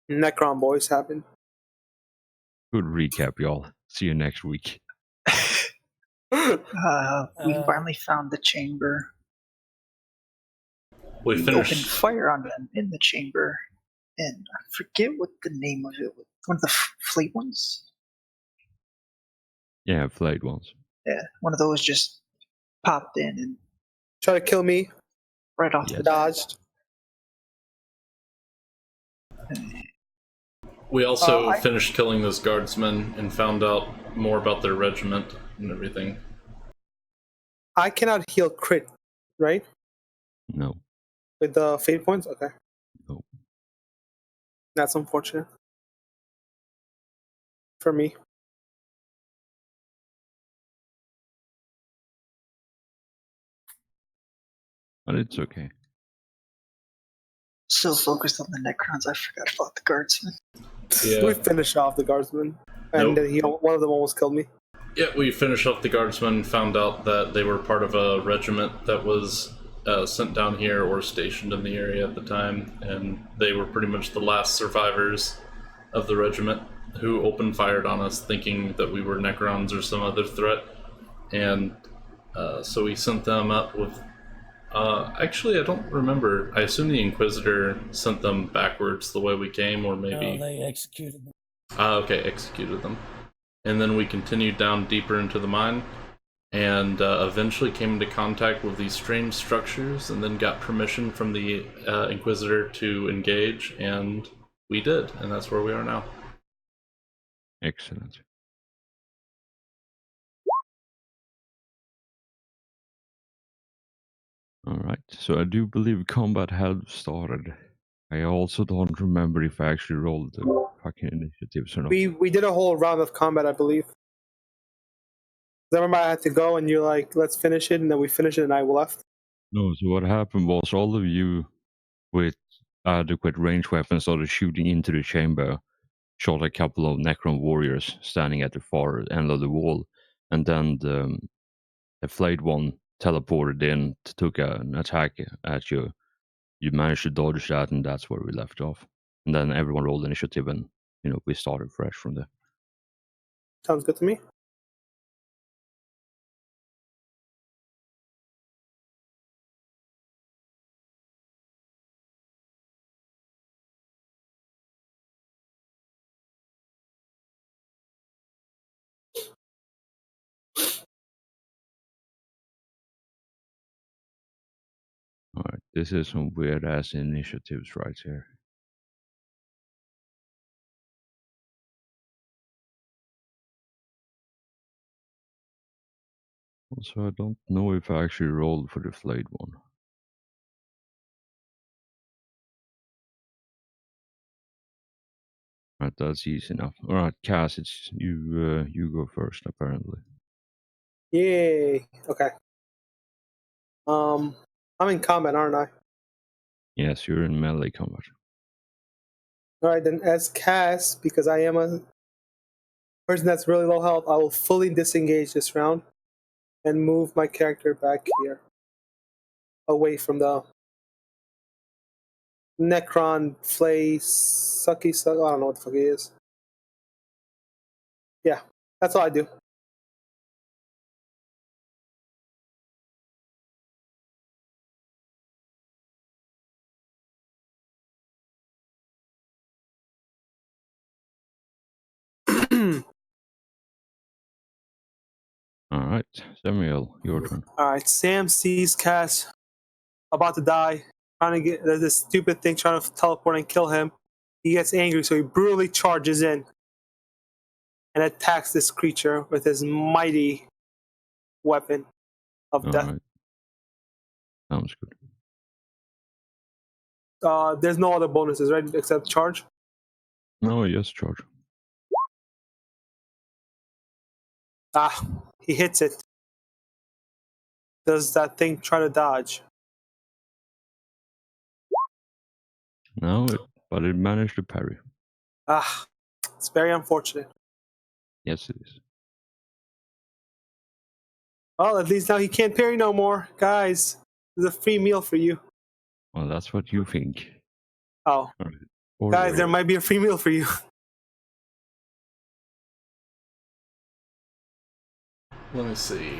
Necron boys happened. Good recap, y'all. See you next week. We finally found the chamber. We opened finished. fire on them in the chamber, and I forget what the name of it was. One of the fleet ones? Yeah, flayed ones. Yeah, one of those just popped in and Try to kill me. right off Yes. the bat. Dodged. We also I- finished killing those guardsmen and found out more about their regiment and everything. I cannot heal crit, right? No. With the fate points? Okay. No. That's unfortunate. For me. But it's okay. So focused on the Necrons, I forgot about the guardsmen. Yeah. We finished off the guardsmen. And Nope. one of them almost killed me. Yeah, we finished off the guardsmen, found out that they were part of a regiment that was sent down here or stationed in the area at the time, and they were pretty much the last survivors of the regiment who opened fired on us thinking that we were Necrons or some other threat. And so we sent them up with... actually, I don't remember. I assume the Inquisitor sent them backwards the way we came, or maybe... No, they executed them. Okay, executed them. And then we continued down deeper into the mine, and eventually came into contact with these strange structures, and then got permission from the Inquisitor to engage, and we did, and that's where we are now. Excellent. Alright, so I do believe combat had started. I also don't remember if I actually rolled the fucking initiatives or not. We did a whole round of combat, I believe. I remember I had to go and you're like, let's finish it, and then we finished it and I left. No, so what happened was all of you with adequate range weapons started shooting into the chamber, shot a couple of Necron warriors standing at the far end of the wall, and then the flayed one teleported in, took an attack at you. You managed to dodge that, and that's where we left off. And then everyone rolled initiative, and we started fresh from there. Sounds good to me. Alright, this is some weird ass initiatives right here. Also, I don't know if I actually rolled for the flayed one. Alright, that's easy enough. Alright, Cass, it's you. You go first, apparently. Yay. Okay. I'm in combat, aren't I? Yes, you're in melee combat. Alright, then as Cass, because I am a person that's really low health, I will fully disengage this round and move my character back here. Away from the Necron, Flay, Sucky, I don't know what the fuck he is. Yeah, that's all I do. Alright, Samuel, your turn. Alright, Sam sees Cass about to die, trying to get this stupid thing trying to teleport and kill him. He gets angry, so he brutally charges in and attacks this creature with his mighty weapon of death. Alright. Sounds good. There's no other bonuses, right? Except charge? No, yes, charge. Ah, he hits it. Does that thing try to dodge? No, but it managed to parry. Ah, it's very unfortunate. Yes, it is. Well, at least now he can't parry no more. Guys, there's a free meal for you. Well, that's what you think. Oh. Alright. Guys, there might be a free meal for you. Let me see.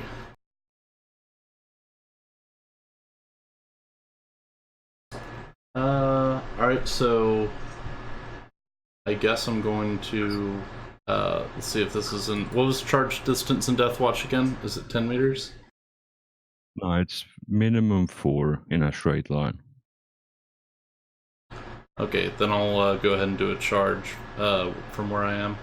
Alright, so I guess I'm going to let's see if this is in what was charge distance in Deathwatch again? Is it 10 meters? No, it's minimum 4 in a straight line. Okay, then I'll go ahead and do a charge from where I am.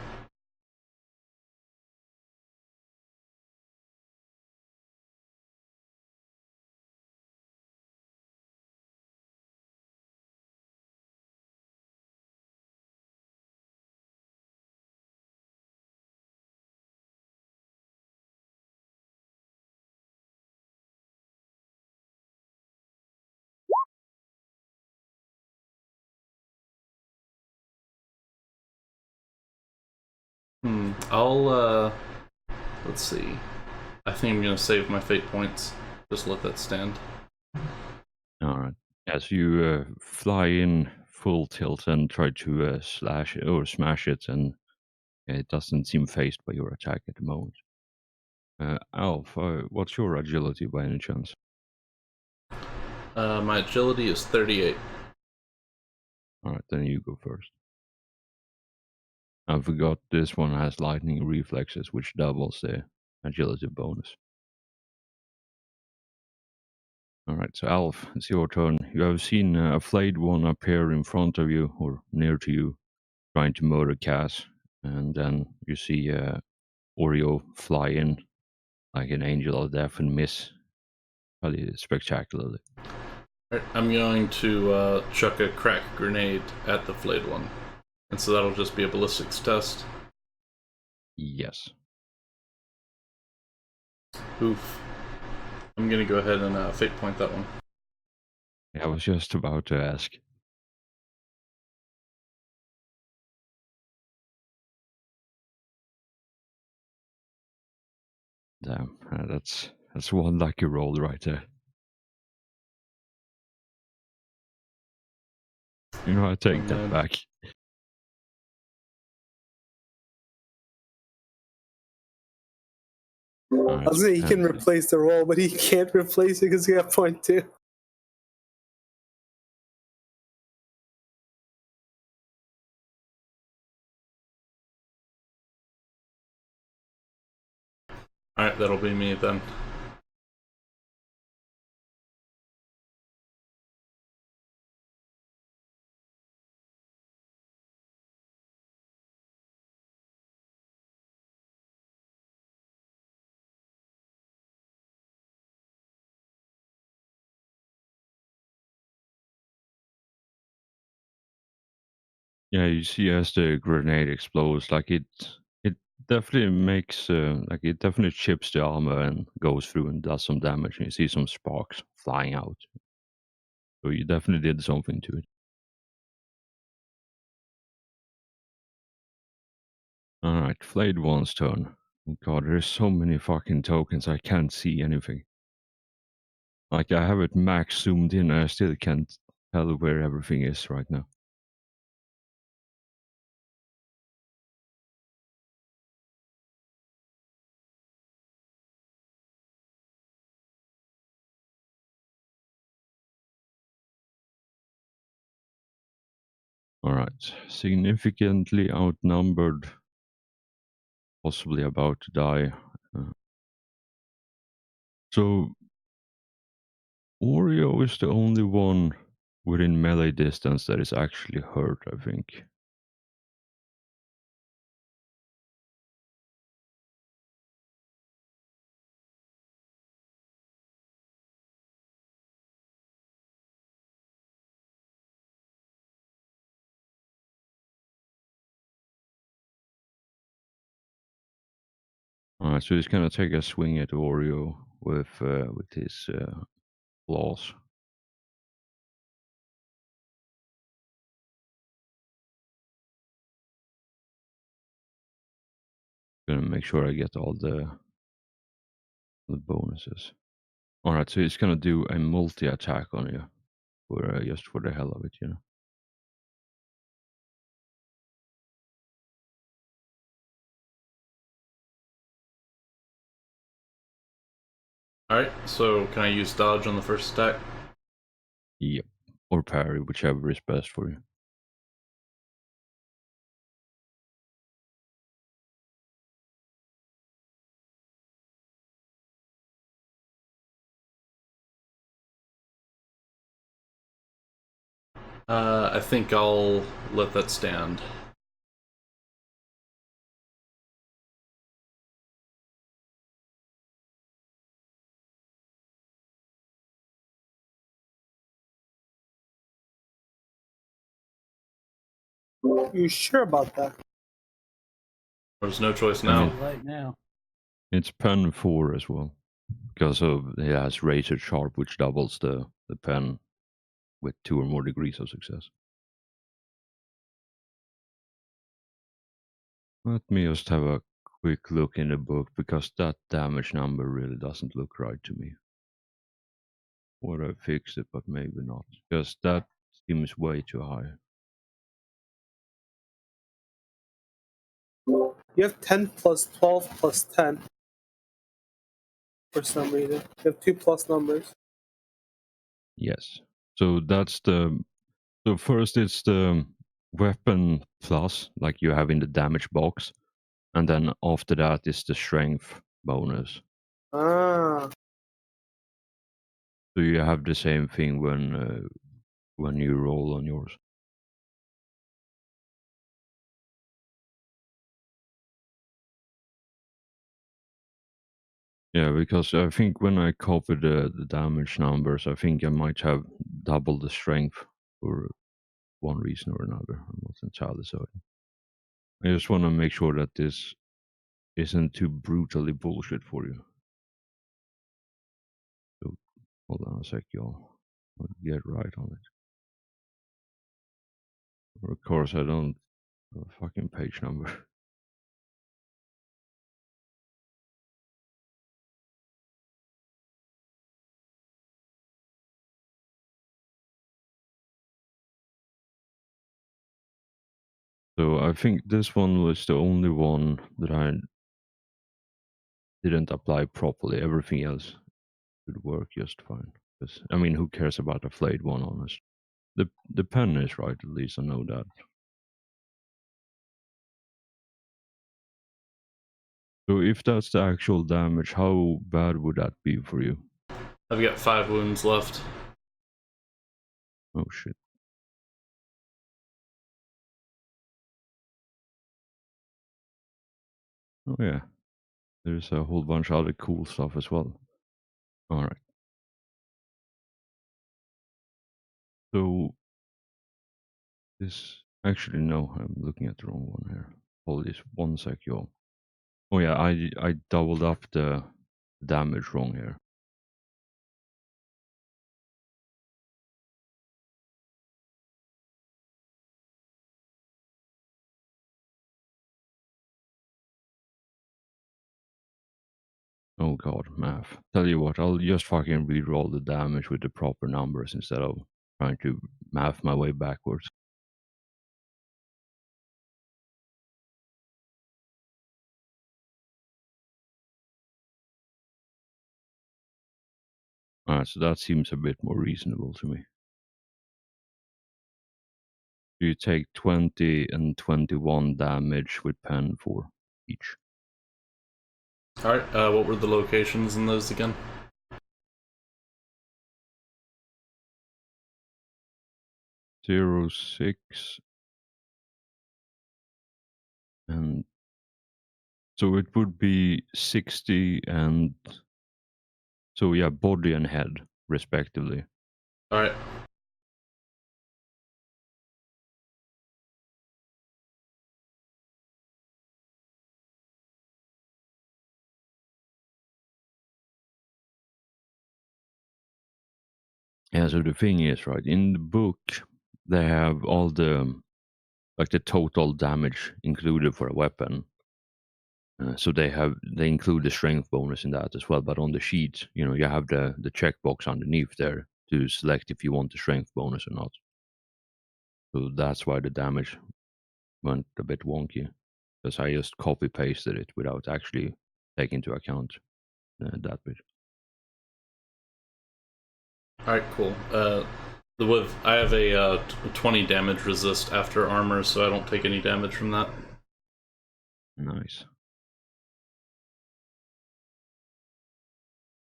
I'll let's see. I think I'm gonna save my fate points. Just let that stand. Alright. As you fly in full tilt and try to slash it or smash it, and it doesn't seem phased by your attack at the moment. Alf, what's your agility by any chance? My agility is 38. Alright, then you go first. I forgot this one has lightning reflexes, which doubles the agility bonus. Alright, so Alf, it's your turn. You have seen a flayed one appear in front of you, or near to you, trying to murder Cass, and then you see Oreo fly in like an angel of death and miss really spectacularly. Right, I'm going to chuck a crack grenade at the flayed one. And so that'll just be a ballistics test. Yes. Oof. I'm gonna go ahead and fate point that one. I was just about to ask. Damn, that's one lucky roll right there. You know, I take that back. I was saying he can replace the roll, but he can't replace it because he got point 2. Alright, that'll be me then. Yeah, you see as the grenade explodes, like it definitely makes like it definitely chips the armor and goes through and does some damage, and you see some sparks flying out. So you definitely did something to it. Alright, Flayed One's turn. Oh god, there's so many fucking tokens, I can't see anything. Like, I have it max zoomed in and I still can't tell where everything is right now. Alright, significantly outnumbered, possibly about to die. So, Oreo is the only one within melee distance that is actually hurt, I think. Alright, so he's gonna take a swing at Oreo with his claws. Gonna make sure I get all the bonuses. Alright, so he's gonna do a multi-attack on you, for just for the hell of it, you know. Alright, so can I use dodge on the first attack? Yep. Or parry, whichever is best for you. I think I'll let that stand. You sure about that? There's no choice I now. mean- Right now. It's pen 4 as well. Because of it has razor sharp, which doubles the pen with 2 or more degrees of success. Let me just have a quick look in the book, because that damage number really doesn't look right to me. Or I fix it, but maybe not. Because that seems way too high. You have 10 plus 12 plus 10 for some reason. You have 2 plus numbers. Yes. So that's the... So first it's the weapon plus, like you have in the damage box. And then after that is the strength bonus. Ah. So you have the same thing when you roll on yours. Yeah, because I think when I copied the damage numbers, I think I might have doubled the strength for one reason or another. I'm not entirely certain. I just want to make sure that this isn't too brutally bullshit for you. So hold on a sec, y'all. I'll get right on it. Of course, I don't have a fucking page number. So I think this one was the only one that I didn't apply properly. Everything else would work just fine. 'Cause, I mean, who cares about a flayed one, honest? The pen is right, at least I know that. So if that's the actual damage, how bad would that be for you? I've got 5 wounds left. Oh shit. Oh yeah. There's a whole bunch of other cool stuff as well. Alright. So this... Actually no, I'm looking at the wrong one here. Hold this 1 sec, y'all. Oh yeah, I doubled up the damage wrong here. Oh god, math. Tell you what, I'll just fucking re-roll the damage with the proper numbers instead of trying to math my way backwards. Alright, so that seems a bit more reasonable to me. You take 20 and 21 damage with pen for each. Alright, what were the locations in those again? 0, 6, and so it would be 60 and... So yeah, body and head, respectively. Alright. Yeah, so the thing is, right, in the book, they have all the... like the total damage included for a weapon. So they include the strength bonus in that as well. But on the sheet, you have the checkbox underneath there to select if you want the strength bonus or not. So that's why the damage went a bit wonky, because I just copy pasted it without actually taking into account that bit. All right, cool. I have a 20 damage resist after armor, so I don't take any damage from that. Nice.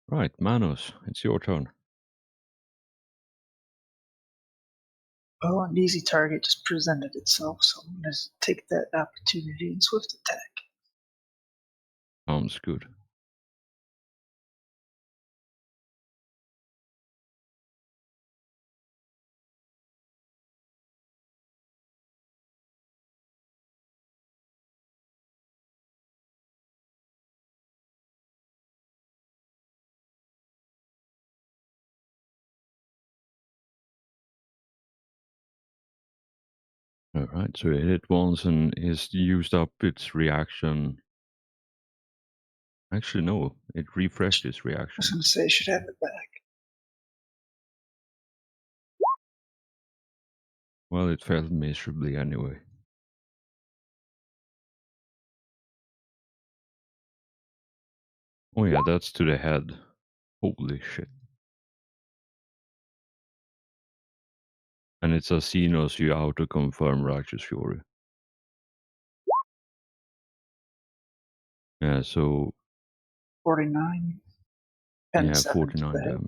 Right, Manos, it's your turn. Well, an easy target just presented itself, so I'm going to take that opportunity and swift attack. Sounds good. Alright, so it hit once and is used up its reaction. Actually, no, it refreshed its I reaction. was going to say I should have it back. Well, it failed miserably anyway. Oh yeah, that's to the head. Holy shit. And it's a Xenos you auto-confirm Righteous Fury. Yeah, so 49 and yeah, 7 to 49 the head. damage.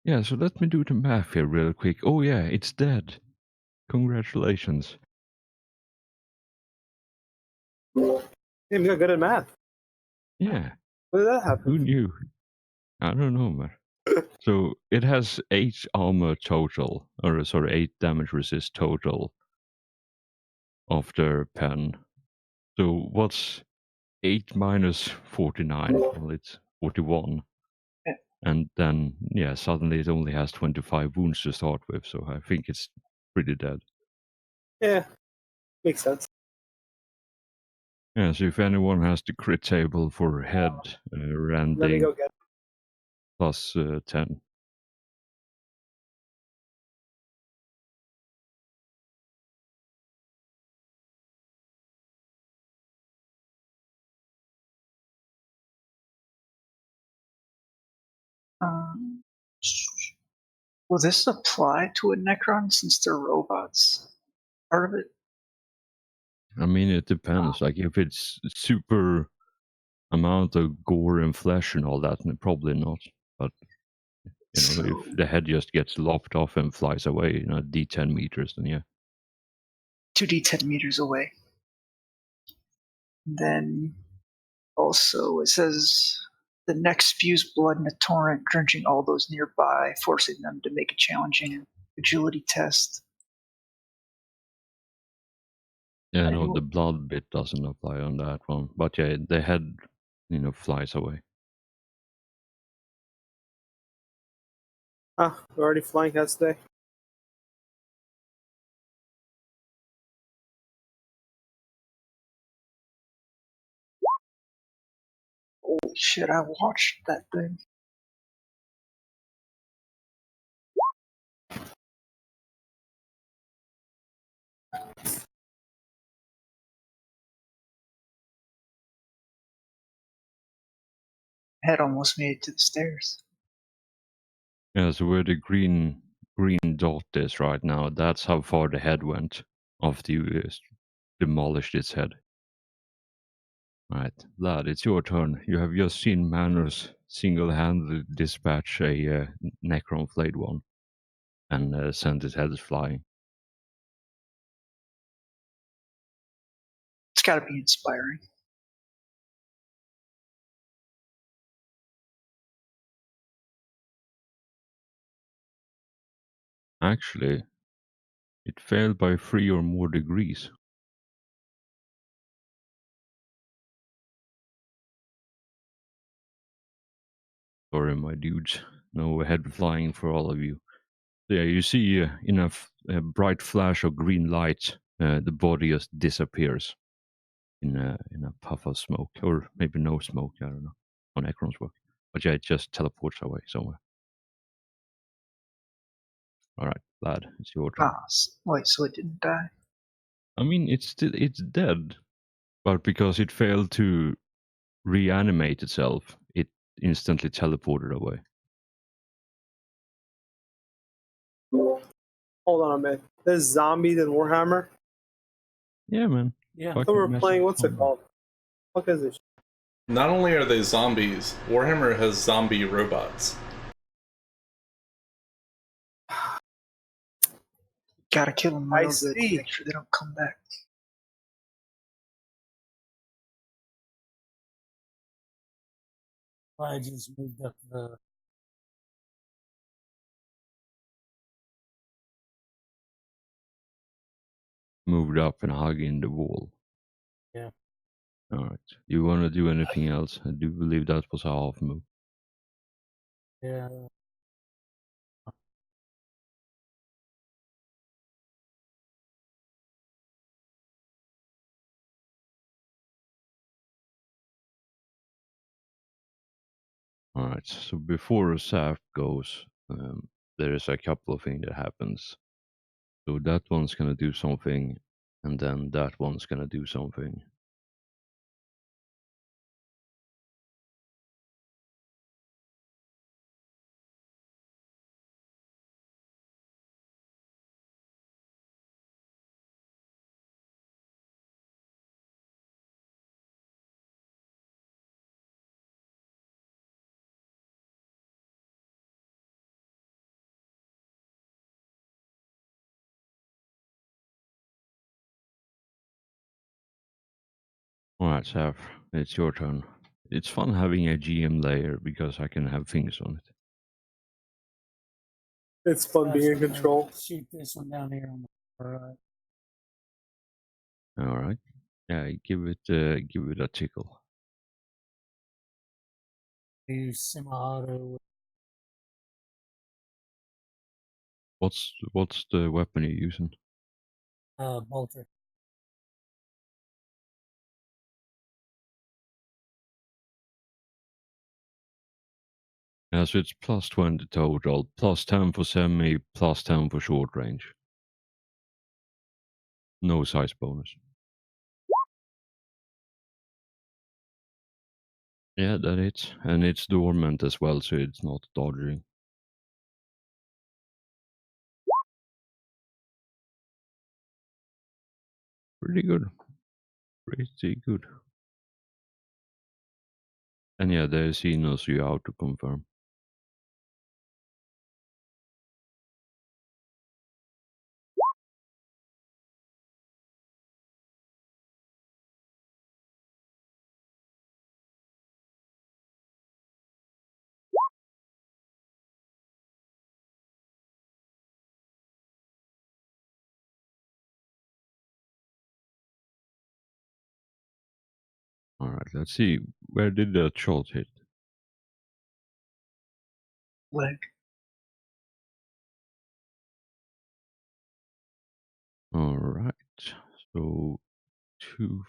Yeah, so let me do the math here real quick. Oh yeah, it's dead. Congratulations. Damn, you got good at math. Yeah, When did that happen? who knew? I don't know, man. So it has 8 armor total, or sorry, 8 damage resist total after pen. So what's 8 minus 49? Well, it's 41. Yeah. And then, yeah, suddenly it only has 25 wounds to start with, so I think it's pretty dead. Yeah, makes sense. Yeah, so if anyone has the crit table for head, Let me rending go get it. plus 10. Will this apply to a Necron since they're robots? Part of it? I mean, it depends. Like, if it's super amount of gore and flesh and all that, then probably not. But, you know, So, if the head just gets lopped off and flies away, you know, D10 meters, then yeah. 2d10 meters away. Then also it says the next spews blood in a torrent, drenching all those nearby, forcing them to make a challenging agility test. Yeah, I no, will- the blood bit doesn't apply on that one. But yeah, the head, you know, flies away. Ah, we're already flying cast today. Holy shit, I watched that thing. Head almost made it to the stairs. Yeah, so where the green dot is right now, that's how far the head went after you demolished its head. Alright, Vlad, it's your turn. You have just seen Manos single-handedly dispatch a Necron flayed one and send its head flying. It's gotta be inspiring. Actually, it failed by 3 or more degrees. Sorry, my dudes. No head flying for all of you. So yeah, you see in a bright flash of green light, the body just disappears in a puff of smoke, or maybe no smoke. I don't know how Necrons work, but yeah, it just teleports away somewhere. All right, Vlad, it's your turn. Wait, so it didn't die? I mean, it's dead, but because it failed to reanimate itself, it instantly teleported away. Hold on a minute. There's zombies in Warhammer? Yeah, man. Yeah. I thought Fucking we were massive playing, what's it combat. called? What is this? Not only are they zombies, Warhammer has zombie robots. Gotta kill them I real good to see. make sure they don't come back. I just moved up the. Moved up and hugging the wall. Yeah. Alright. You wanna do anything else? I do believe that was a half move. Yeah. Alright, so before Saf goes, there is a couple of things that happens. So that one's gonna do something, and then that one's gonna do something. Alright, Saf, it's your turn. It's fun having a GM layer because I can have things on it. It's fun being in control. Shoot this one down here on the far right. Alright. Yeah, give it a tickle. Use semi-auto. What's the weapon you're using? Bolter. Yeah, so it's plus 20 total, plus 10 for semi, plus 10 for short range. No size bonus. Yeah, that hits. And it's dormant as well, so it's not dodging. Pretty good. Pretty good. And yeah, there's Enos you out to confirm. Alright, let's see. Where did that shot hit? Leg. Alright. So 2.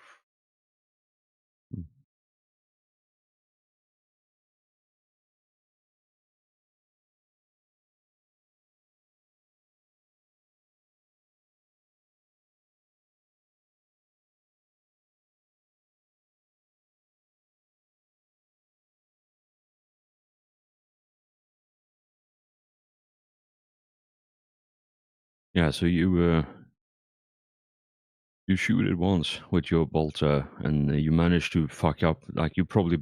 Yeah, so you shoot it once with your bolter, and you manage to fuck up. Like you probably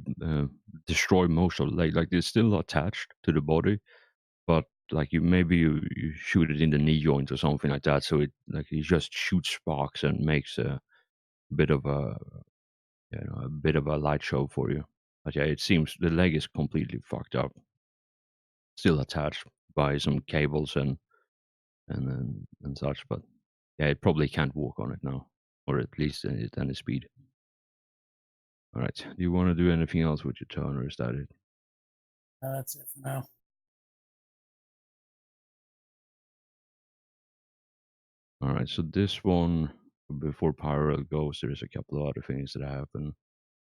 destroy most of the leg. Like it's still attached to the body, but like you shoot it in the knee joint or something like that. So it just shoots sparks and makes a bit of a light show for you. But yeah, it seems the leg is completely fucked up, still attached by some cables and such. But yeah, it probably can't walk on it now, or at least at any speed. All right. Do you want to do anything else with your turn, or is that it? That's it for now. All right. So this one, before Pyro goes, there's a couple of other things that happen.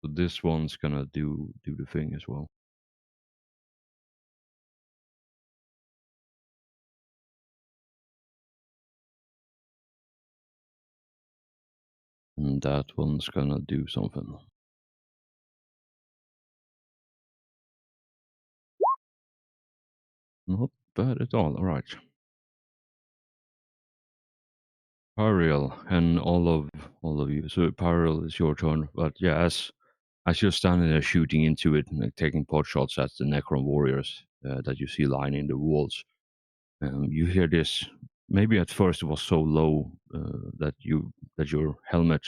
So this one's gonna do the thing as well. And that one's gonna do something. Not bad at all. All right. Pariel and all of you. So Pariel, is your turn. But yeah, as you're standing there shooting into it, like, taking pot shots at the Necron warriors that you see lining the walls, you hear this. Maybe at first it was so low that your helmet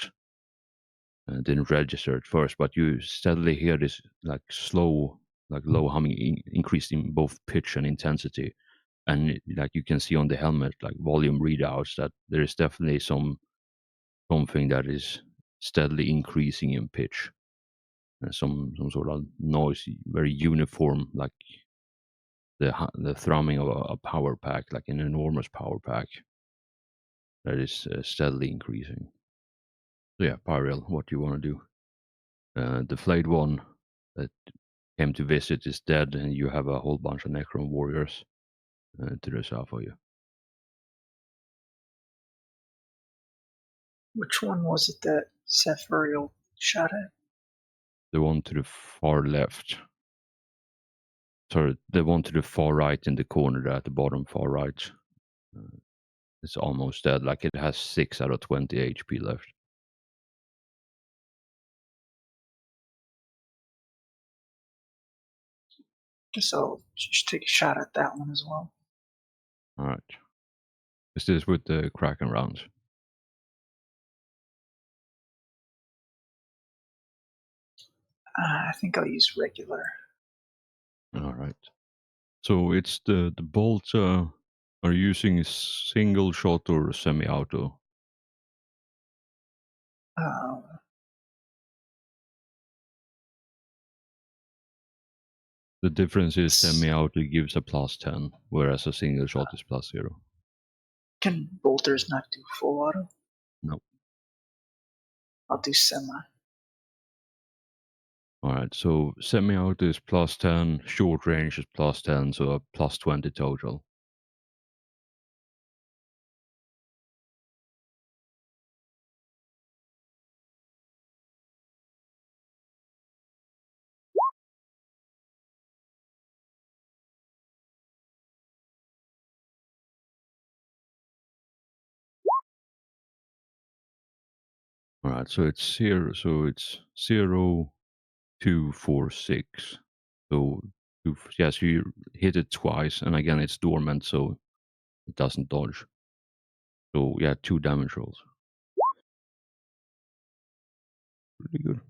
didn't register at first, but you steadily hear this like slow, like low humming, increase in both pitch and intensity, and like you can see on the helmet, like volume readouts, that there is definitely something that is steadily increasing in pitch, and some sort of noise, very uniform, like the thrumming of a power pack, like an enormous power pack that is steadily increasing. So yeah, Pyriel, what do you want to do? The flayed one that came to visit is dead, and you have a whole bunch of Necron warriors to the south of you. Which one was it that Sephiriel shot at? The one to the far left. Sorry, the one to the far right in the corner there at the bottom far right. It's almost dead. Like it has 6 out of 20 HP left. Guess I'll just take a shot at that one as well. All right. Is this with the Kraken rounds? I think I'll use regular. All right. So it's the bolt. Are you using a single shot or semi-auto? Um, The difference is semi-auto gives a +10, whereas a single shot is +0. Can bolters not do full auto? No. I'll do semi. All right. So semi-auto is +10, short range is +10, so a +20 total. All right, so it's 0. So it's 0, 2, 4, 6. So yes, you hit it twice, and again it's dormant, so it doesn't dodge. So yeah, 2 damage rolls. Pretty good.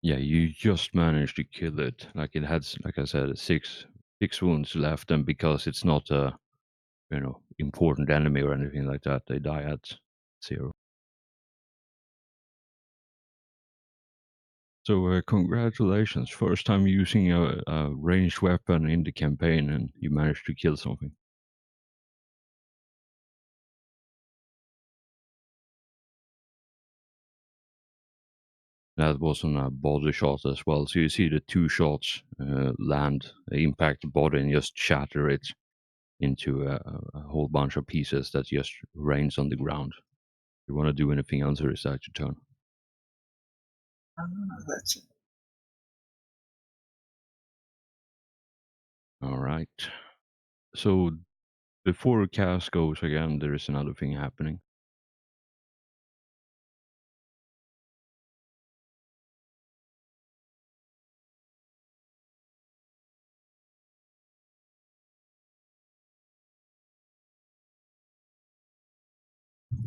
Yeah, you just managed to kill it. Like it had, like I said, six wounds left, and because it's not a important enemy or anything like that, they die at 0. So congratulations, first time using a ranged weapon in the campaign, and you managed to kill something. That was on a body shot as well. So you see the 2 shots land, impact the body, and just shatter it into a whole bunch of pieces that just rains on the ground. You want to do anything else, or is that your turn? That's it. All right. So before cast goes again, there is another thing happening.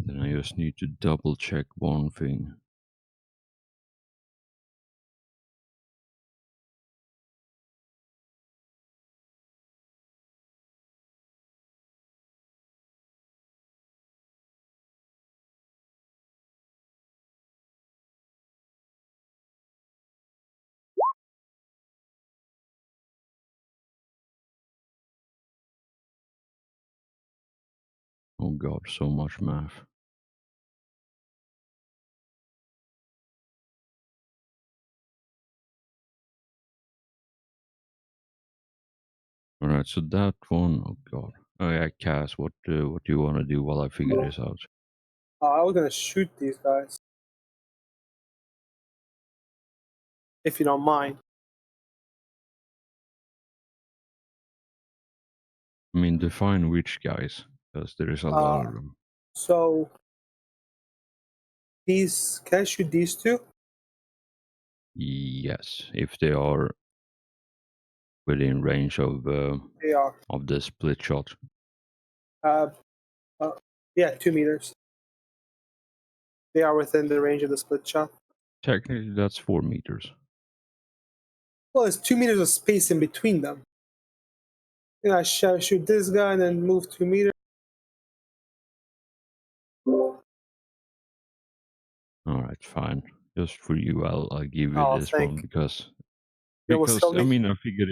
Then I just need to double check one thing. Oh god, so much math. Alright, so that one, oh god. Oh yeah, Cass, what do you want to do while I figure this out? I was gonna shoot these guys. If you don't mind. I mean, define which guys, because there is a lot of them. So these, can I shoot these two? Yes, if they are within range of They are. the split shot. Yeah, 2 meters. They are within the range of the split shot. Technically, that's 4 meters. Well, there's 2 meters of space in between them. You know, I shoot this guy and then move 2 meters. Alright, fine. Just for you, I'll give you Oh, this thank one you. because It will sell I me. mean I figured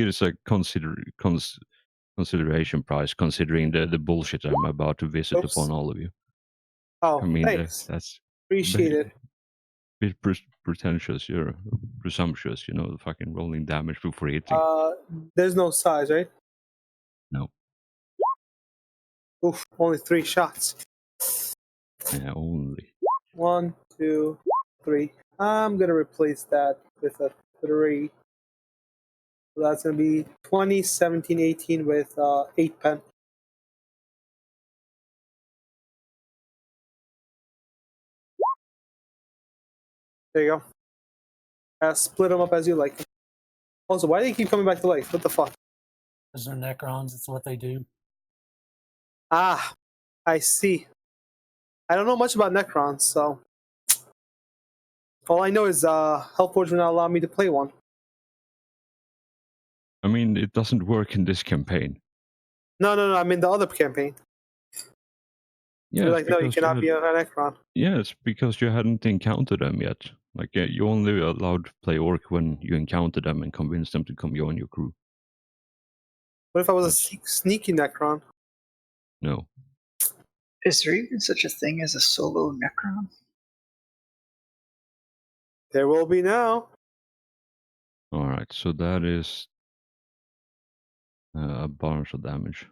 it's a consideration price considering the bullshit I'm about to visit Oops. upon all of you. Oh, I mean thanks. that's Appreciate it. bit pretentious. You're presumptuous. You know, the fucking rolling damage before hitting. There's no size, right? No. Oof, only 3 shots. Yeah, only. 1, 2, 3. I'm gonna replace that with a 3. So that's gonna be 20, 17, 18 with 8 pen. There you go. Split them up as you like. Also, why do they keep coming back to life? What the fuck? Because they're Necrons, it's what they do. Ah, I see. I don't know much about Necrons, so all I know is Hellforge will not allow me to play one. I mean, it doesn't work in this campaign. No, I'm in the other campaign. Yeah, They're it's like, no, you because cannot be a Necron. yeah, it's because you hadn't encountered them yet. Like, you only allowed to play Orc when you encounter them and convince them to come join your crew. What if I was That's- a sneaky Necron? No. Is there even such a thing as a solo Necron? There will be now. Alright, so that is a bunch of damage.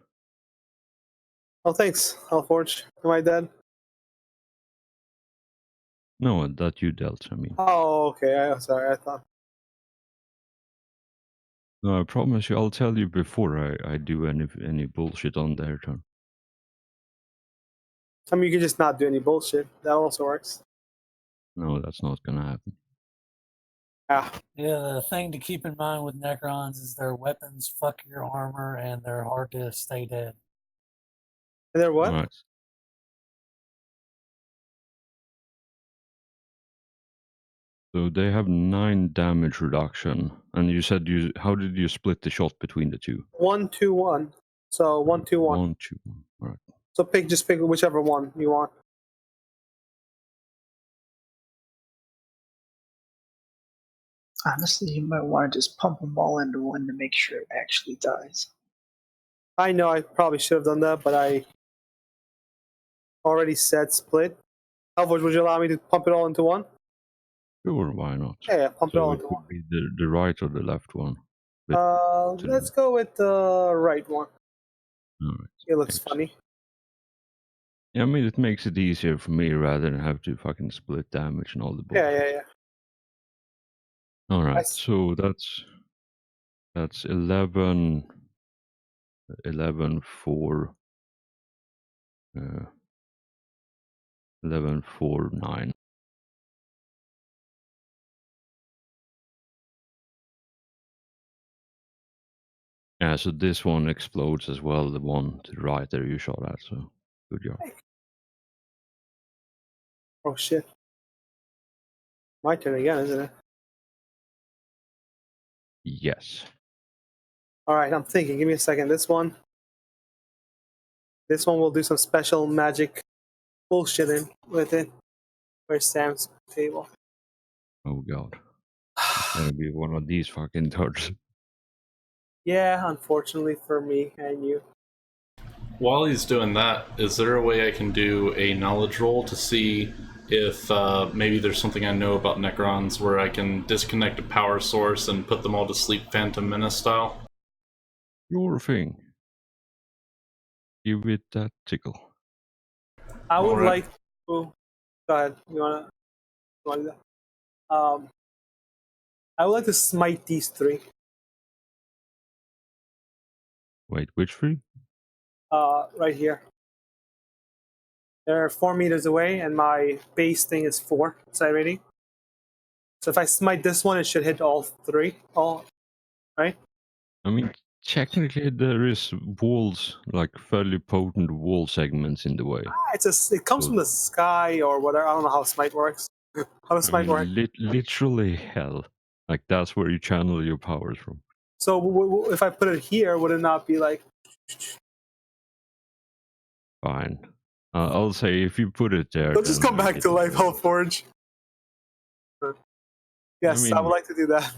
Oh, thanks, Hellforge. Am I dead? No, that you dealt, I mean. Oh, okay. Sorry, I thought. No, I promise you, I'll tell you before I do any bullshit on their turn. I mean, you can just not do any bullshit. That also works. No, that's not gonna happen. Ah, Yeah, the thing to keep in mind with Necrons is their weapons fuck your armor and they're hard to stay dead. and they're what? Alright. So they have 9 damage reduction, and you said how did you split the shot between the two? 1, 2, 1. So 1, 2, 1. 1, 2, 1. Alright. So just pick whichever one you want. Honestly, you might want to just pump them all into one to make sure it actually dies. I know I probably should have done that, but I already said split. Hellforge, would you allow me to pump it all into one? Sure, why not? Yeah, pump it all So it into could one. be the right or the left one. to Let's go with the right one. Alright. It looks Thanks. funny. Yeah, I mean, it makes it easier for me rather than have to fucking split damage and all the bullshit. Yeah. Alright, Nice. so that's 11 for 11 for 9. Yeah, so this one explodes as well, the one to the right there you shot at, so good job. Oh shit. My turn again, isn't it? Yes. Alright, I'm thinking. Give me a second. This one will do some special magic bullshit in with it. Where's Sam's table? Oh god. It's gonna be one of these fucking turds. Yeah, unfortunately for me and you. While he's doing that, is there a way I can do a knowledge roll to see if maybe there's something I know about Necrons where I can disconnect a power source and put them all to sleep Phantom Menace style? Your thing. Give it that tickle. I would Alright. like to. Go ahead. You wanna do that? I would like to smite these three. Wait, which three? Right here. They're 4 meters away, and my base thing is 4 side rating. So if I smite this one, it should hit all three. All right. I mean, technically there is walls, like fairly potent wall segments in the way. It comes from the sky or whatever. I don't know how smite works. How does I smite work? mean, literally hell. Like that's where you channel your powers from. So if I put it here, would it not be like? Fine. I'll say if you put it there, They'll just then come back to life, Hellforge. Yes, I would like to do that.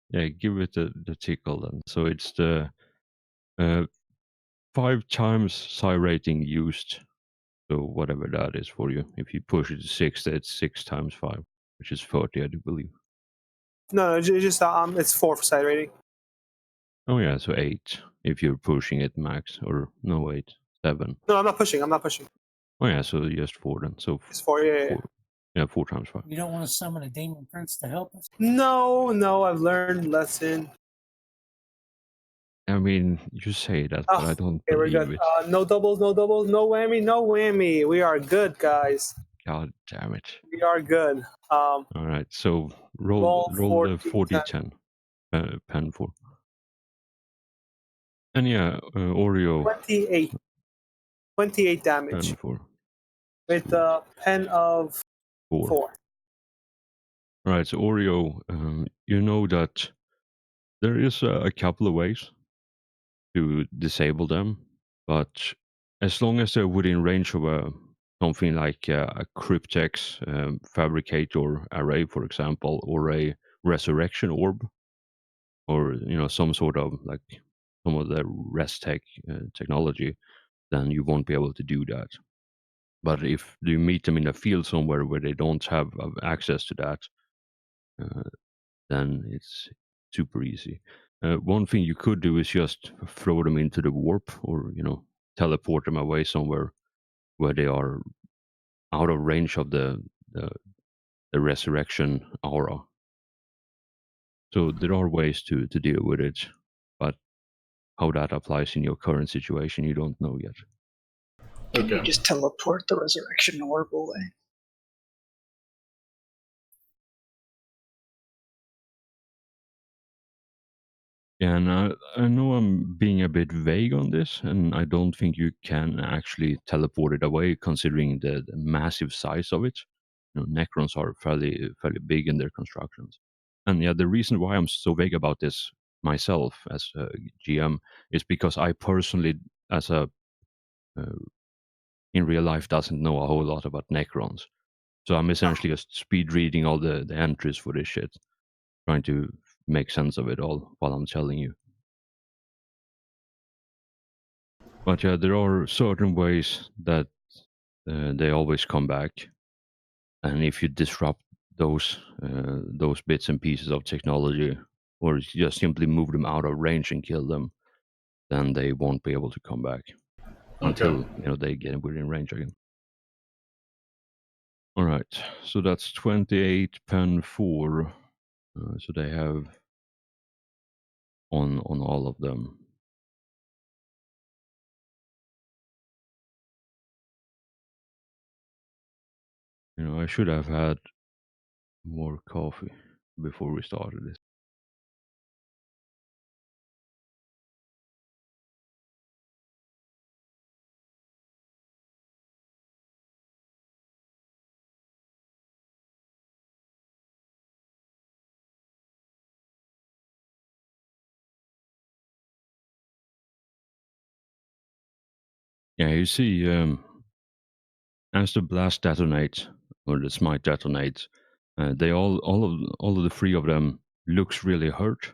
Yeah, give it the tickle then. So it's the 5 times psi rating used. So whatever that is for you. If you push it to 6, that's 6 times 5, which is 30, I do believe. No, it's just it's 4 for side rating. Oh yeah, so 8 if you're pushing it max, or no 8, 7. No, I'm not pushing. Oh yeah, so just 4 then. So It's 4. Yeah. 4 times 5. You don't want to summon a demon prince to help us? No, I've learned lesson. I mean, you say that, but I don't Okay, we're believe good. it. No doubles, no whammy. We are good, guys. God damn it. We are good. All right, so roll the 40-10 pen for. And yeah, Oreo 28 damage pen for with a pen of 4. 4. All right, so Oreo, you know that there is a couple of ways to disable them, but as long as they're within range of something like a cryptex fabricator array, for example, or a resurrection orb, or some sort of like some of the rest tech technology, then you won't be able to do that. But if you meet them in a field somewhere where they don't have access to that, then it's super easy. One thing you could do is just throw them into the warp, or teleport them away somewhere where they are out of range of the resurrection aura. So there are ways to deal with it, but how that applies in your current situation, you don't know yet. Can you just teleport the resurrection orb away? Yeah, and I know I'm being a bit vague on this, and I don't think you can actually teleport it away, considering the massive size of it. Necrons are fairly big in their constructions, and yeah, the reason why I'm so vague about this myself as a GM is because I personally, as a in real life, doesn't know a whole lot about Necrons, so I'm essentially just speed reading all the entries for this shit, trying to make sense of it all while I'm telling you. But yeah, there are certain ways that they always come back, and if you disrupt those bits and pieces of technology, or just simply move them out of range and kill them, then they won't be able to come back until they get within range again. All right, so that's 28 pen 4. So they have on all of them. I should have had more coffee before we started this. Yeah, you see, as the blast detonates or the smite detonates, they all of the 3 of them looks really hurt,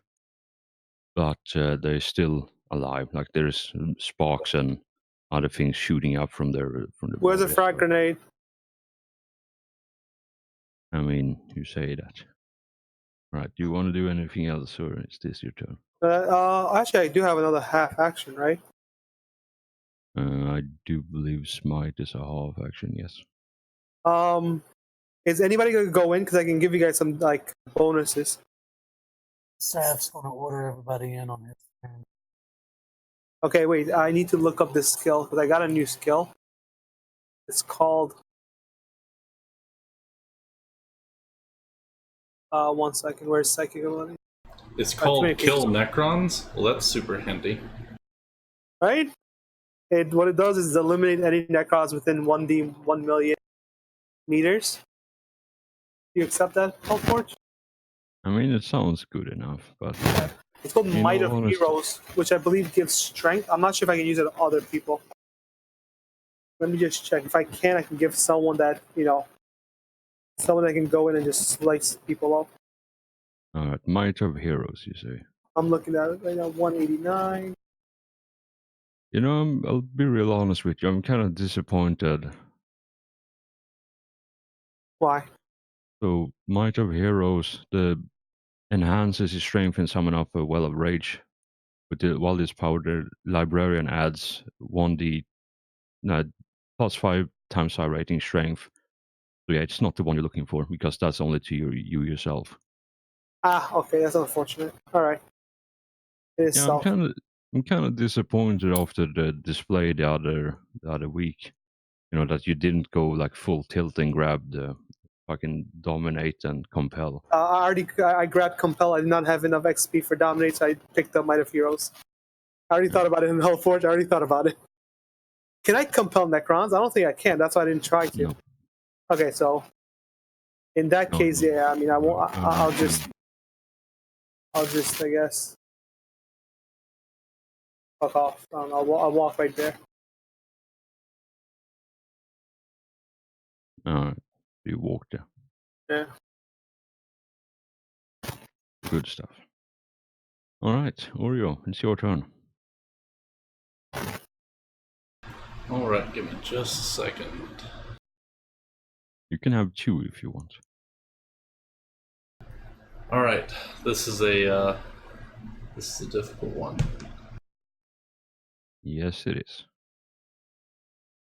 but they're still alive. Like there's sparks and other things shooting up from the Where's a body. frag grenade? I mean, you say that. Right. Do you want to do anything else, or is this your turn? Actually, I do have another half action, right? I do believe Smite is a half action, yes. Is anybody gonna go in? Because I can give you guys some like bonuses. Saf's going to order everybody in on his turn. Okay, wait. I need to look up this skill because I got a new skill. It's called. 1 second. Where's psychic ability? It's too called many Kill pages. Necrons. Well, that's super handy. Right? What it does is eliminate any necrons within 1 million meters. Do you accept that, Deathwatch? I mean, it sounds good enough, but It's called You Might know, of honestly- Heroes, which I believe gives strength. I'm not sure if I can use it on other people. Let me just check. If I can, I can give someone that, someone that can go in and just slice people up. Might of Heroes, you say. I'm looking at it right now, 189. You know, I'll be real honest with you. I'm kind of disappointed. Why? So, Might of Heroes, the enhances his strength and summon up a Well of Rage. But while this power, the Librarian adds 1d plus 5 times high rating strength. So yeah, it's not the one you're looking for because that's only to you yourself. Okay, that's unfortunate. All right. It is Yeah, self. I'm kind of disappointed after the display the other week. You know that you didn't go like full tilt and grab the fucking dominate and compel. I grabbed Compel. I did not have enough XP for Dominate, so I picked up Might of Heroes. I already thought about it in Hellforge. I already thought about it. Can I compel Necrons? I don't think I can. That's why I didn't try to. No. Okay, so in that No, case, no. yeah. I mean, I won't. I'll just, I guess, fuck off. I'll walk right there. You walked there. Yeah. Good stuff. All right, Oreo, it's your turn. All right, give me just a second. You can have 2 if you want. All right, this is a difficult one. Yes, it is.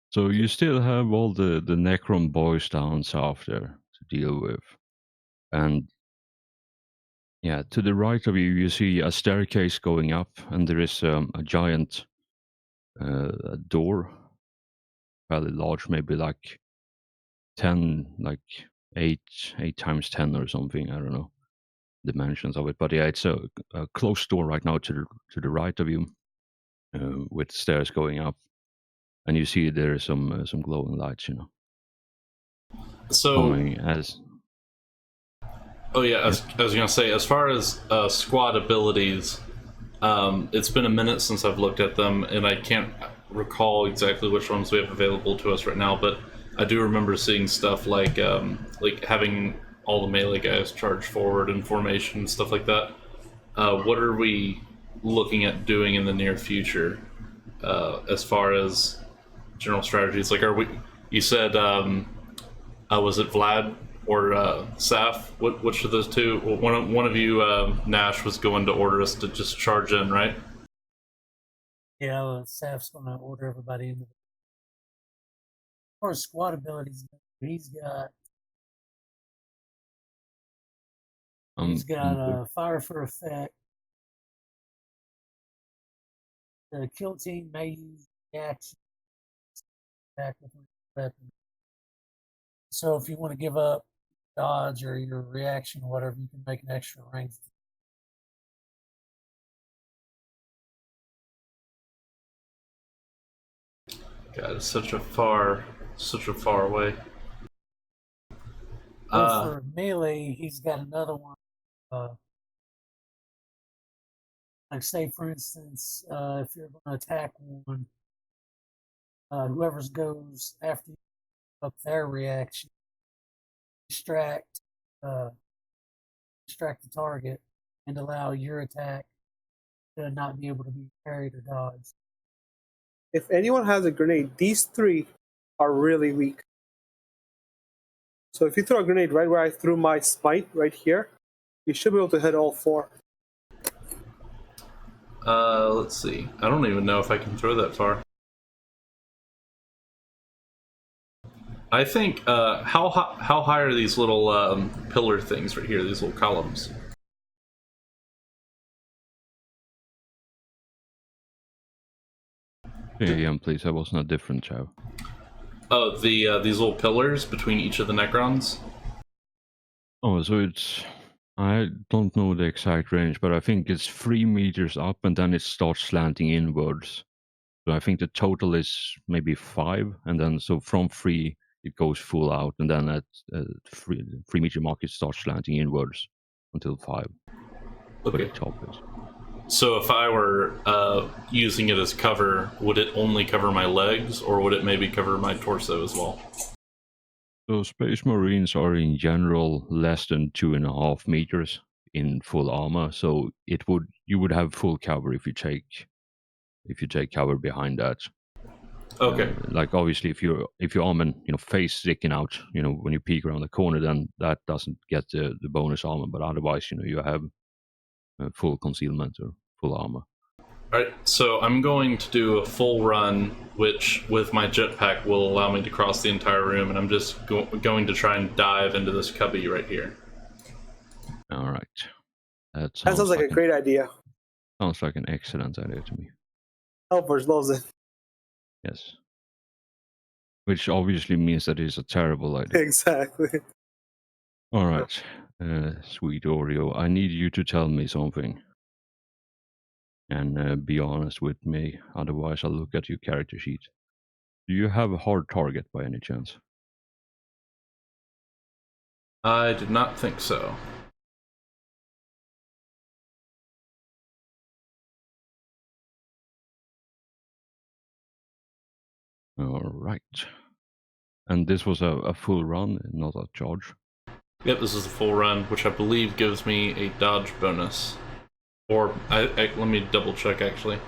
So you still have all the Necron boys down south there to deal with. And yeah, to the right of you, you see a staircase going up, and there is a giant door, fairly large, maybe like 10, like 8 times 10 or something. I don't know dimensions of it, but yeah, it's a closed door right now to the right of you, with stairs going up, and you see there are some glowing lights, So, coming as. oh yeah, I was gonna say, as far as squad abilities, it's been a minute since I've looked at them, and I can't recall exactly which ones we have available to us right now. But I do remember seeing stuff like having all the melee guys charge forward in formation and stuff like that. What are we looking at doing in the near future as far as general strategies? Like, are we? You said, was it Vlad or Saf? Which of those two? One of you, Nash, was going to order us to just charge in, right? Yeah, Saf's going to order everybody in. As far as squad abilities, he's got fire for effect. The kill team may use reaction attack with a weapon. So if you want to give up dodge or your reaction or whatever, you can make an extra range. God, it's such a far away. For melee, he's got another one. Like say, for instance, if you're going to attack one, whoever goes after you up their reaction, distract the target and allow your attack to not be able to be parried or dodged. If anyone has a grenade, these 3 are really weak. So if you throw a grenade right where I threw my smite, right here, you should be able to hit all 4. Let's see. I don't even know if I can throw that far. I think, how high are these little pillar things right here, these little columns? Yeah, again, please. That was not different, Chow. Oh, these little pillars between each of the Necrons? Oh, so it's... I don't know the exact range, but I think it's 3 meters up and then it starts slanting inwards. So I think the total is maybe 5, and then so from 3 it goes full out, and then at 3 meter mark it starts slanting inwards until 5. Where Okay. the top is. So if I were using it as cover, would it only cover my legs, or would it maybe cover my torso as well? So Space Marines are in general less than 2.5 meters in full armor, so you would have full cover if you take cover behind that. Okay. Like obviously, if your armor, face sticking out, when you peek around the corner, then that doesn't get the bonus armor. But otherwise, you have full concealment or full armor. Alright, so I'm going to do a full run, which with my jetpack will allow me to cross the entire room, and I'm just going to try and dive into this cubby right here. All right, That sounds like a great idea. Sounds like an excellent idea to me. Helpers loves it. Yes. Which obviously means that it's a terrible idea. Exactly. All right, sweet Oreo, I need you to tell me something. And be honest with me, otherwise I'll look at your character sheet. Do you have a hard target by any chance? I did not think so. All right. And this was a full run, not a charge? Yep, this is a full run, which I believe gives me a dodge bonus. Or, let me double check actually.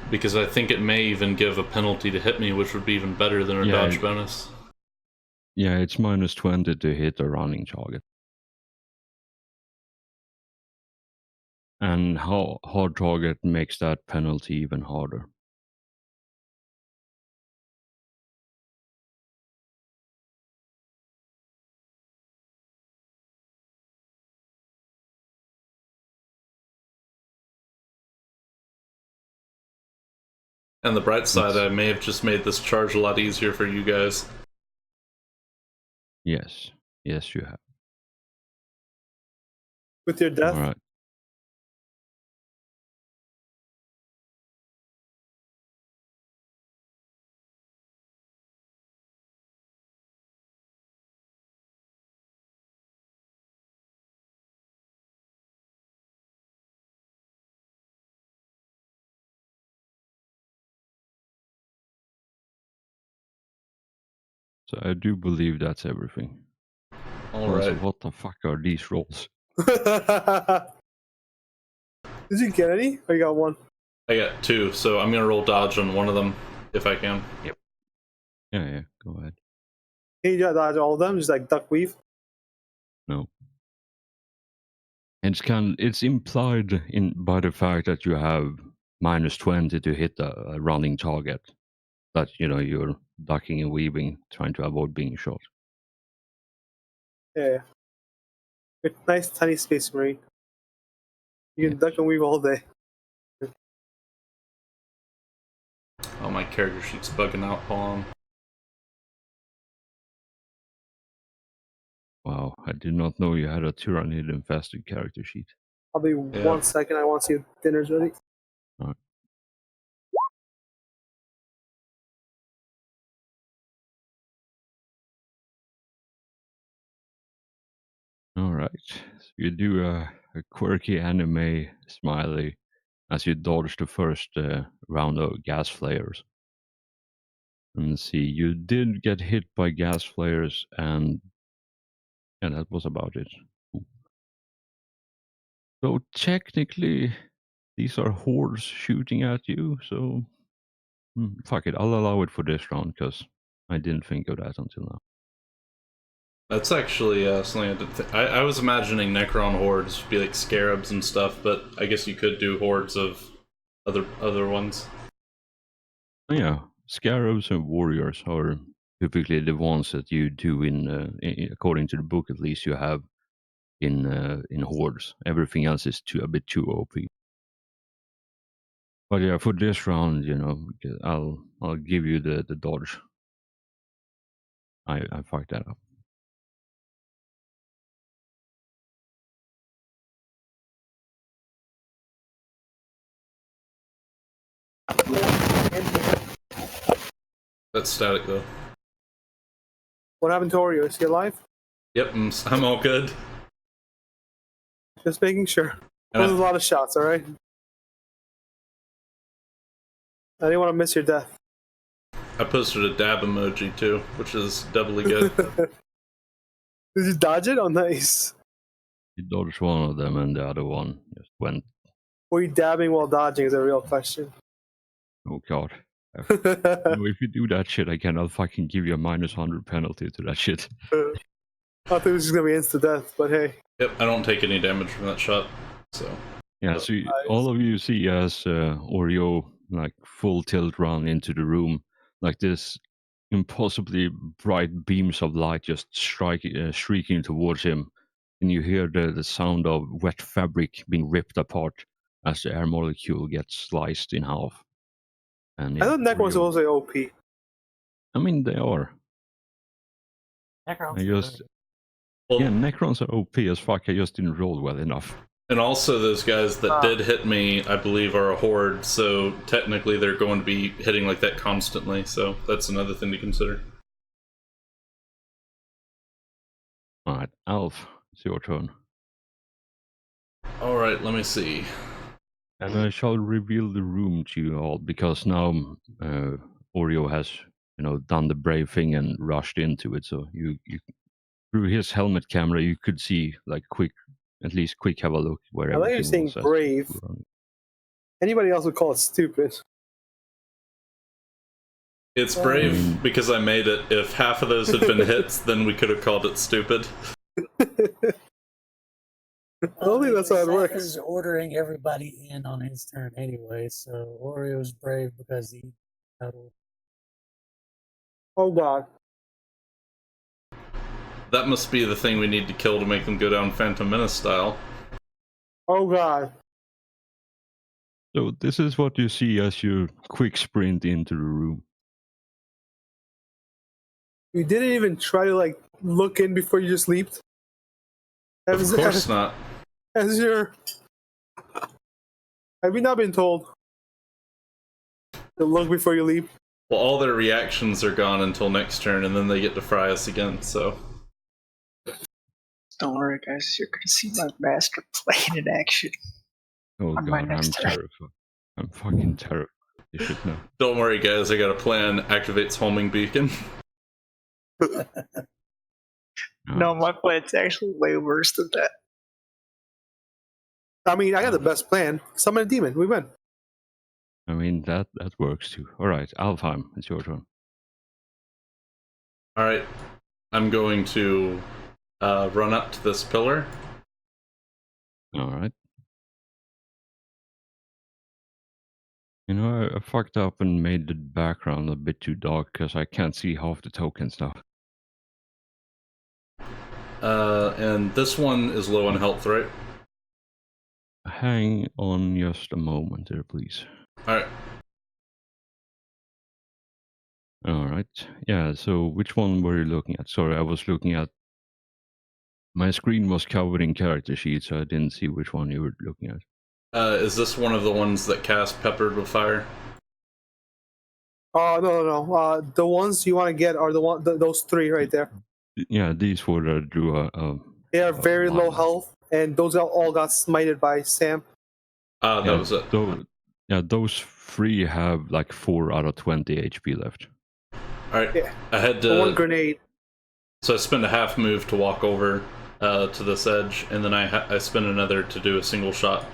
Because I think it may even give a penalty to hit me, which would be even better than a dodge bonus. Yeah, it's -20 to hit a running target. And how hard target makes that penalty even harder? And the bright side, I may have just made this charge a lot easier for you guys. Yes. Yes, you have. With your death? All right. So I do believe that's everything. Alright. What the fuck are these rolls? Did you get any? Or you got 1? I got 2, so I'm gonna roll dodge on one of them, if I can. Yep. Yeah, go ahead. Can you dodge all of them? Just like duck weave? No. It's implied by the fact that you have -20 to hit a running target. That you're ducking and weaving, trying to avoid being shot. Yeah. With nice tiny space marine. You can duck and weave all day. Oh, my character sheet's bugging out. Hold on. Wow, I did not know you had a Tyrannid infested character sheet. I'll be 1 second. I want to see if dinner's ready. All right. All right. So you do a quirky anime smiley as you dodge the first round of gas flares. And see, you did get hit by gas flares, and that was about it. Ooh. So technically, these are hordes shooting at you. So fuck it, I'll allow it for this round because I didn't think of that until now. That's actually something I did. I was imagining Necron hordes would be like scarabs and stuff, but I guess you could do hordes of other ones. Yeah, scarabs and warriors are typically the ones that you do in according to the book. At least you have in hordes. Everything else is a bit too OP. But yeah, for this round, I'll give you the dodge. I fucked that up. That's static though. What happened to Oreo? Is he alive? Yep, I'm all good. Just making sure. And Those are a lot of shots, alright? I didn't want to miss your death. I posted a dab emoji too, which is doubly good. Did you dodge it? Oh, nice. You dodged one of them and the other one just went. Were you dabbing while dodging is a real question. Oh god. If you do that shit, I cannot fucking give you a -100 penalty to that shit. I thought this was going to be instant death, but hey. Yep, I don't take any damage from that shot, so. Yeah, so all of you see as Oreo like full tilt run into the room, like this impossibly bright beams of light just shrieking towards him, and you hear the sound of wet fabric being ripped apart as the air molecule gets sliced in half. And I thought Necron was supposed to be OP. I mean, they are. Necrons Well, Yeah, Necrons are OP as fuck. I just didn't roll well enough. and also those guys that did hit me, I believe, are a horde, so technically they're going to be hitting like that constantly, so that's another thing to consider. Alright, Alf, it's your turn. Alright, let me see. And I shall reveal the room to you all, because now Oreo has, done the brave thing and rushed into it. So you through his helmet camera, you could see like quick have a look where I like you're saying brave. Anybody else would call it stupid. It's brave because I made it. If half of those had been hits, then we could have called it stupid. I don't think that's how it works. Is ordering everybody in on his turn anyway, so Oreo's brave because he battled. Oh god. That must be the thing we need to kill to make them go down Phantom Menace style. Oh god. So this is what you see as you quick sprint into the room. You didn't even try to look in before you just leaped? Of course not. Have you not been told to look before you leap? Well, all their reactions are gone until next turn, and then they get to fry us again, so. Don't worry, guys. You're going to see my master plane in action. Oh On my god, I'm next turn. terrified. I'm fucking terrified. You should know. Don't worry, guys. I got a plan. Activates homing beacon. No, my plan's actually way worse than that. I mean, I got the best plan. Summon a demon. We win. I mean, that works too. Alright, Alfheim, it's your turn. Alright. I'm going to run up to this pillar. Alright. I fucked up and made the background a bit too dark because I can't see half the tokens now. And this one is low on health, right? Hang on just a moment there, please. Alright. Alright. Yeah, so which one were you looking at? Sorry, I was looking at... My screen was covered in character sheets, so I didn't see which one you were looking at. Is this one of the ones that cast Peppered with Fire? No. The ones you want to get are those three right there. Yeah, these four that drew They are very low health, and those all got smited by Sam. That was it. Those three have like 4 out of 20 HP left. Alright, Yeah. I had to... One grenade. So I spent a half move to walk over to this edge, and then I spin another to do a single shot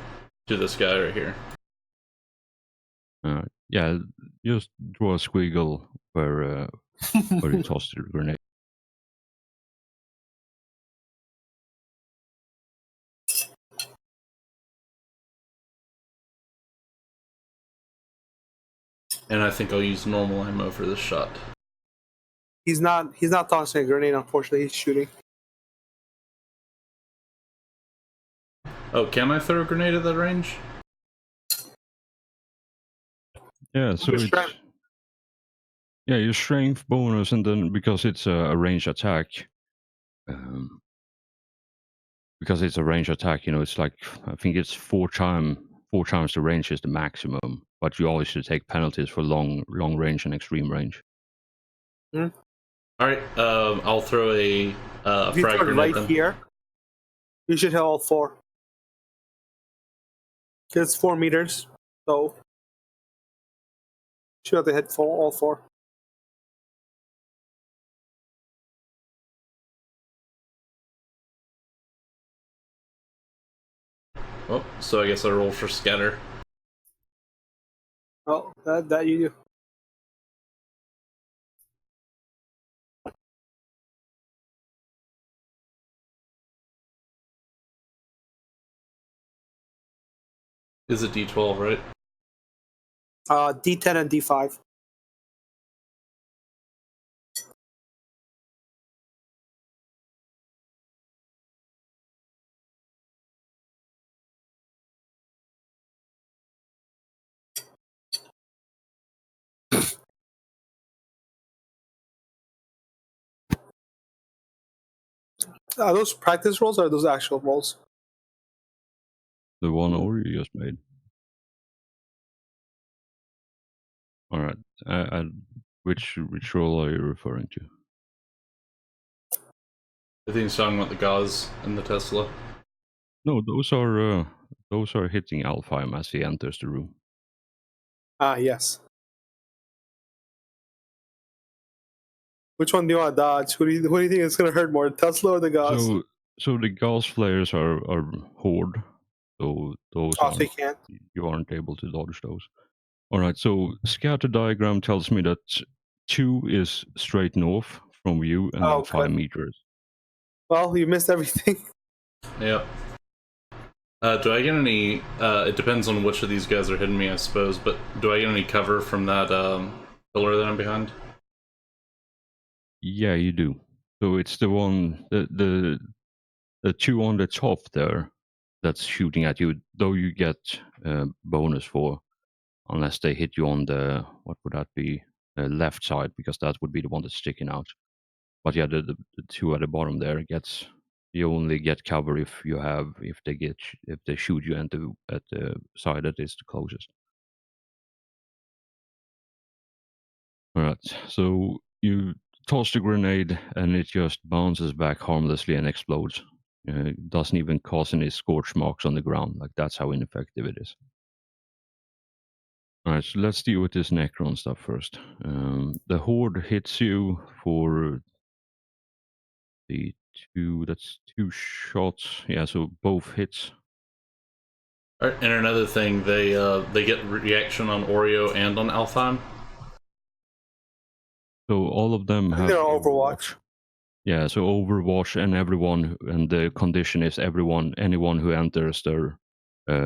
to this guy right here. Yeah, just draw a squiggle where you tossed the grenade. And I think I'll use normal ammo for this shot. He's not tossing a grenade, unfortunately, he's shooting. Oh, can I throw a grenade at that range? Yeah, so Your it's strength. yeah, your strength bonus, and then because it's a range attack, because it's a range attack, you know, it's like I think it's four times the range is the maximum, but you always should take penalties for long range and extreme range. Hmm? All right, I'll throw a If you frag throw it grenade right then. here, you should hit all four. It's 4 meters, so should have to hit all four. Oh, so I guess I roll for scatter. Oh, that you do. Is it D12, right? D10 and D5. Are those practice rolls or are those actual rolls? The one order you just made. All right. Which roll are you referring to? I think he's talking about the gauze and the Tesla. No, those are hitting Alfheim as he enters the room. Yes. Which one do you want to dodge? Who do you think is going to hurt more, Tesla or the Gauss? So the Gauss flares are horde. So those Oh, they can't. you aren't able to dodge those. All right. So scatter diagram tells me that 2 is straight north from you, and then 5 meters. Well, you missed everything. Yep. Do I get any? It depends on which of these guys are hitting me, I suppose. But do I get any cover from that pillar that I'm behind? Yeah, you do. So it's the one, the 2 on the top there that's shooting at you. Though you get bonus for, unless they hit you on the, what would that be? Left side, because that would be the one that's sticking out. But yeah, the 2 at the bottom there gets, you only get cover if they shoot you at the side that is the closest. All right, so you toss the grenade and it just bounces back harmlessly and explodes. It doesn't even cause any scorch marks on the ground. Like, that's how ineffective it is. All right, so let's deal with this Necron stuff first. The Horde hits you for that's 2 shots. Yeah, so both hits. All right, and another thing, they get reaction on Oreo and on Alfheim. So all of them have They're Overwatch. Yeah, so Overwatch and everyone, and the condition is anyone who enters their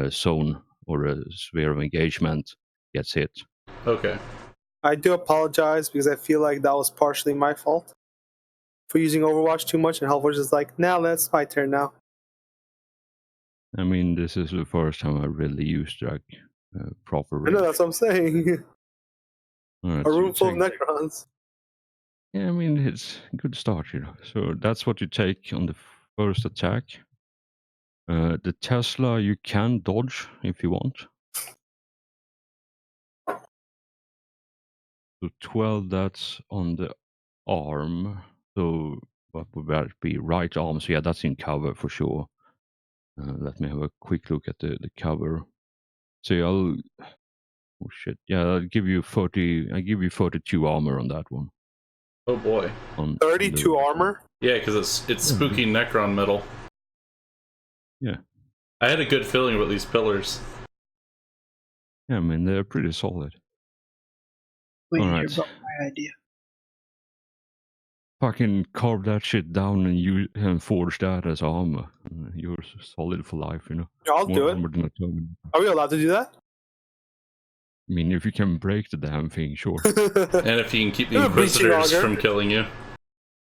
zone or a sphere of engagement gets hit. Okay. I do apologize because I feel like that was partially my fault for using Overwatch too much, and Hellforge is like, now that's my turn now. I mean, this is the first time I really used like proper range. I know, that's what I'm saying. Right, A so room full of Necrons. Yeah, I mean, it's a good start, you know. So that's what you take on the first attack. The Tesla you can dodge if you want. So 12, that's on the arm. So what would that be? Right arm. So yeah, that's in cover for sure. Let me have a quick look at the cover. So oh shit. Yeah, I'll give you 30. I give you 32 armor on that one. Oh boy. On 32 the, armor? Yeah, because it's spooky Necron metal. Yeah. I had a good feeling about these pillars. Yeah, I mean, they're pretty solid. Wait to hear Alright. about my idea. Fucking carve that shit down and forge that as armor. You're solid for life, you know. Yeah, I'll More do it. armor than a Terminator. Are we allowed to do that? I mean, if you can break the damn thing, sure. And if you can keep the A breaching Inquisitors auger. from killing you.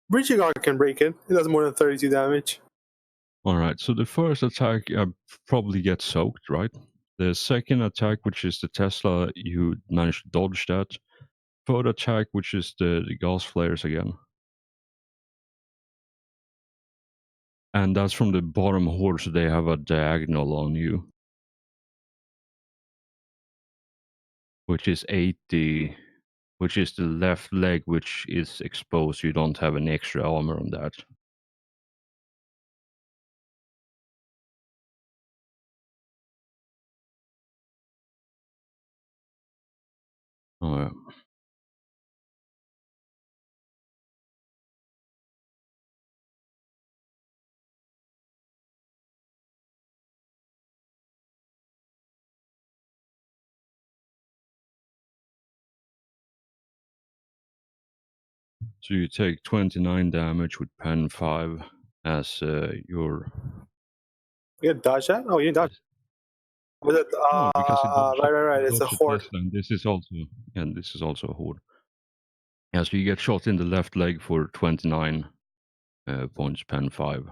Breaching Arc can break it. It does more than 32 damage. Alright, so the first attack probably gets soaked, right? The second attack, which is the Tesla, you manage to dodge that. Third attack, which is the gas flares again. And that's from the bottom horde, so they have a diagonal on you. Which is 80, which is the left leg, which is exposed. You don't have any extra armor on that. Oh, yeah. So you take 29 damage with pen 5 as your... You can dodge that? Oh, you dodge. Was it, No, because it dodged right. It's a horde. Tesla, and this is also a horde. Yeah, so you get shot in the left leg for 29 points, pen 5.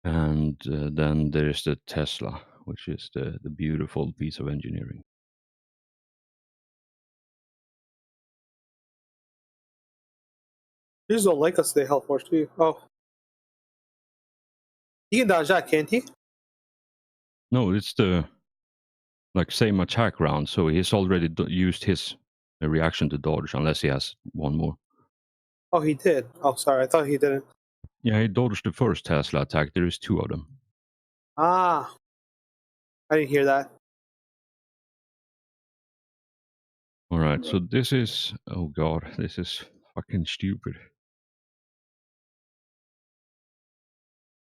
And then there's the Tesla, which is the beautiful piece of engineering. You just don't like us today, Hellforce, do you? Oh. He can dodge that, can't he? No, it's the same attack round, so he's already used his reaction to dodge, unless he has one more. Oh, he did. Oh, sorry. I thought he didn't. Yeah, he dodged the first Tesla attack. There is 2 of them. Ah. I didn't hear that. Alright, so this is... Oh god, this is fucking stupid.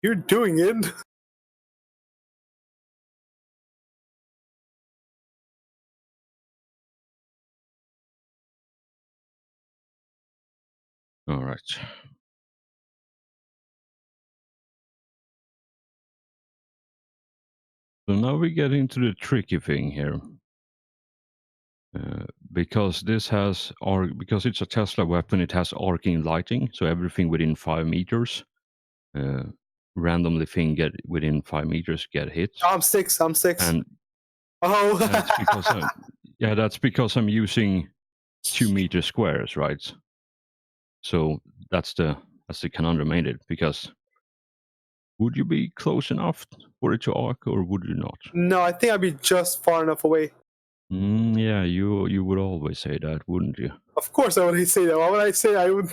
You're doing it. Alright. So now we get into the tricky thing here. Because this has... because it's a Tesla weapon, it has arcing lighting, so everything within 5 meters... randomly thing within 5 meters get hit. I'm 6. And Oh. that's because I'm using 2 meter squares, right? So that's the conundrum made it, because would you be close enough for it to arc, or would you not? No, I think I'd be just far enough away. Yeah, you would always say that, wouldn't you? Of course I would say that. Why would I say I would?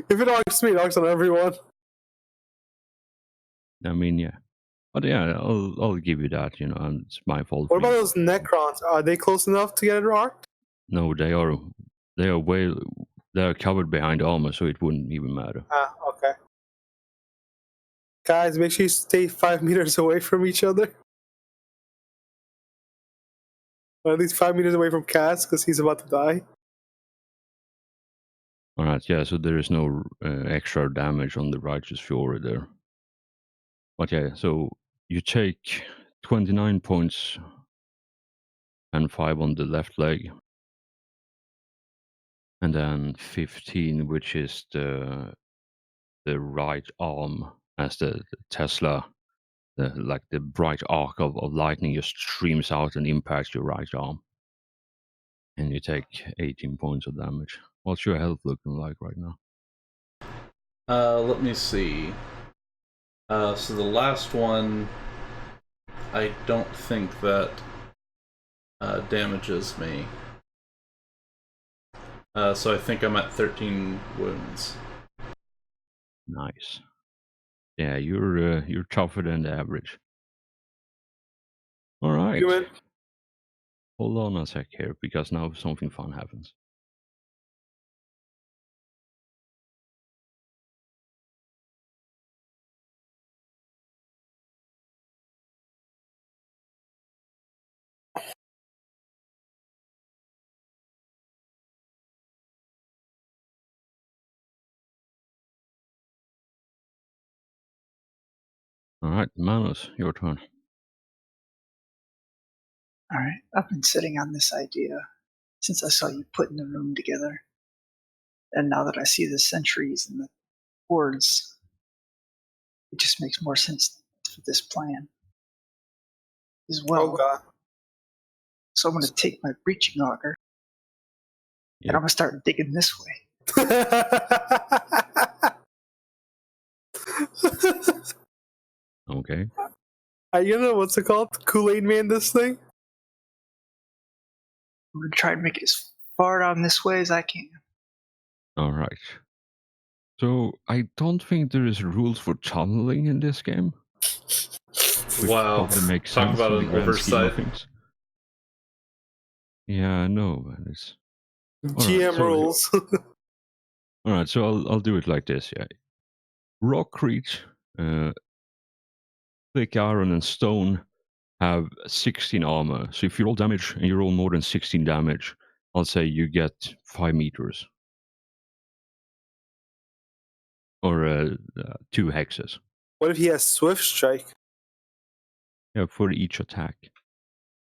If it arcs me, it arcs on everyone. I mean, yeah. But yeah, I'll give you that, you know, and it's my fault. What about those Necrons? Are they close enough to get it arced? No, they are covered behind armor, so it wouldn't even matter. Ah, okay. Guys, make sure you stay 5 meters away from each other. Or at least 5 meters away from Cass, because he's about to die. Alright, yeah, so there is no extra damage on the Righteous Fury there. But yeah, so you take 29 points and 5 on the left leg. And then 15, which is the right arm, as the Tesla, the bright arc of lightning just streams out and impacts your right arm. And you take 18 points of damage. What's your health looking like right now? Let me see. So the last one, I don't think that damages me. So I think I'm at 13 wounds. Nice. Yeah, you're tougher than the average. All right. Human. Hold on a sec here, because now something fun happens. All right, Manus, your turn. All right, I've been sitting on this idea since I saw you putting the room together. And now that I see the sentries and the wards, it just makes more sense for this plan as well. Oh god. So I'm going to take my breaching auger and I'm going to start digging this way. Okay. You know what's it called? Kool-Aid Man this thing? I'm going to try and make it as far down this way as I can. All right. So I don't think there is rules for tunneling in this game. Which Wow. probably makes Talk sense about in the an grand scheme of oversight. things. Yeah, I know, man. It's GM so- rules. all right. So I'll do it like this. Yeah, rockcrete, thick iron, and stone have 16 armor. So if you roll damage and you roll more than 16 damage, I'll say you get 5 meters or 2 hexes. What if he has Swift Strike? Yeah, for each attack.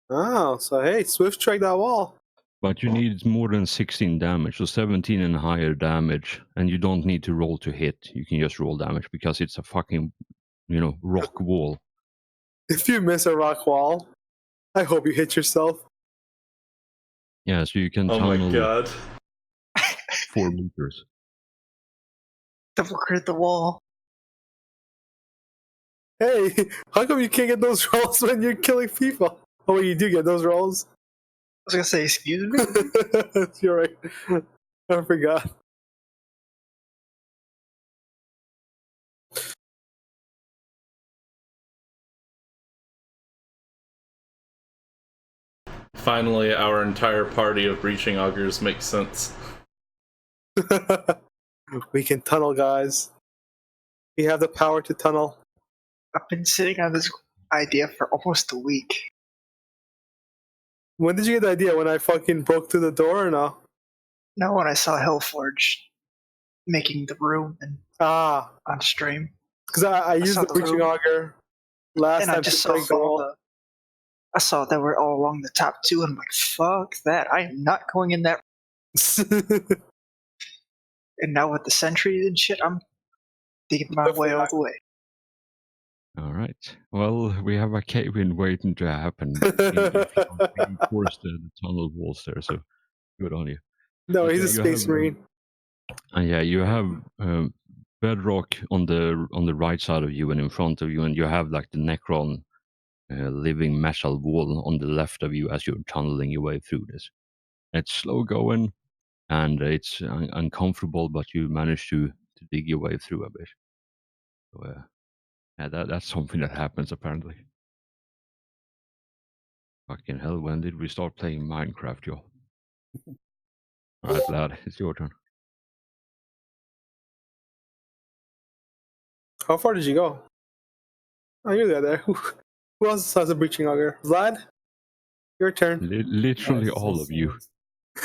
Oh, so hey, Swift Strike that wall. But you need more than 16 damage, so 17 and higher damage, and you don't need to roll to hit. You can just roll damage because it's a fucking, rock wall. If you miss a rock wall, I hope you hit yourself. Yeah, so you can Oh my tunnel god. 4 meters. Double crit the wall. Hey, how come you can't get those rolls when you're killing people? Oh, you do get those rolls? I was going to say, excuse me? You're right. I forgot. Finally, our entire party of breaching augers makes sense. We can tunnel, guys. We have the power to tunnel. I've been sitting on this idea for almost a week. When did you get the idea? When I fucking broke through the door or no? Now when I saw Hellforge making the room and Ah, on stream, because I used saw the the breaching room. auger last and I time just to saw break the wall. I saw that we're all along the top two, and I'm like, fuck that. I am not going in that. And now with the sentries and shit, I'm digging my way all the way. All right. Well, we have a cave-in waiting to happen. Reinforce the tunnel walls there, so good on you. No, But he's yeah, a space marine. And yeah, you have bedrock on the right side of you and in front of you, and you have like the Necron living metal wall on the left of you as you're tunneling your way through this. It's slow going, and it's uncomfortable, but you manage to dig your way through a bit. So yeah, that's something that happens apparently. Fucking hell, when did we start playing Minecraft, Joe? Alright, lad, it's your turn. How far did you go? Oh, you're there. Who else has a breaching auger? Vlad? Your turn. Literally Yes, all yes, of you.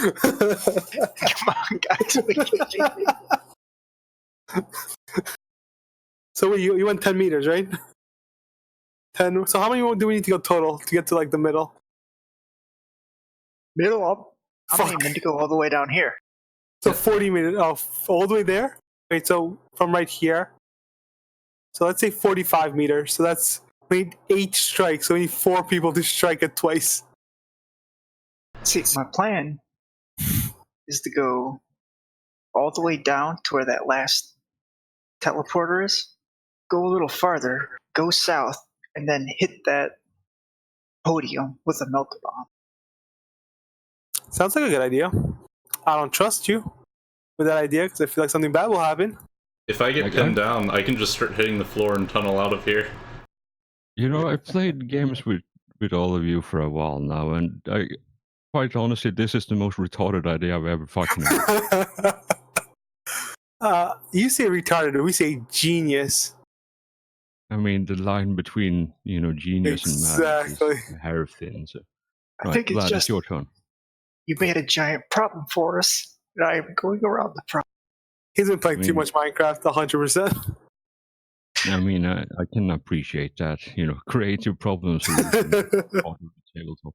yes. Come on, guys. So you went 10 meters, right? 10. So how many do we need to go total to get to like the middle? Middle up. I'm Fuck. aiming to go all the way down here. So 40 meters. Oh, all the way there? Wait, so from right here. So let's say 45 meters. So that's, we need 8 strikes. So we need 4 people to strike it twice. See, my plan is to go all the way down to where that last teleporter is, go a little farther, go south, and then hit that podium with a melt bomb. Sounds like a good idea. I don't trust you with that idea because I feel like something bad will happen. If I get pinned down, I can just start hitting the floor and tunnel out of here. You know, I played games with all of you for a while now, and quite honestly, this is the most retarded idea I've ever fucking heard. You say retarded, we say genius. I mean, the line between, genius Exactly. and madness is hair thin. So. I think it's Vlad, just it's your turn. you made a giant problem for us, and I am going around the problem. He's been playing too much Minecraft, 100%. I mean, I can appreciate that. Creative problem solution part of the tabletop.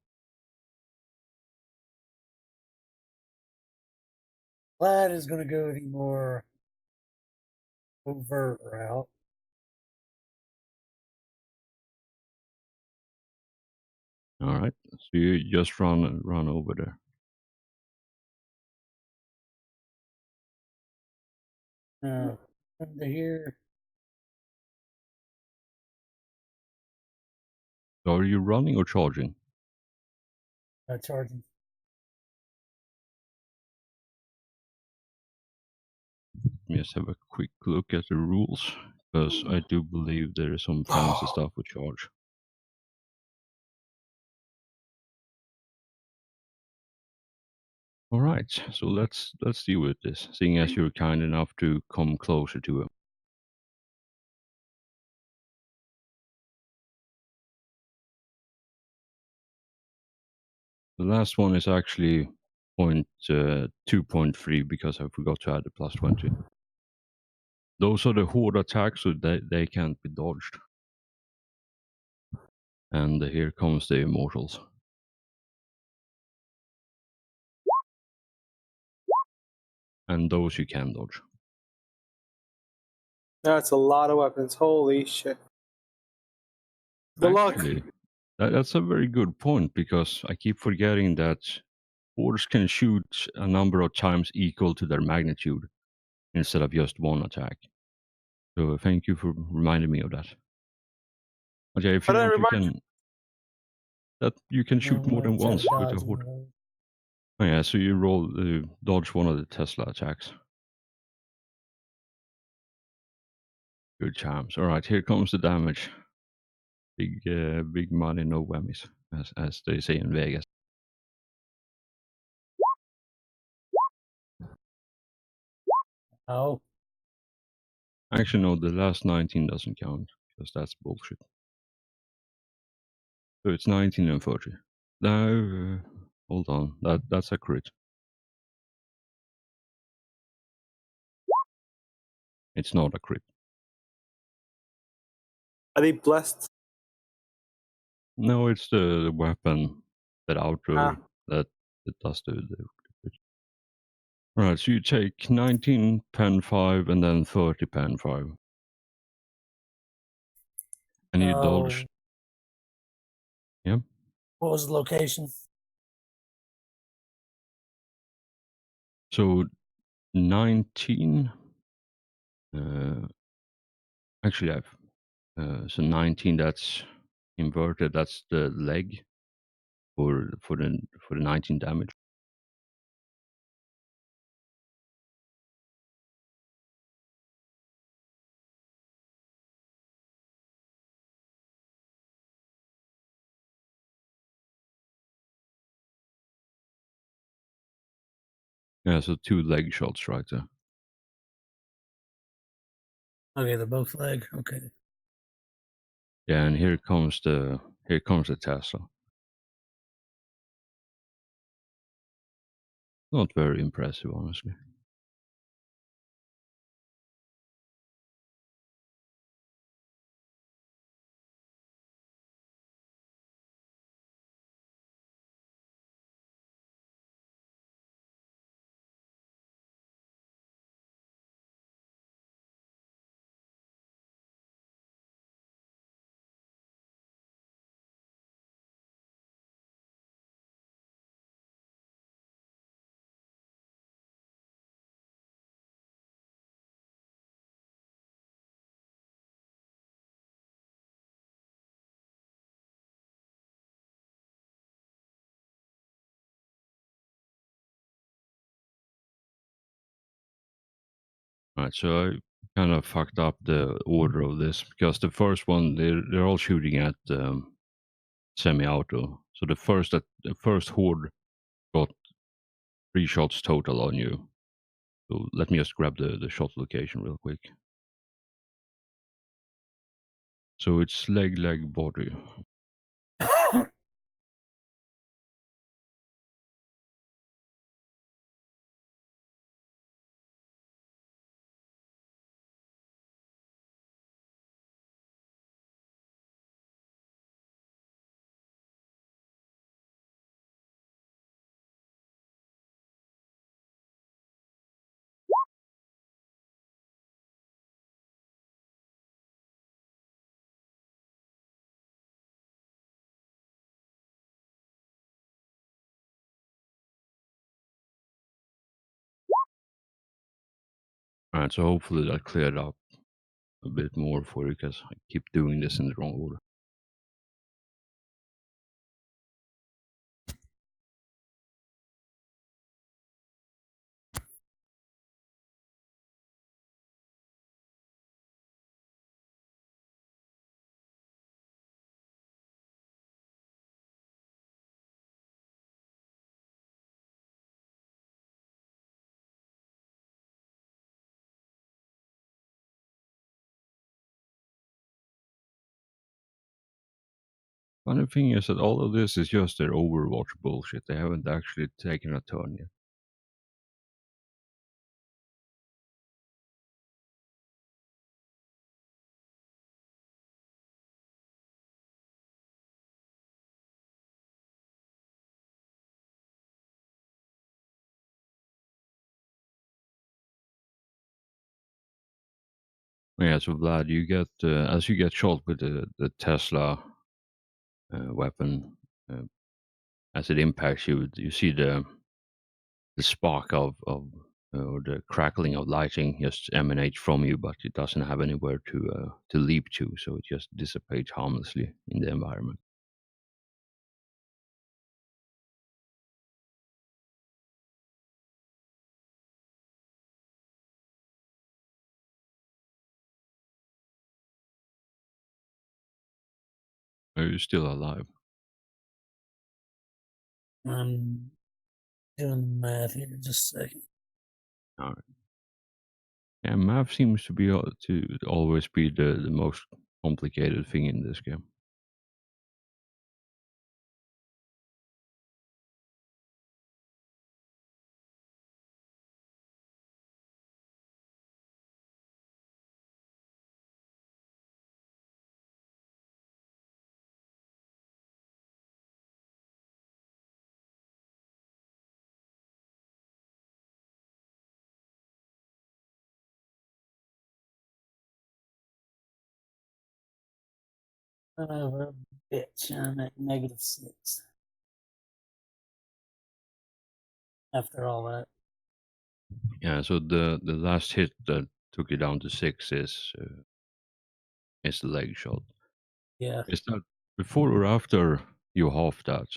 Vlad is going to go the more overt route. All right, so you just run over there. Under here. So are you running or charging? Charging. Let me just have a quick look at the rules, because I do believe there is some fancy stuff with charge. All right, so let's deal with this, seeing as you're kind enough to come closer to him. The last one is actually 2.3 because I forgot to add the plus 20. Those are the horde attacks, so they can't be dodged. And here comes the immortals. And those you can dodge. That's a lot of weapons. Holy shit. Good luck. Actually, that's a very good point, because I keep forgetting that hordes can shoot a number of times equal to their magnitude instead of just one attack. So thank you for reminding me of that. But yeah, if you But I want, remind you can shoot more than Try to once with dodge a one horde. of those. Oh, yeah, so you roll dodge one of the Tesla attacks. Good charms. All right, here comes the damage. Big money, no whammies, as they say in Vegas. Oh, Actually, no, the last 19 doesn't count, because that's bullshit. So it's 19 and 30. Now, hold on, that's a crit. It's not a crit. are they blessed? No, it's the weapon that Ah. that does the crit. All right, so you take 19 pen 5 and then 30 pen 5. And you dodge. Yeah. what was the location? So 19. Actually, so 19. That's inverted. That's the leg for the 19 damage. Yeah, so 2 leg shots right there. Okay, they're both leg. Okay. Yeah, and here comes the Tesla. Not very impressive, honestly. Right, so I kind of fucked up the order of this, because the first one they're all shooting at semi-auto. So the first horde got 3 shots total on you. So let me just grab the shot location real quick. So it's leg, body. Alright, so hopefully that cleared up a bit more for you because I keep doing this in the wrong order. Funny thing is that all of this is just their Overwatch bullshit. They haven't actually taken a turn yet. Yeah, so Vlad, you get as you get shot with the Tesla weapon, as it impacts you, you see the spark of or the crackling of lighting just emanates from you, but it doesn't have anywhere to leap to, so it just dissipates harmlessly in the environment. Are you still alive? I'm doing the math here. Just a second. All right. Yeah, math seems to be to always be the most complicated thing in this game. Son of a bitch. I'm at -6. After all that. Yeah, so the last hit that took you down to 6 is the leg shot. Yeah, Is that before or after you half that?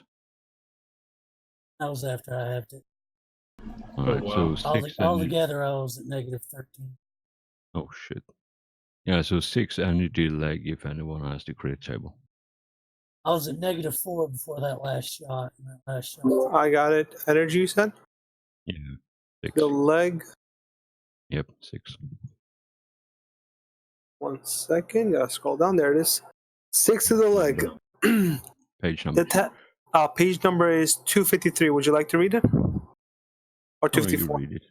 that was after I had to. All Oh, right, wow. so 6 and Altogether, I was at -13. oh shit. Yeah, so 6 energy leg if anyone has the crit table. I was at -4 before that last shot. And that last shot. I got it. Energy, you said? Yeah, 6. The leg. Yep, 6. 1 second. Gotta scroll down. There it is. 6 to the leg. Page number. Page number is 253. Would you like to read it? Or Oh, you 254? read it.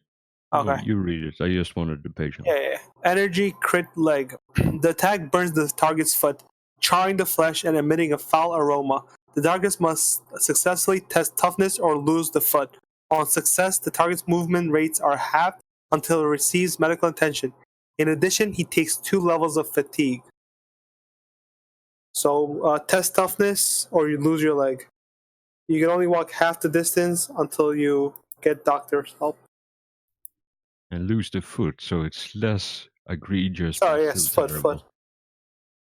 Okay. No, you read it. I just wanted the page number. Yeah. Energy crit leg. The attack burns the target's foot, charring the flesh and emitting a foul aroma. The target must successfully test toughness or lose the foot. On success, the target's movement rates are halved until it receives medical attention. In addition, he takes 2 levels of fatigue. So test toughness or you lose your leg. You can only walk half the distance until you get doctor's help. And lose the foot, so it's less egregious, but Sorry, still yes, foot. terrible.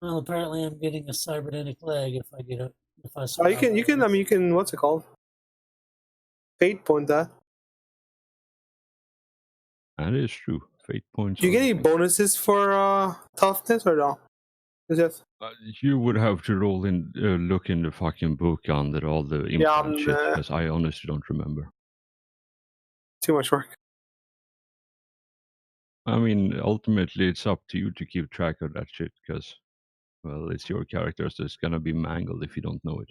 Well, apparently, I'm getting a cybernetic leg if I get it. If I You survive. can, you can, what's it called? Fate point that. That is true. Fate points. Do you get are any the thing. bonuses for toughness or no? Is it? You would have to roll in, look in the fucking book under all the Yeah, implant shit, I'm because I honestly don't remember. too much work. I mean, ultimately, it's up to you to keep track of that shit, because, well, it's your characters that's gonna be mangled if you don't know it.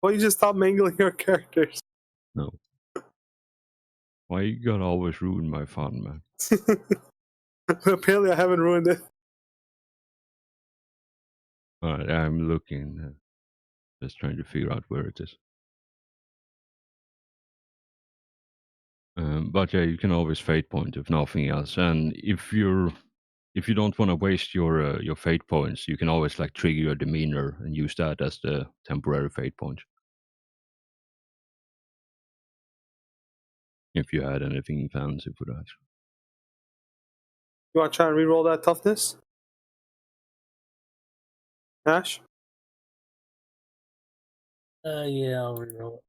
Well, you just stop mangling your characters. No. Why you gotta always ruin my fun, man? Apparently, I haven't ruined it. Alright, I'm looking, just trying to figure out where it is. But yeah, you can always fate point if nothing else, and if you don't want to waste your fate points, you can always like trigger your demeanor and use that as the temporary fate point. If you had anything fancy for that. You want to try and re-roll that toughness? Ash? Yeah, I'll reroll it.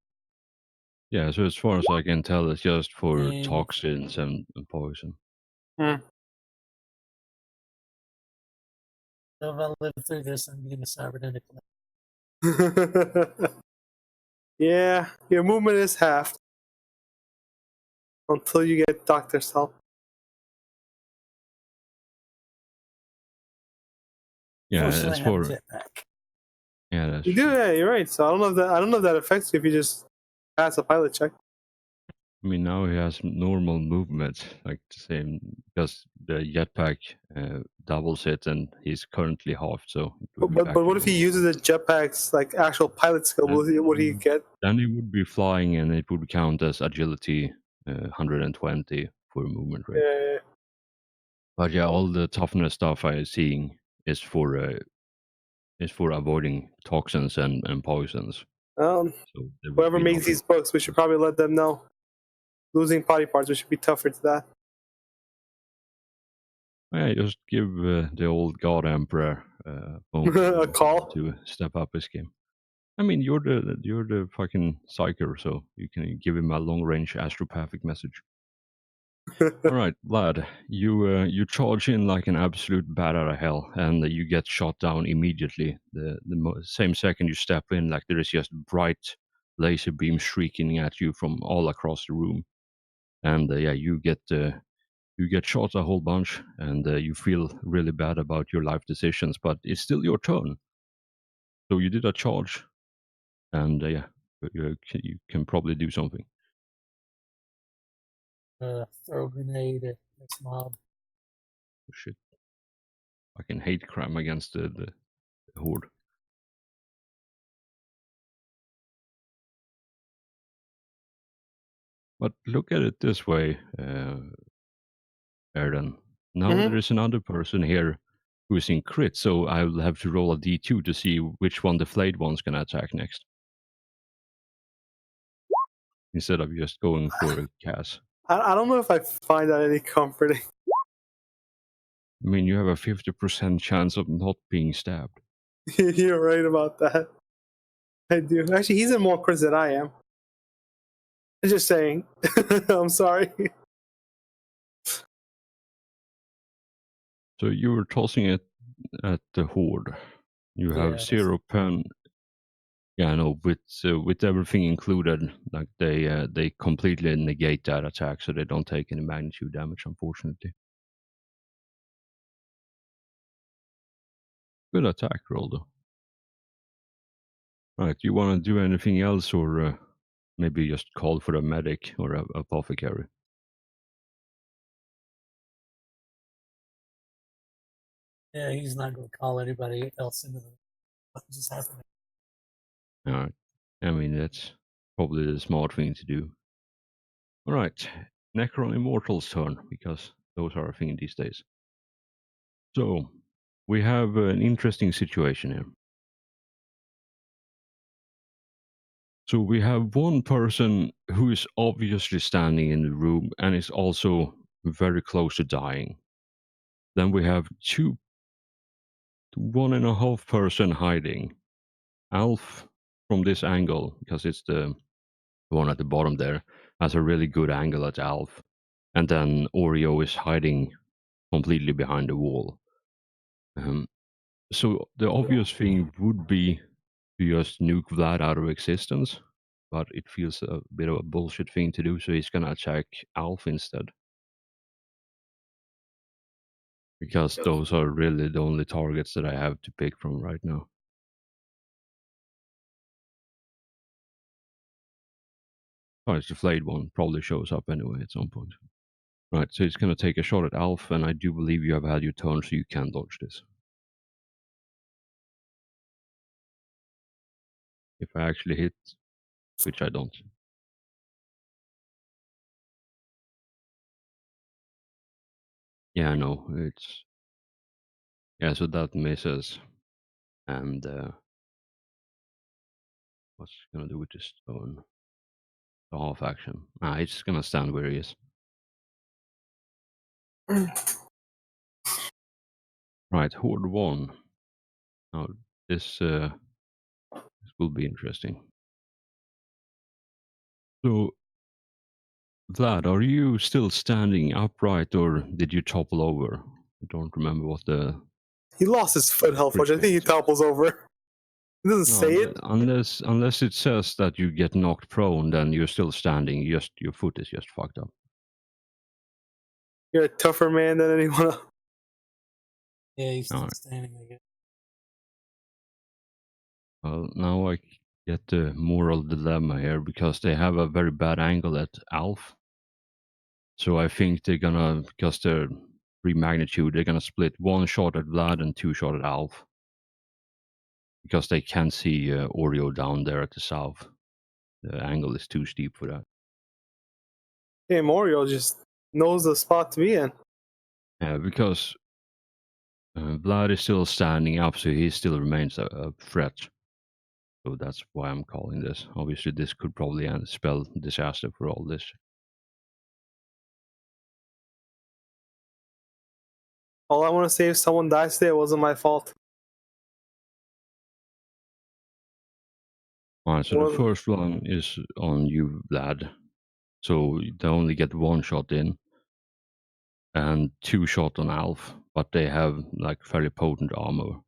Yeah, so as far as I can tell, it's just for And- toxins and poison. Hmm. So if I live through this, I'm getting a cybernetic. Yeah, your movement is halved. Until you get doctor's help. Yeah, Fortunately, as I have a for jetpack. yeah, that's You do, true. yeah, you're right. So I don't know if that affects you if you just pass a pilot check. I mean, now he has normal movement, like the same, because the jetpack doubles it, and he's currently halved, so it would be back But to what if he normal. uses the jetpack's like actual pilot skill? Would he get? Then he would be flying, and it would count as agility 120 for movement rate. Yeah. But yeah, all the toughness stuff I am seeing is for avoiding toxins and poisons. So there would Whoever be makes nothing. these books, we should probably let them know. Losing body parts, we should be tougher to that. Yeah, just give the old God Emperor A call. to step up his game. I mean, you're the fucking psyker, so you can give him a long range astropathic message. All right, lad, you charge in like an absolute bat out of hell, and you get shot down immediately. The same second you step in, like there is just bright laser beams shrieking at you from all across the room, and yeah, you get shot a whole bunch, and you feel really bad about your life decisions, but it's still your turn. So you did a charge, and yeah, you can probably do something. Throw a grenade at this mob. Shit, I can hate crime against the horde. But look at it this way, Erden. Now Mhm. there is another person here who is in crit, so I will have to roll a d2 to see which one the flayed one's gonna attack next. Instead of just going for a Cass. I don't know if I find that any comforting. I mean, you have a 50% chance of not being stabbed. You're right about that. I do. Actually, he's in more crits than I am. I'm just saying. I'm sorry. So you were tossing it at the horde. You Yeah, have that's- 0 pen. Yeah, I know. With everything included, like they completely negate that attack, so they don't take any magnitude damage, unfortunately. Good attack roll, though. Right, you want to do anything else, or maybe just call for a medic or a apothecary? Yeah, he's not going to call anybody else into the. What just happened? All right. I mean, that's probably the smart thing to do. All right, Necron Immortal's turn, because those are a thing these days. So, we have an interesting situation here. So we have one person who is obviously standing in the room and is also very close to dying. Then we have 1.5 person hiding. Alf, from this angle, because it's the one at the bottom there, has a really good angle at Alf. And then Oreo is hiding completely behind the wall. So the obvious thing would be to just nuke Vlad out of existence, but it feels a bit of a bullshit thing to do, so he's gonna attack Alf instead. Because those are really the only targets that I have to pick from right now. Oh, it's the flayed one. Probably shows up anyway at some point. Right, so he's gonna take a shot at Alf, and I do believe you have had your turn, so you can dodge this. If I actually hit, which I don't. Yeah, I know. It's yeah, so that misses. And what's he gonna do with this stone? The half action. He's just gonna stand where he is. Right, Horde 1. Now, this will be interesting. So, Vlad, are you still standing upright or did you topple over? I don't remember what the. He lost his foot health, which I think he Restrictions. topples over. It doesn't No, say it. unless it says that you get knocked prone, then you're still standing. Just your foot is just fucked up. You're a tougher man than anyone else. Yeah, he's still Alright. standing, I guess. Well, now I get the moral dilemma here because they have a very bad angle at Alf. So I think they're gonna, because they're 3 magnitude, they're gonna split 1 shot at Vlad and 2 shot at Alf. Because they can't see Oreo down there at the south. The angle is too steep for that. Hey, Mario just knows the spot to be in. Yeah, because Vlad is still standing up, so he still remains a threat. So that's why I'm calling this. Obviously, this could probably spell disaster for all this. All I want to say, if someone dies today, it wasn't my fault. Alright, so the first one is on you, Vlad. So they only get 1 shot in, and 2 shot on Alf, but they have like fairly potent armor.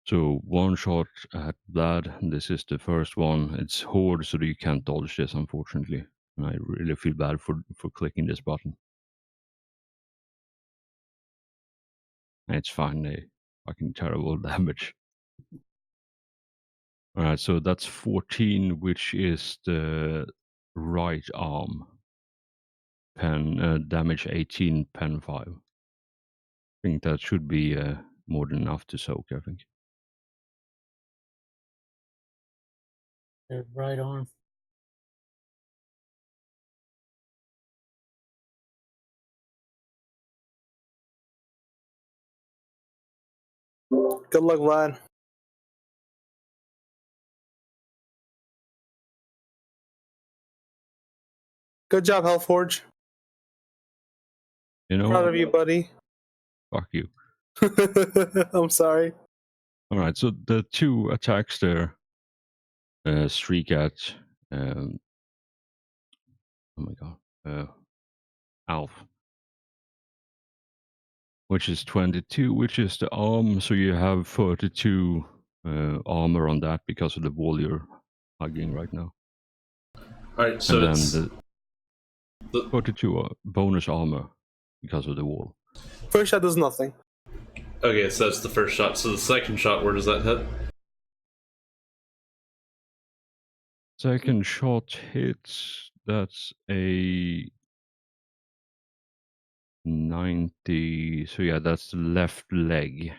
So 1 shot at Vlad. This is the first one. It's Horde, so you can't dodge this, unfortunately. And I really feel bad for clicking this button. It's fine, fucking terrible damage. Alright, so that's 14, which is the right arm. Pen damage 18, pen 5. I think that should be more than enough to soak, I think. Their right arm. Good luck, Vlad. Good job, Hellforge. You know Proud what? of you, buddy. Fuck you. I'm sorry. Alright, so the 2 attacks there streak at oh my god, Alf, which is 22, which is the arm. So you have 32 armor on that because of the wall you're hugging right now. Alright, so And then it's the 42 bonus armor because of the wall. First shot does nothing. okay. So that's the first shot. So the second shot, where does that hit? Second shot hits. That's a 90. So yeah, that's the left leg.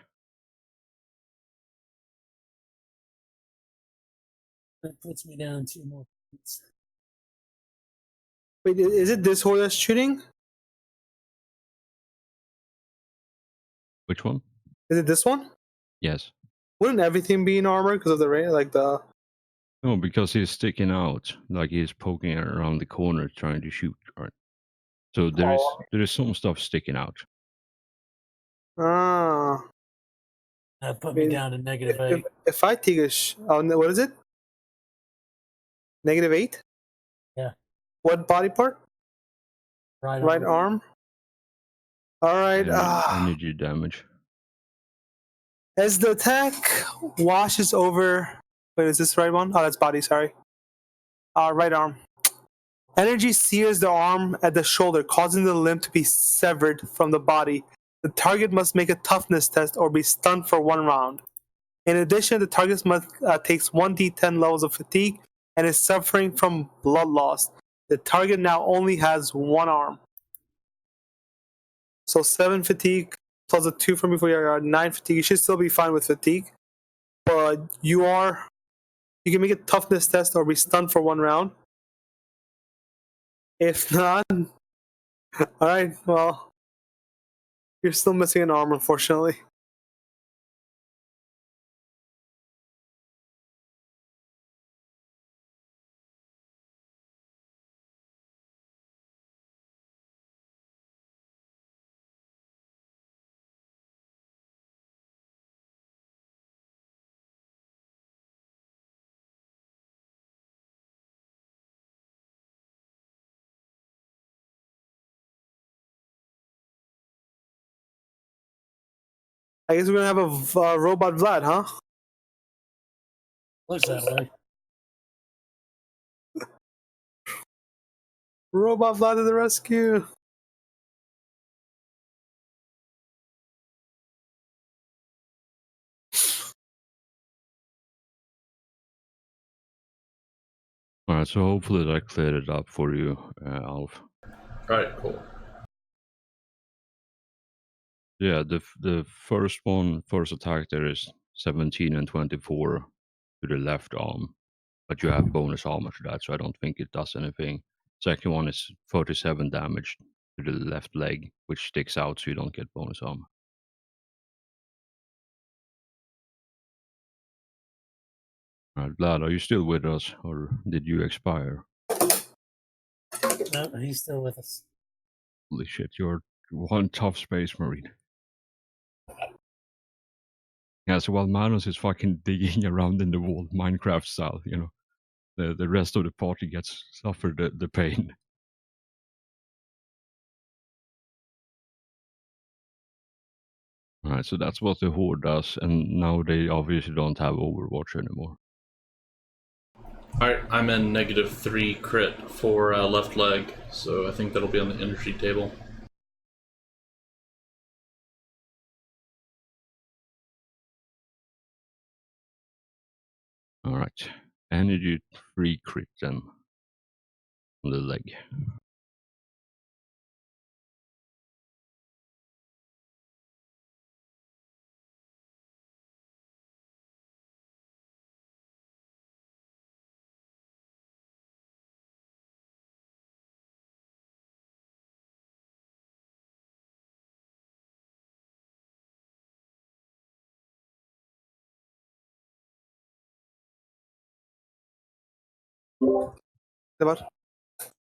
That puts me down 2 more points. Wait, is it this horde that's shooting? Which one? Is it this one? Yes. Wouldn't everything be in armor because of the rain? Like the. No, because he's sticking out, like he's poking around the corner trying to shoot. Right. So there is some stuff sticking out. Ah. That put I me mean, down to -8. if I take a what is it? -8? Yeah. What body part? Right arm. All right. Energy damage. As the attack washes over. Wait, is this the right one? Oh, that's body. Sorry. Right arm. Energy sears the arm at the shoulder, causing the limb to be severed from the body. The target must make a toughness test or be stunned for 1 round. In addition, the target takes 1d10 levels of fatigue and is suffering from blood loss. The target now only has 1 arm. So 7 fatigue plus a 2 from before, you are 9 fatigue. You should still be fine with fatigue. But you can make a toughness test or be stunned for 1 round. If not, alright, well, you're still missing an arm, unfortunately. I guess we're gonna have a robot Vlad, huh? Looks that way. Robot Vlad to the rescue. Alright, so hopefully that cleared it up for you, Alf. Alright, cool. Yeah, the first attack there is 17 and 24 to the left arm, but you have bonus armor to that, so I don't think it does anything. Second one is 37 damage to the left leg, which sticks out, so you don't get bonus armor. Alright, Vlad, are you still with us, or did you expire? No, he's still with us. Holy shit, you're one tough space marine. Yeah, so while Manos is fucking digging around in the wall, Minecraft style, you know, the rest of the party gets suffered the pain. Alright, so that's what the Horde does, and now they obviously don't have Overwatch anymore. Alright, I'm in -3 crit for left leg, so I think that'll be on the energy table. Alright, energy 3 crit then on the leg. What?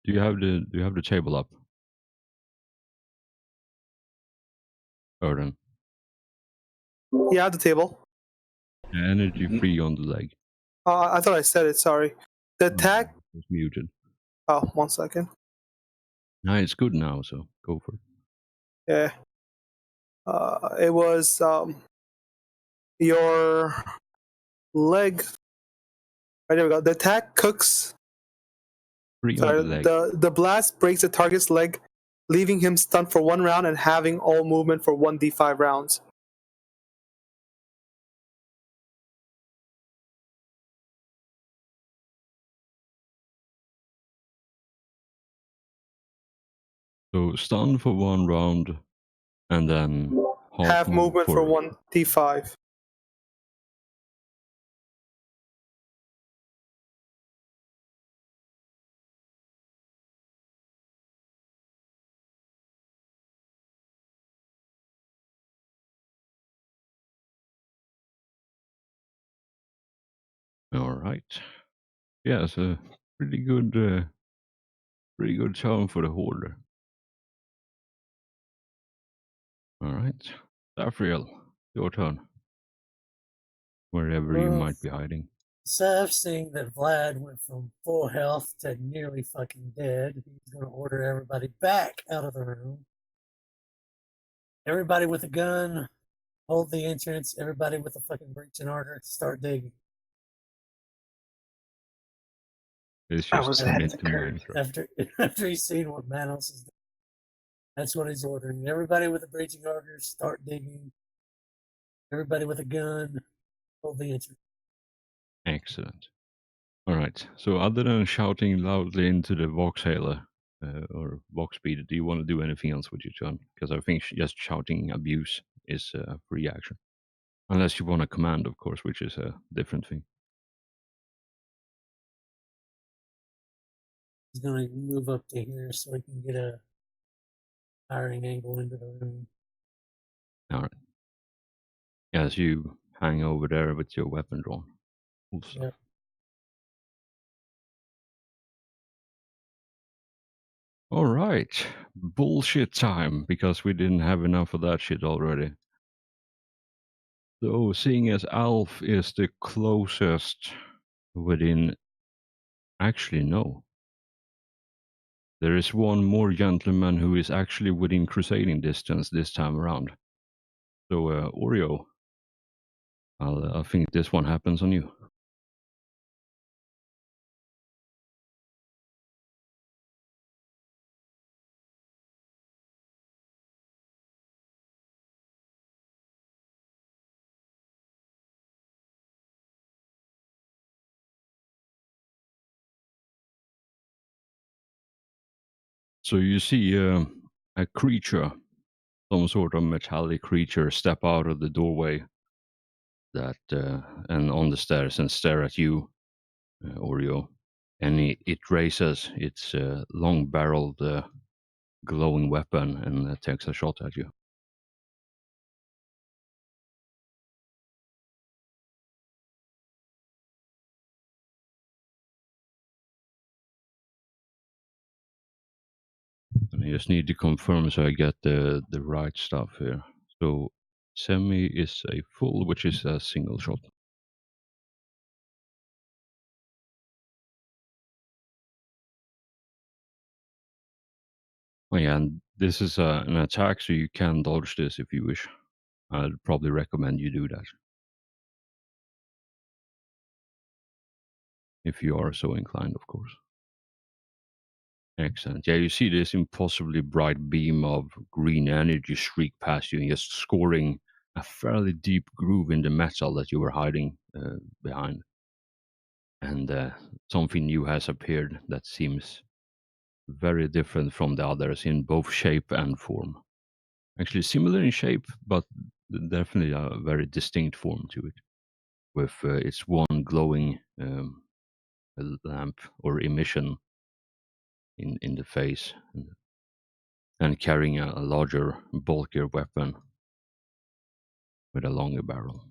Do you have the table up? Erden. Yeah, the table. Energy 3 on the leg. I thought I said it. Sorry. The attack. It's muted. Oh, 1 second. No, it's good now, so go for it. Yeah. It was your leg. Right, there we go. The attack cooks. 3 on Sorry, the leg. the blast breaks the target's leg, leaving him stunned for 1 round and having all movement for 1d5 rounds. So stun for 1 round, and then Half movement for 1d5. All right. Yeah, it's a pretty good turn for the Horde. All right, Zafriel, your turn. Wherever you might be hiding. So seeing that Vlad went from full health to nearly fucking dead, he's going to order everybody back out of the room. Everybody with a gun, hold the entrance. Everybody with a fucking breaching order, start digging. It's I just was ahead of mint the curve. After he's seen what Manos is doing, that's what he's ordering. Everybody with a breaching order, start digging. Everybody with a gun, hold the entrance. Excellent. All right. So other than shouting loudly into the Voxhaler or Vox speed, do you want to do anything else with your turn? Because I think just shouting abuse is a free action. Unless you want a command, of course, which is a different thing. He's going to move up to here so he can get a firing angle into the room. All right. As you hang over there with your weapon drawn. Cool stuff. Yep. All right. Bullshit time, because we didn't have enough of that shit already. So, seeing as Alf is the closest within... Actually, no. There is one more gentleman who is actually within crusading distance this time around. So, Oreo, I think this one happens on you. So you see a creature, some sort of metallic creature, step out of the doorway that and on the stairs and stare at you, Oreo. And it raises its long-barreled, glowing weapon and takes a shot at you. And I just need to confirm so I get the right stuff here. So semi is a full, which is a single shot. Oh yeah, and this is an attack, so you can dodge this if you wish. I'd probably recommend you do that. If you are so inclined, of course. Excellent. Yeah, you see this impossibly bright beam of green energy streak past you and just scoring a fairly deep groove in the metal that you were hiding behind. And something new has appeared that seems very different from the others in both shape and form. Actually, similar in shape, but definitely a very distinct form to it, with its one glowing lamp or emission in the face, and carrying a larger, bulkier weapon with a longer barrel.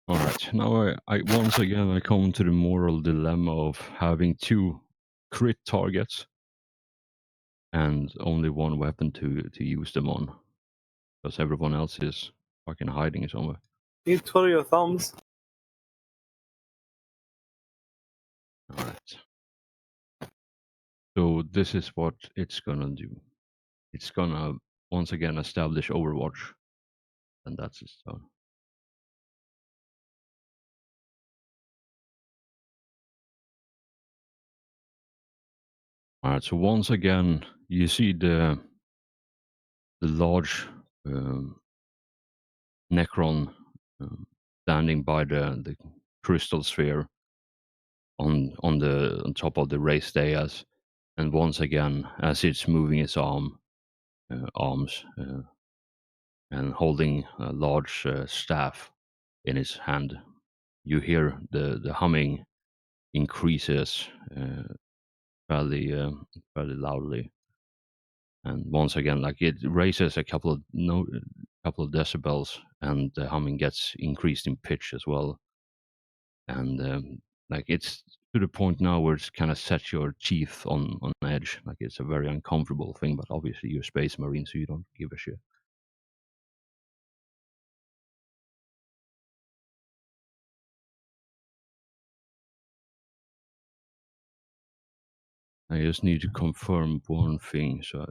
All right, now I once again I come to the moral dilemma of having two crit targets and only one weapon to use them on, because everyone else is fucking hiding somewhere. You twiddle your thumbs. All right. So this is what it's gonna do. It's gonna once again establish Overwatch, and that's its turn. All right. So once again, you see the large Necron standing by the crystal sphere on top of the raised dais, and once again, as it's moving its arms and holding a large staff in its hand, you hear the humming increases fairly loudly, and once again, like it raises a couple of decibels, and the humming gets increased in pitch as well, and like it's to the point now where it's kind of sets your teeth on edge. Like it's a very uncomfortable thing, but obviously you're a space marine, so you don't give a shit. I just need to confirm one thing so I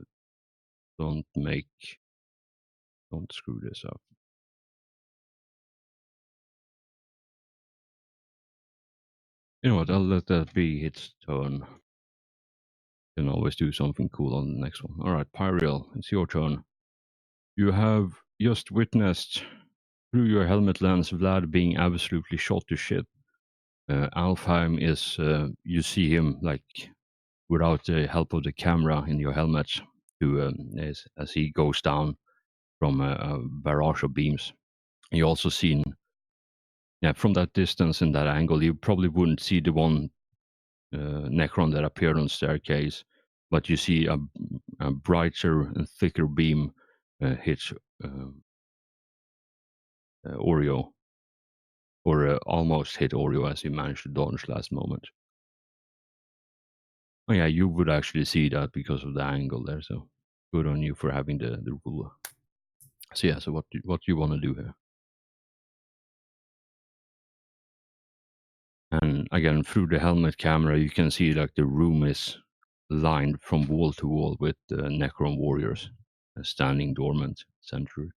don't screw this up. You know what? I'll let that be its turn. Can always do something cool on the next one. All right, Pyriel, it's your turn. You have just witnessed through your helmet lens Vlad being absolutely shot to shit. Alfheim is, you see him like without the help of the camera in your helmet to as he goes down from a barrage of beams. You also seen, yeah, from that distance and that angle, you probably wouldn't see the one Necron that appeared on the staircase, but you see a brighter and thicker beam hit Oreo, or almost hit Oreo as he managed to dodge last moment. Oh yeah, you would actually see that because of the angle there, so good on you for having the ruler. So yeah, so what do you want to do here? And again, through the helmet camera, you can see like the room is lined from wall to wall with Necron warriors standing dormant sentry.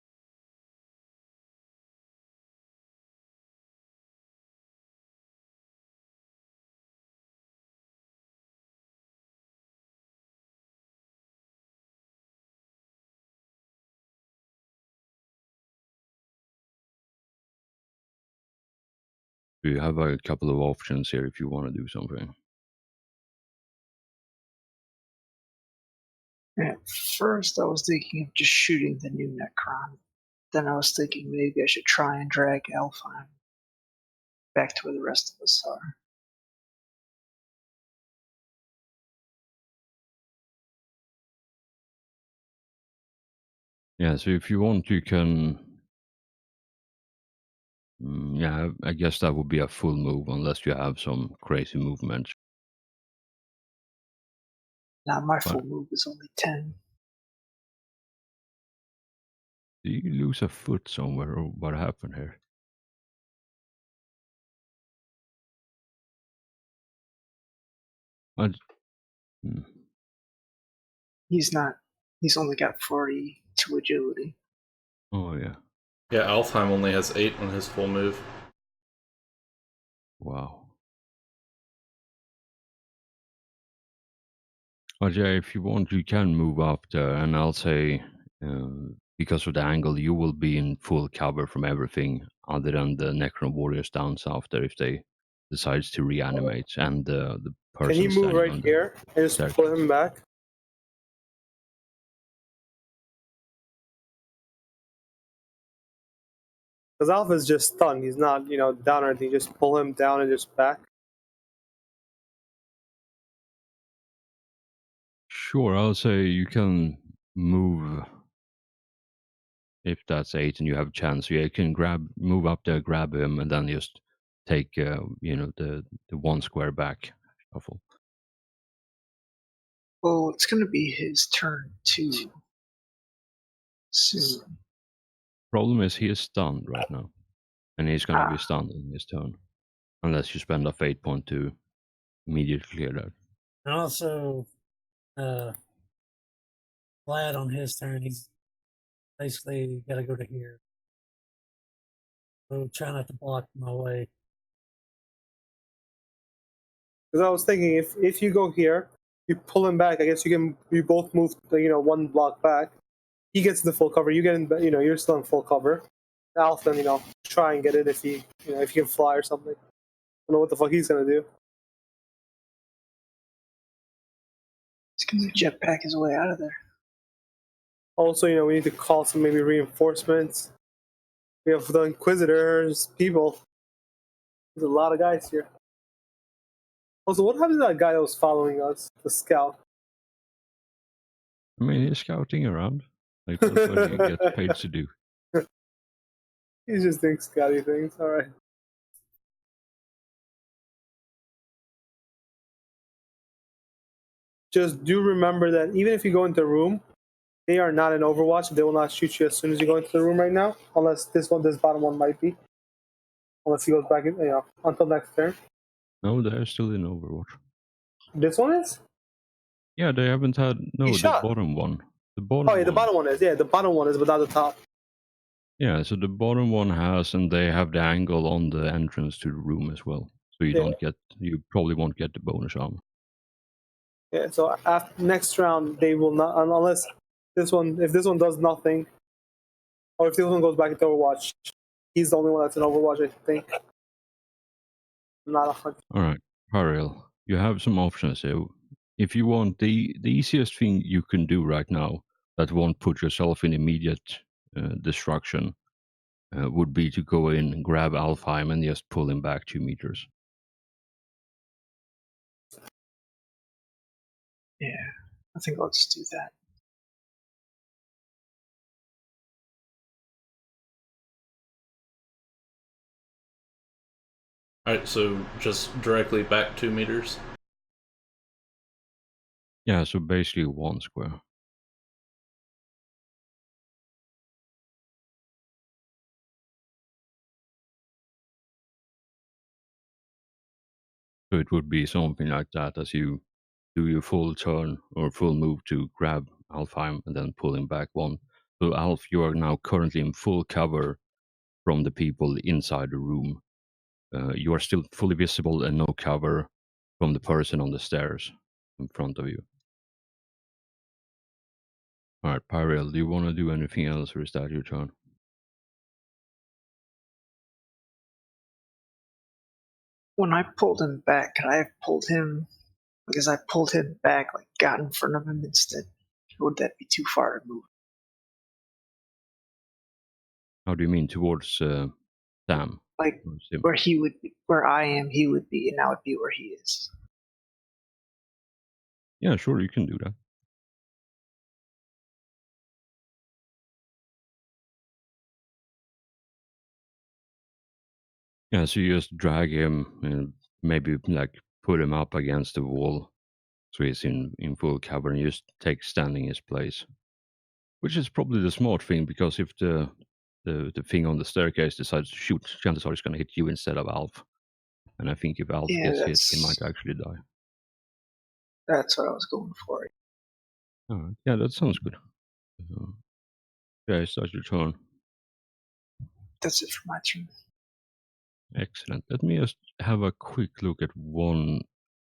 You have a couple of options here if you want to do something. At first, I was thinking of just shooting the new Necron. Then I was thinking maybe I should try and drag Alfheim back to where the rest of us are. Yeah, so if you want, you can. Yeah, I guess that would be a full move unless you have some crazy movement. Now my But full move is only 10. do you lose a foot somewhere, or what happened here? I, hmm. He's only got 42 agility. Oh yeah, Yeah, Alfheim only has 8 on his full move. wow. But yeah, if you want, you can move up there, and I'll say because of the angle, you will be in full cover from everything other than the Necron warriors down south there if they decides to reanimate, and the Can you person move standing right on the here and just staircase. pull him back? Because Alpha's just stunned. He's not, down or anything. Just pull him down and just back. Sure, I'll say you can move if that's 8 and you have a chance. So yeah, you can move up there, grab him, and then just take the 1 square back shuffle. Oh, it's going to be his turn too soon. Problem is he is stunned right now, and he's going to be stunned in his turn unless you spend a fate point to immediately clear that. And also, Vlad on his turn, he's basically got to go to here. So try not to block my way. Because I was thinking, if you go here, you pull him back. I guess you both move, 1 block back. He gets the full cover. You get in, you're still in full cover. Alpha, try and get it if he can fly or something. I don't know what the fuck he's gonna do. He's going to jetpack his way out of there. Also, we need to call some maybe reinforcements. We have the Inquisitors, people. There's a lot of guys here. Also, what happened to that guy that was following us, the scout? I mean, he's scouting around. Like, that's what you get paid to do. He's just doing scouty things. All right. Just do remember that even if you go into a room, they are not in Overwatch. They will not shoot you as soon as you go into the room right now, unless this bottom one might be. Unless he goes back in, until next turn. No, they're still in Overwatch. This one is? Yeah, they haven't had the shot. bottom one. The bottom Oh yeah, the one. bottom one is. Yeah, the bottom one is without the top. Yeah, so the bottom one has, and they have the angle on the entrance to the room as well. So you probably won't get the bonus armor. Yeah, so after next round they will not, unless if this one does nothing, or if this one goes back into Overwatch, he's the only one that's in Overwatch, I think. Not 100. All right, Hariel, you have some options here. If you want, the easiest thing you can do right now that won't put yourself in immediate destruction would be to go in, grab Alfheim, and just pull him back 2 meters. Yeah, I think I'll just do that. Alright, so just directly back 2 meters. Yeah, so basically 1 square. So it would be something like that as you do your full turn or full move to grab Alfheim and then pull him back one. So Alf, you are now currently in full cover from the people inside the room. You are still fully visible and no cover from the person on the stairs in front of you. All right, Pyriel, do you want to do anything else or is that your turn? When I pulled him back, could I have pulled him because I pulled him back, like got in front of him instead? Would that be too far to move? How do you mean towards Sam? Like Or Sim? where he would be, where I am, he would be, and I would be where he is. Yeah, sure, you can do that. Yeah, so you just drag him and maybe like put him up against the wall so he's in full cover and you just take standing his place. Which is probably the smart thing because if the thing on the staircase decides to shoot, chances are it's going to hit you instead of Alf. And I think if Alf Yeah, gets hit, he might actually die. that's what I was going for. Alright, yeah, that sounds good. Yeah, start your turn. That's it for my turn. Excellent. Let me just have a quick look at one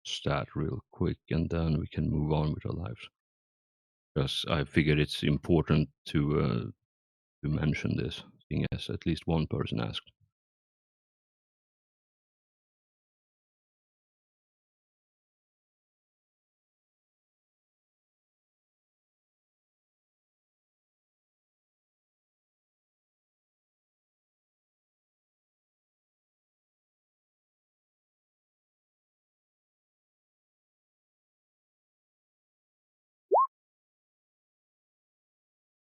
stat real quick, and then we can move on with our lives. Because I figured it's important to mention this, seeing as at least one person asked.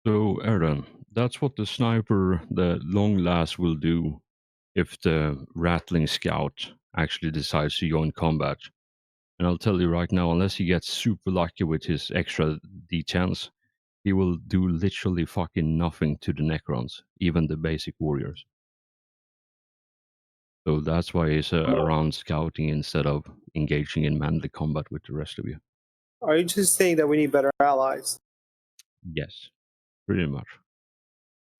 So, Aaron, that's what the sniper, the long last, will do if the rattling scout actually decides to join combat. And I'll tell you right now, unless he gets super lucky with his extra D10s, he will do literally fucking nothing to the Necrons, even the basic warriors. So that's why he's around scouting instead of engaging in manly combat with the rest of you. Are you just saying that we need better allies? Yes, pretty much.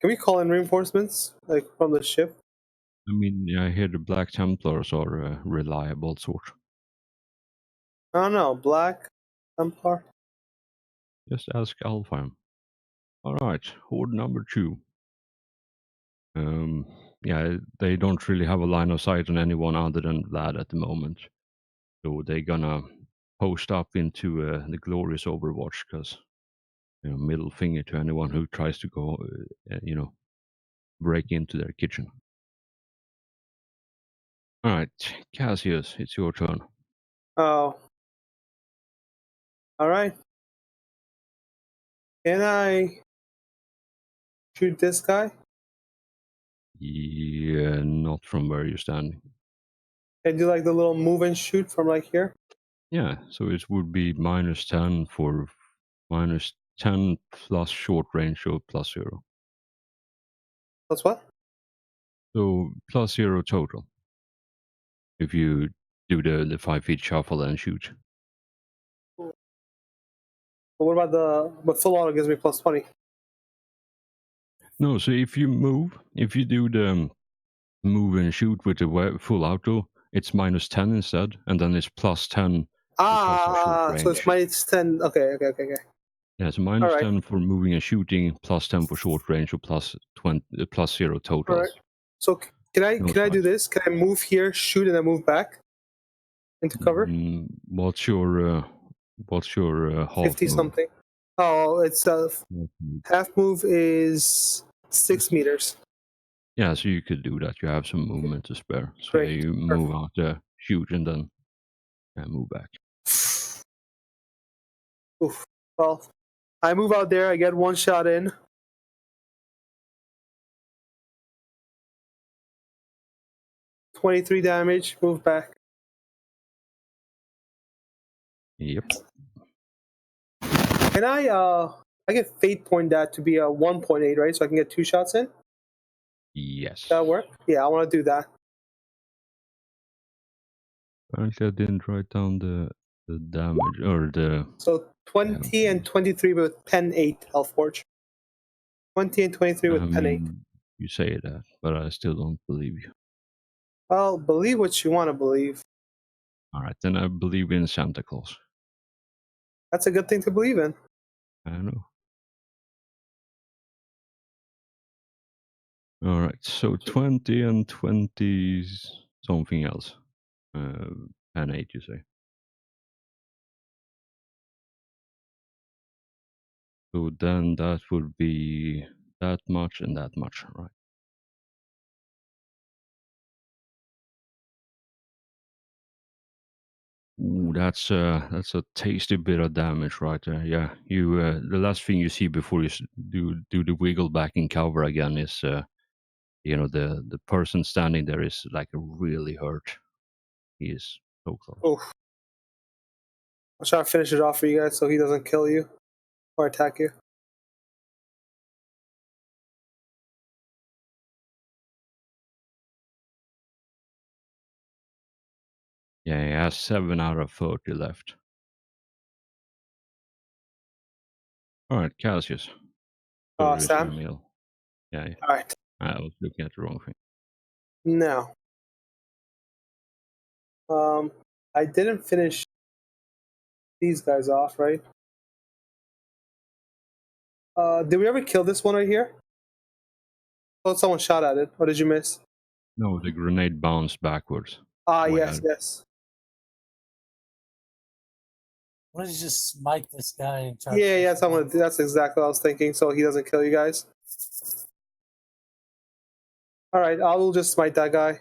Can we call in reinforcements, like from the ship? I mean, I hear the Black Templars are a reliable sort. I don't know. Black Templar. Just ask Alfheim. All right, horde number 2. Yeah, they don't really have a line of sight on anyone other than Vlad at the moment. So they're gonna post up into the glorious Overwatch because, middle finger to anyone who tries to go, break into their kitchen. All right, Cassius, it's your turn. Oh. All right. Can I shoot this guy? Yeah, not from where you're standing. Can I do like the little move and shoot from like here? Yeah, so it would be -10 for -10 plus short range or +0. Plus what? So +0 total. If you do the 5 feet shuffle and shoot. But what about but full auto gives me +20. No, so if you do the move and shoot with the full auto, it's -10 instead, and then it's +10 because of short range. So it's -10. Okay. Yeah, so All right. -10 for moving and shooting, +10 for short range, or +0 total. All right. So can I do this? Can I move here, shoot, and then move back into cover? What's your half 50 move? something. Oh, it's half move is 6 meters. Yeah, so you could do that. You have some movement to spare. So Great. you move out there, shoot, and then move back. Oof. Well, I move out there. I get one shot in. $23 damage. Move back. Yep. Can I get fate point that to be a 1.8, right? So I can get 2 shots in. Yes. That work? Yeah, I want to do that. Apparently, I didn't write down the damage or the. So 20 and 23 with pen 8, Hellforge. 20 and 23 I with pen 8. mean, you say that, but I still don't believe you. Well, believe what you want to believe. All right, then I believe in Santa Claus. That's a good thing to believe in. I know. All right, so 20 and 20 something else. And 8, you say. So then that would be that much and that much, right? Ooh, that's a tasty bit of damage right there. Yeah, you the last thing you see before you do the wiggle back in cover again is the person standing there is like really hurt. He is so close. Oof. I'll try to finish it off for you guys so he doesn't kill you or attack you. Yeah, he has 7 out of 30 left. All right, Cassius. Sam? Meal. Yeah, All right. I was looking at the wrong thing. Now, I didn't finish these guys off, right? Did we ever kill this one right here? Oh, someone shot at it. Or did you miss? No, the grenade bounced backwards. Yes, yes. Why don't you just smite this guy and try Yeah, that's exactly what I was thinking, so he doesn't kill you guys. Alright, I will just smite that guy.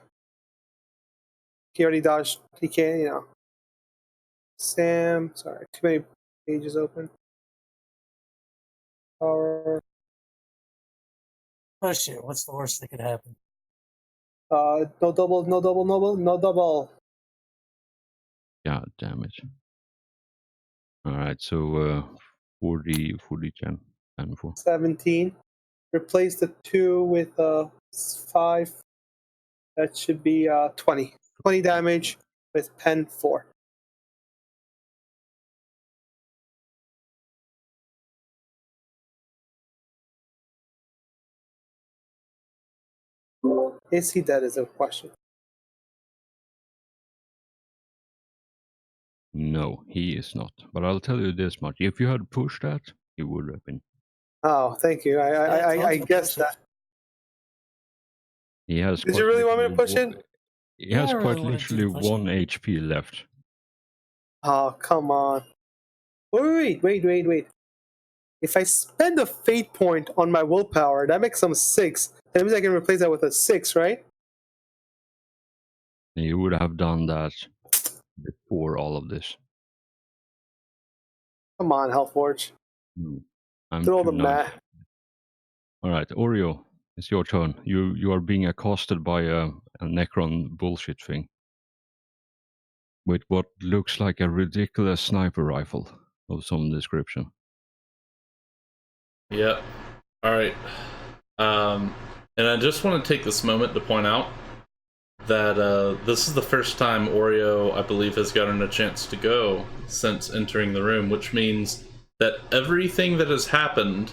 He already dodged. He can't, Sam, sorry, too many pages open. Power. push it. What's the worst that could happen? No double. Yeah, damage. All right, so 40, 10, 10 4. 17. Replace the 2 with 5. That should be 20. 20 damage with pen 4. Is he dead is a question. No, he is not. But I'll tell you this much: if you had pushed that, he would have been. Oh, thank you. I guessed that. He has. Did you really want me to push it? He has Yeah, I quite really wanted you to literally push it. 1 HP left. Oh, come on. Wait. If I spend a fate point on my willpower, that makes them 6. That means I can replace that with a 6, right? And you would have done that before all of this. Come on, Hellforge. No, I'm Throw too the nice. mat. All right, Oreo, it's your turn. You are being accosted by a Necron bullshit thing with what looks like a ridiculous sniper rifle of some description. Yeah. All right. And I just want to take this moment to point out that this is the first time Oreo, I believe, has gotten a chance to go since entering the room, which means that everything that has happened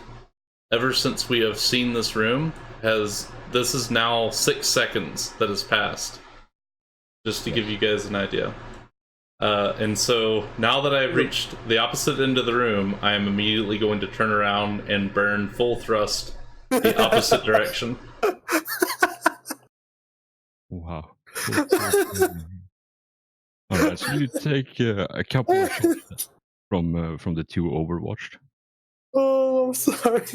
ever since we have seen this room this is now 6 seconds that has passed, just to give you guys an idea. And so now that I've reached the opposite end of the room, I am immediately going to turn around and burn full thrust the opposite direction. Wow. All right, so you take a couple of shots from the 2 overwatched. Oh, I'm sorry.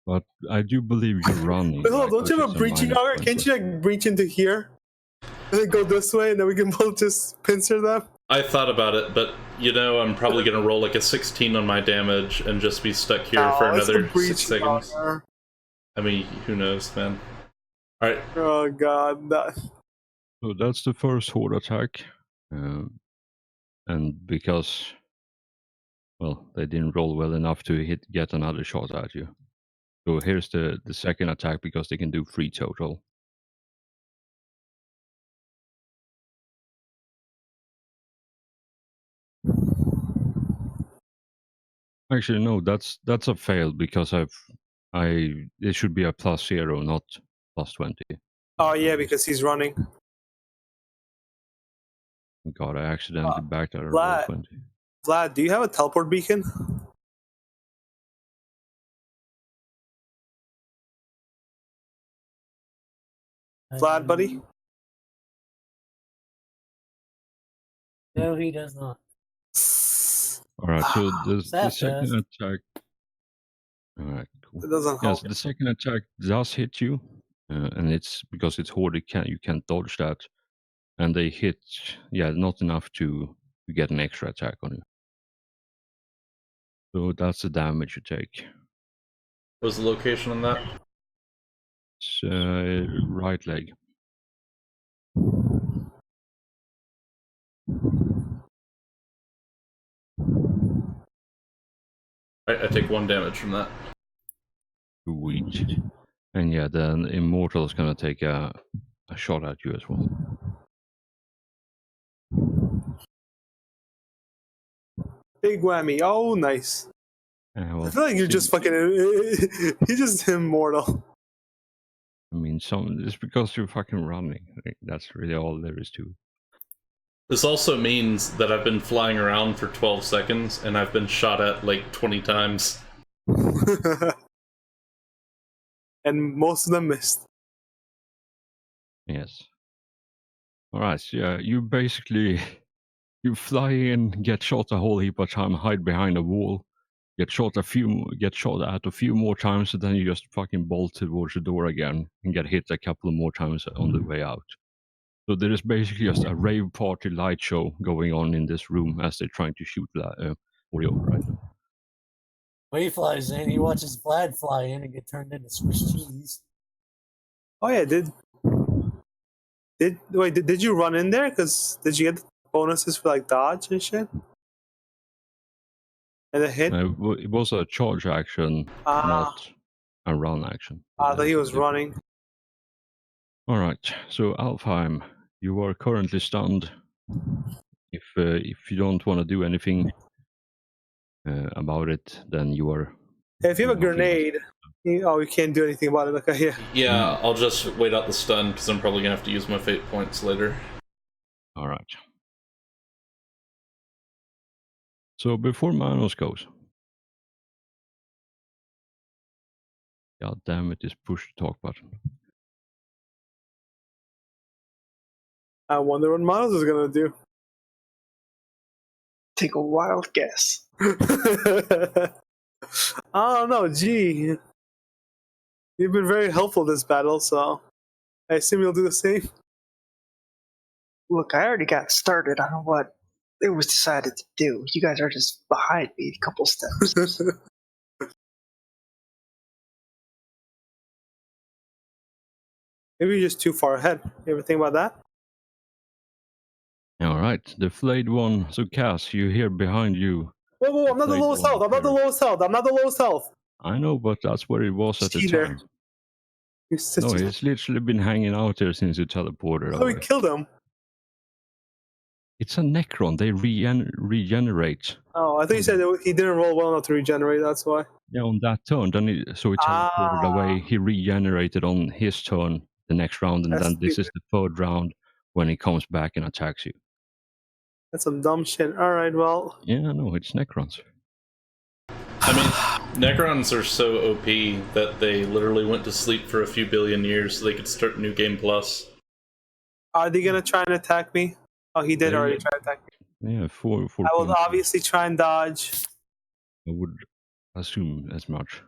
But I do believe you're running. Hold on, don't you have a breaching auger? Can't you like breach into here? And then go this way and then we can both just pincer them? I thought about it, but I'm probably going to roll like a 16 on my damage and just be stuck here for another 6 seconds. Auger. I mean, who knows, man. Alright. Oh god. So that's the first horde attack. And because, well, they didn't roll well enough to get another shot at you. So here's the second attack because they can do 3 total. Actually, no, that's a fail because it should be a +0, not +20. Oh yeah, because he's running. God, I accidentally backed out of Vlad. roll 20. Vlad, do you have a teleport beacon? Vlad, buddy? No, he does not. Alright, so the Seth second does. attack. Alright, cool. It doesn't help. Yes, the second attack does hit you, and it's because it's hoarded, you can't dodge that. And they hit, not enough to get an extra attack on you. So that's the damage you take. What was the location on that? It's right leg. I take 1 damage from that. Sweet. And yeah, then Immortal is gonna take a shot at you as well. Big whammy. Oh, nice. Well, I feel like you're just fucking. He's just immortal. I mean, it's because you're fucking running. Like, that's really all there is to it. This also means that I've been flying around for 12 seconds and I've been shot at like 20 times. And most of them missed. Yes. Alright, so yeah, you basically you fly in, get shot a whole heap of time, hide behind a wall, get shot at a few more times, and then you just fucking bolt towards the door again and get hit a couple of more times on the way out. So there is basically just a rave party light show going on in this room as they're trying to shoot Oreo right now. When he flies in, he watches Vlad fly in and get turned into Swiss cheese. Oh yeah, did you run in there? Because did you get bonuses for like dodge and shit? And a hit? It was a charge action, not a run action. I thought he was running. Alright, so Alfheim, you are currently stunned. If you don't want to do anything about it, then you are... If you have a grenade, you can't do anything about it. Okay, yeah. Yeah, I'll just wait out the stun because I'm probably gonna have to use my fate points later. Alright. So before Manos goes... God damn it, this push the talk button. I wonder what Miles is gonna do. Take a wild guess. I don't know, gee. You've been very helpful this battle, so I assume you'll do the same. Look, I already got started on what it was decided to do. You guys are just behind me a couple steps. Maybe you're just too far ahead. You ever think about that? Alright, the flayed one. So Cass, you hear behind you. Whoa, I'm not the lowest health. I'm not the lowest health. I know, but that's where it was at the time. No, he's literally been hanging out there since you teleported Oh, we away. killed him. It's a Necron. They regenerate. Oh, I thought you said that he didn't roll well enough to regenerate. That's why. Yeah, on that turn. Then so he teleported away. He regenerated on his turn the next round, and then this is the third round when he comes back and attacks you. That's some dumb shit. All right, well. Yeah, no, it's Necrons. I mean, Necrons are so OP that they literally went to sleep for a few billion years so they could start New Game Plus. Are they gonna try and attack me? Oh, he did already try to attack me. Yeah, four I will obviously try and dodge. I would assume as much.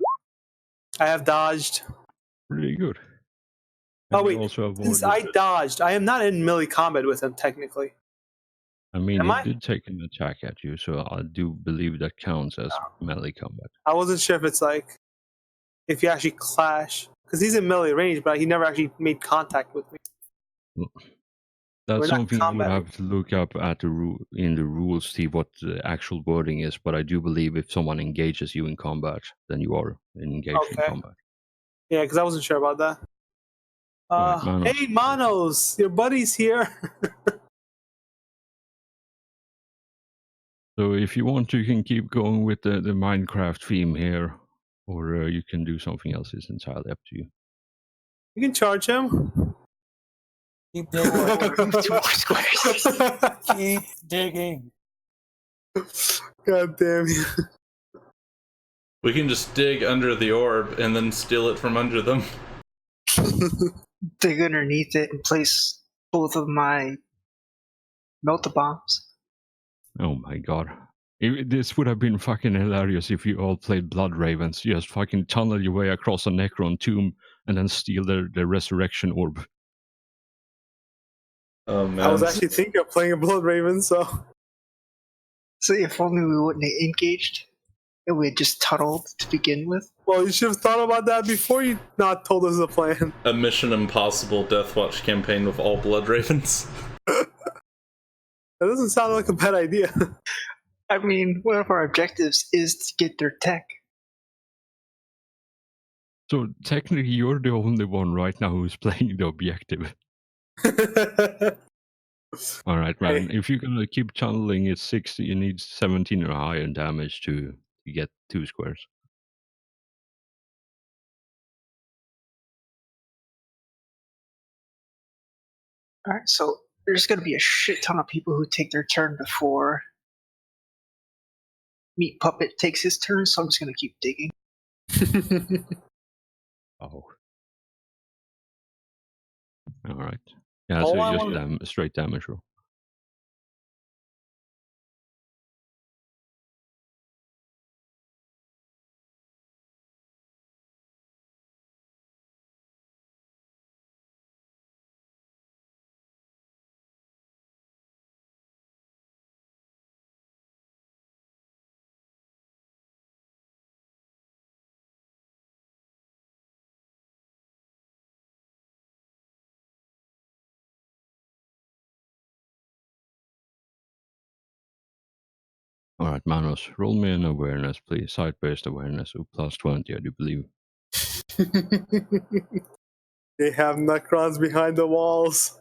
I have dodged. Really good. Oh wait, since I dodged, I am not in melee combat with him technically. I mean, he did take an attack at you, so I do believe that counts as melee combat. I wasn't sure if it's like if you actually clash, because he's in melee range, but he never actually made contact with me. Well, that's something you would have to look up at in the rules, see what the actual wording is. But I do believe if someone engages you in combat, then you are engaged in combat. Yeah, because I wasn't sure about that. Right, hey, Manos, your buddy's here. So if you want, you can keep going with the Minecraft theme here, or you can do something else. It's entirely up to you. You can charge him. Keep digging. 2 more squares. Keep digging. God damn you. We can just dig under the orb and then steal it from under them. Dig underneath it and place both of my melt-a-bombs. Oh my god. This would have been fucking hilarious if you all played Blood Ravens. Just fucking tunnel your way across a Necron tomb and then steal their resurrection orb. Oh man. I was actually thinking of playing a Blood Raven, so. So if only we wouldn't have engaged, and we had just tunneled to begin with. Well, you should have thought about that before you not told us the plan. A Mission Impossible Deathwatch campaign with all Blood Ravens. That doesn't sound like a bad idea. I mean, one of our objectives is to get their tech. So technically you're the only one right now who's playing the objective. Alright, man. Hey. If you're gonna keep tunneling, it's 60. You need 17 or higher in damage to get 2 squares. Alright, so there's going to be a shit ton of people who take their turn before Meat Puppet takes his turn, so I'm just going to keep digging. Oh. Alright. Yeah, All so I just wanna- straight damage roll. Alright, Manos, roll me an awareness, please. Side-based awareness, so plus 20, I do believe. They have Necrons behind the walls.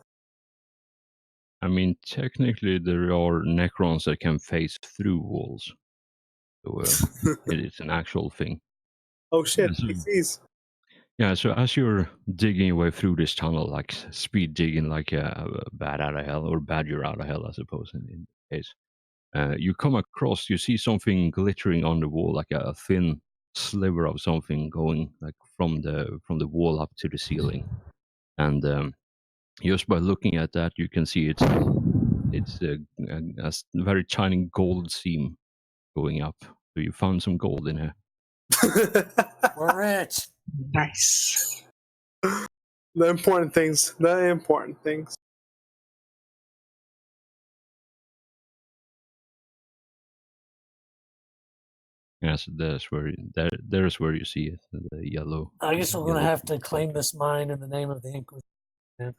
I mean, technically there are Necrons that can phase through walls. So it is an actual thing. Oh shit, Yeah, so- PCs. Yeah, so as you're digging your way through this tunnel, like speed digging like a bat out of hell, or badger out of hell, I suppose, in this case, you come across, you see something glittering on the wall, like a thin sliver of something going like from the wall up to the ceiling. And just by looking at that, you can see it's a very tiny gold seam going up. So you found some gold in here. We're rich. Nice. The important things. The important things. Yes, there's where you see it, the yellow. I guess we're gonna yellow- have to claim this mine in the name of the Inquisition.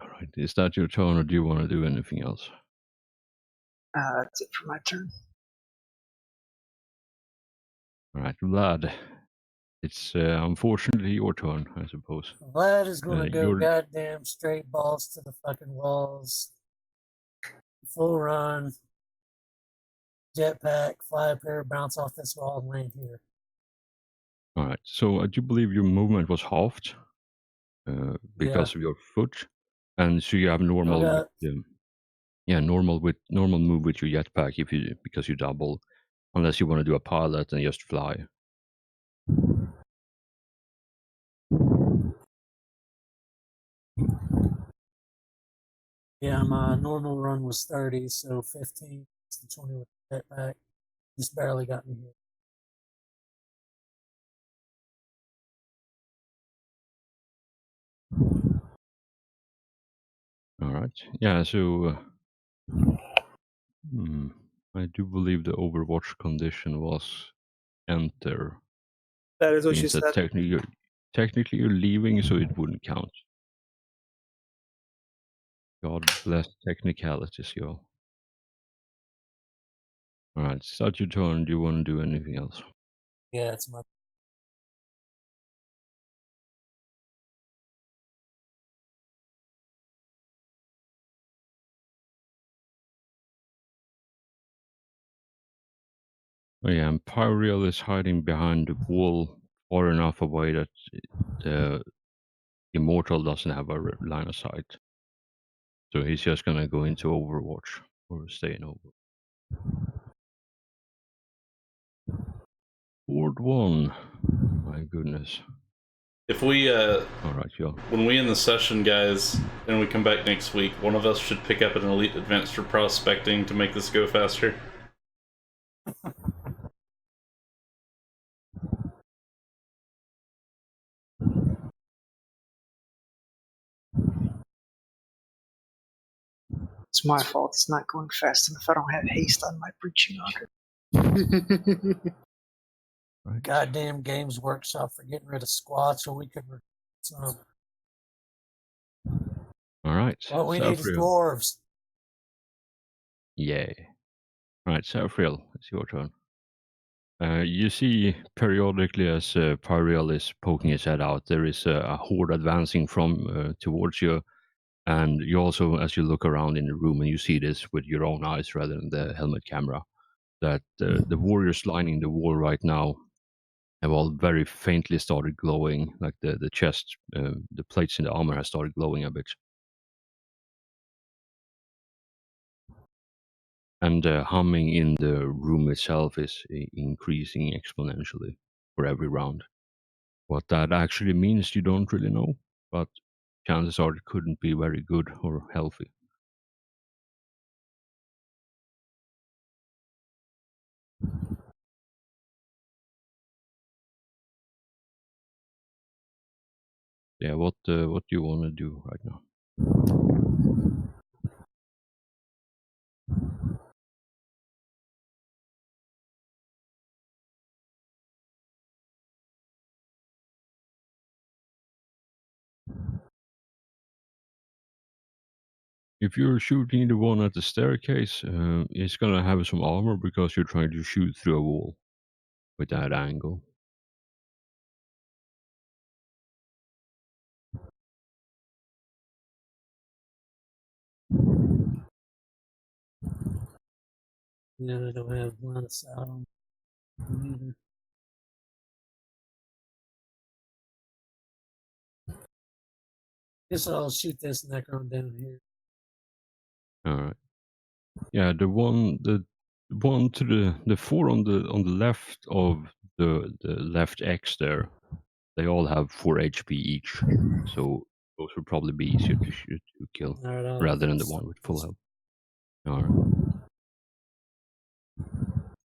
All right, is that your turn, or do you want to do anything else? That's it for my turn. All right, Vlad. It's unfortunately your turn, I suppose. Vlad is gonna go you're- goddamn straight balls to the fucking walls. Full run. Jetpack, fly up here, bounce off this wall, and land here. All right. So I do believe your movement was halved because of your foot, and so you have normal. Okay. Normal move with your jetpack because you double, unless you want to do a pilot and just fly. Yeah, my normal run was 30, so 15 is the 20 with the jetpack. Just barely got me here. All right. Yeah. So I do believe the Overwatch condition was enter. That is what she Means that said. technically you're leaving, so it wouldn't count. God bless technicalities, y'all. All right, start your turn. Do you want to do anything else? Yeah, it's my. Oh yeah, and Pyreal is hiding behind the wall far enough away that the Immortal doesn't have a line of sight. So he's just gonna go into Overwatch or stay in Overwatch. Ward 1. My goodness. If we, Alright, yeah. when we end the session, guys, and we come back next week, one of us should pick up an elite advance for prospecting to make this go faster. It's my fault. It's not going fast enough. I don't have haste on my breaching auger. Right. Goddamn Games Workshop for getting rid of squad so we could some. Alright. What we need is dwarves. Yay. Alright, Saphriel, it's your turn. You see periodically as Pyreal is poking his head out, there is a horde advancing from towards you, and you also, as you look around in the room, and you see this with your own eyes rather than the helmet camera, that the warriors lining the wall right now have all very faintly started glowing, like the chest, the plates in the armor has started glowing a bit. And the humming in the room itself is increasing exponentially for every round. What that actually means, you don't really know, but chances are it couldn't be very good or healthy. Yeah, what do you want to do right now? If you're shooting the one at the staircase, it's gonna have some armor because you're trying to shoot through a wall with that angle. Yeah, I don't have line of sight on either. Guess I'll shoot this Necron down here. All right. Yeah, the one to the four on the left of the left X there, they all have 4 HP each, so those would probably be easier to shoot to kill All right, rather than the one with full health. All right.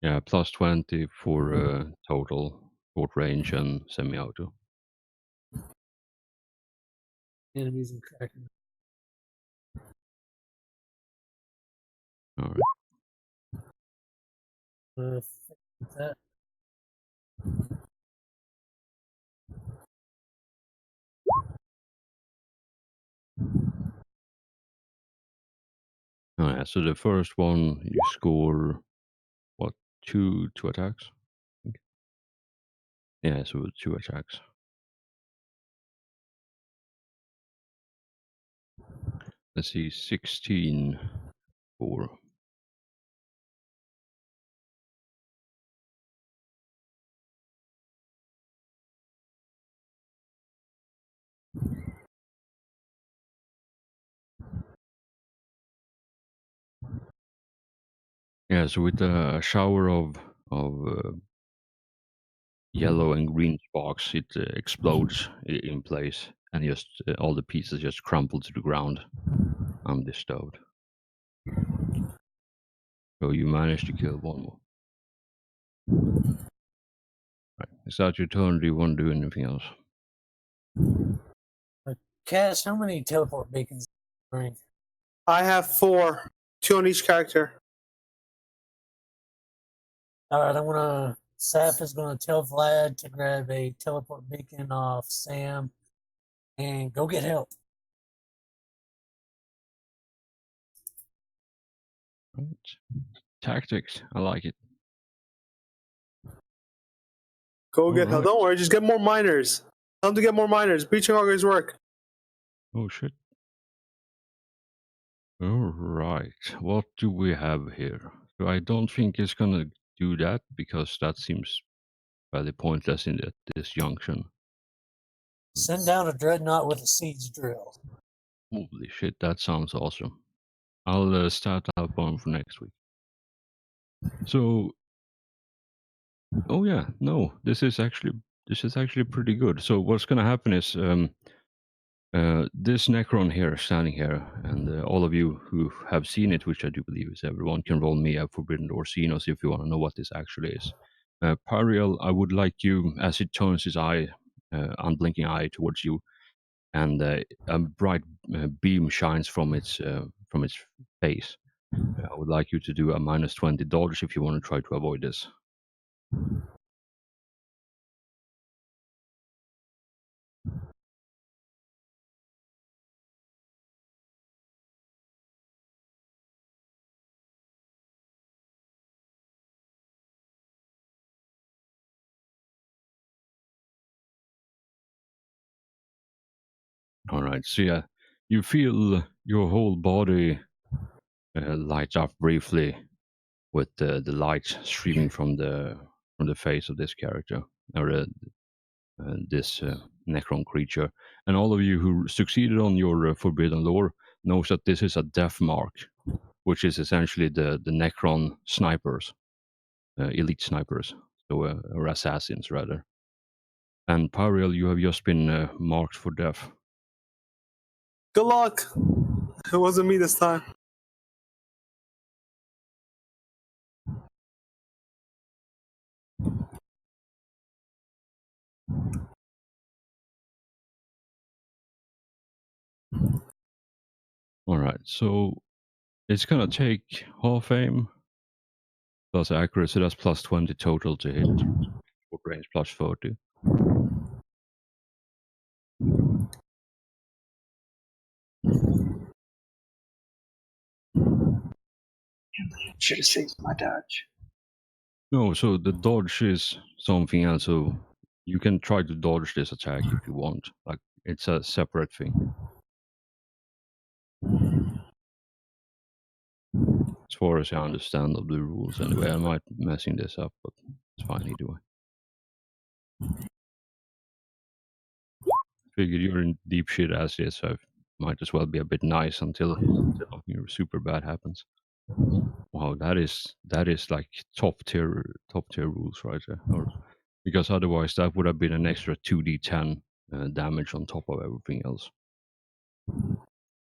Yeah, plus 20 for total short range and semi-auto. Enemies and cracking. All right. That. Oh, yeah, so the first one you score what, two attacks? I think. Yeah, so 2 attacks. Let's see, 16 for. Yeah, so with a shower of yellow and green sparks, it explodes in place, and just all the pieces just crumple to the ground undisturbed. So you managed to kill one more. Right. Is that your turn? Do you want to do anything else? Cass, how many teleport beacons bring? I have 4, 2 on each character. All right, Saf is gonna tell Vlad to grab a teleport beacon off Sam and go get help. Right. Tactics. I like it. Go get help. Alright. Don't worry, just get more miners. Tell them to get more miners. Breaching augers work. Oh shit. Alright. What do we have here? So I don't think it's gonna do that because that seems fairly pointless in this junction. Send down a dreadnought with a siege drill. Holy shit, that sounds awesome. I'll start that one for next week. So, oh yeah, no, this is actually pretty good. So what's gonna happen is this Necron here, standing here, and all of you who have seen it, which I do believe is everyone, can roll me a Forbidden Door Xenos if you want to know what this actually is. Pariel, I would like you, as it turns its eye, unblinking eye towards you, and a bright beam shines from its face. I would like you to do a -20 dodge if you want to try to avoid this. All right, so yeah, you feel your whole body light up briefly with the light streaming from the face of this character or this Necron creature, and all of you who succeeded on your Forbidden Lore knows that this is a death mark, which is essentially the Necron snipers, elite snipers, so or assassins rather. And Pariel, you have just been marked for death. Good luck. It wasn't me this time. All right, so it's gonna take half aim plus accuracy. That's +20 total to hit. Short range +30. Should have saved my dodge. No, so the dodge is something else. So you can try to dodge this attack if you want. Like it's a separate thing. As far as I understand of the rules, anyway. I might be messing this up, but it's fine either way. Figured you're in deep shit as is, so I might as well be a bit nice until something super bad happens. Wow, that is like top tier rules right there. Or, because otherwise that would have been an extra 2d10 damage on top of everything else.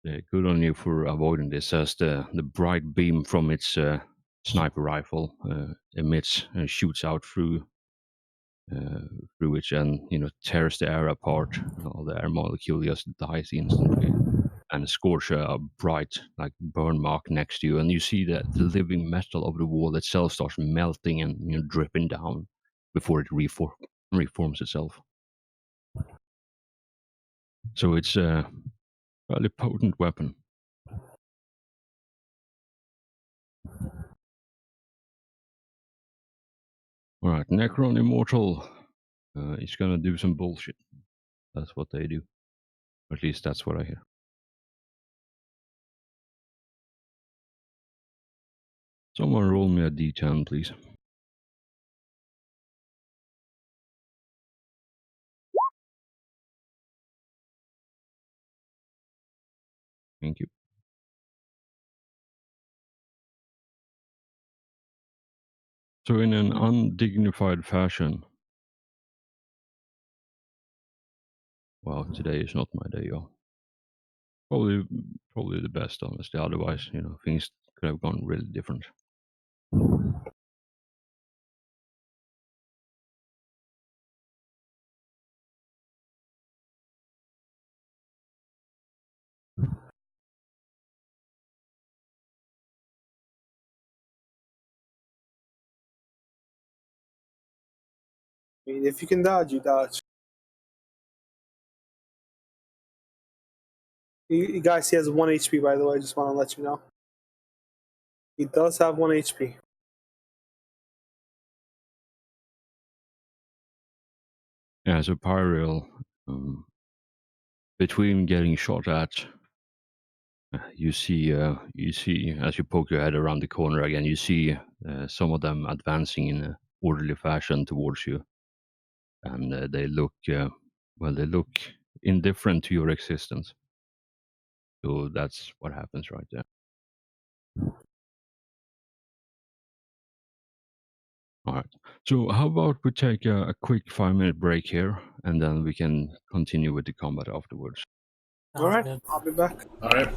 Yeah, good on you for avoiding this, as the bright beam from its sniper rifle emits and shoots out through which, and tears the air apart. All the air molecule just dies instantly, and scorch a bright like burn mark next to you, and you see that the living metal of the wall itself starts melting and dripping down before it reforms itself. So it's a fairly potent weapon. All right, Necron Immortal is gonna do some bullshit. That's what they do. At least that's what I hear. Someone roll me a d10, please. Thank you. So in an undignified fashion, wow, today is not my day, y'all. Probably the best, honestly. Otherwise, things could have gone really different. I mean, if you can dodge, you dodge. You guys, he has 1 HP, by the way. I just want to let you know. He does have 1 HP. Yeah, so Pyreal, between getting shot at, you see as you poke your head around the corner again, you see some of them advancing in a orderly fashion towards you, and they look indifferent to your existence. So that's what happens right there. All right. So how about we take a quick 5-minute break here, and then we can continue with the combat afterwards. All Sounds right, good. I'll be back. All right.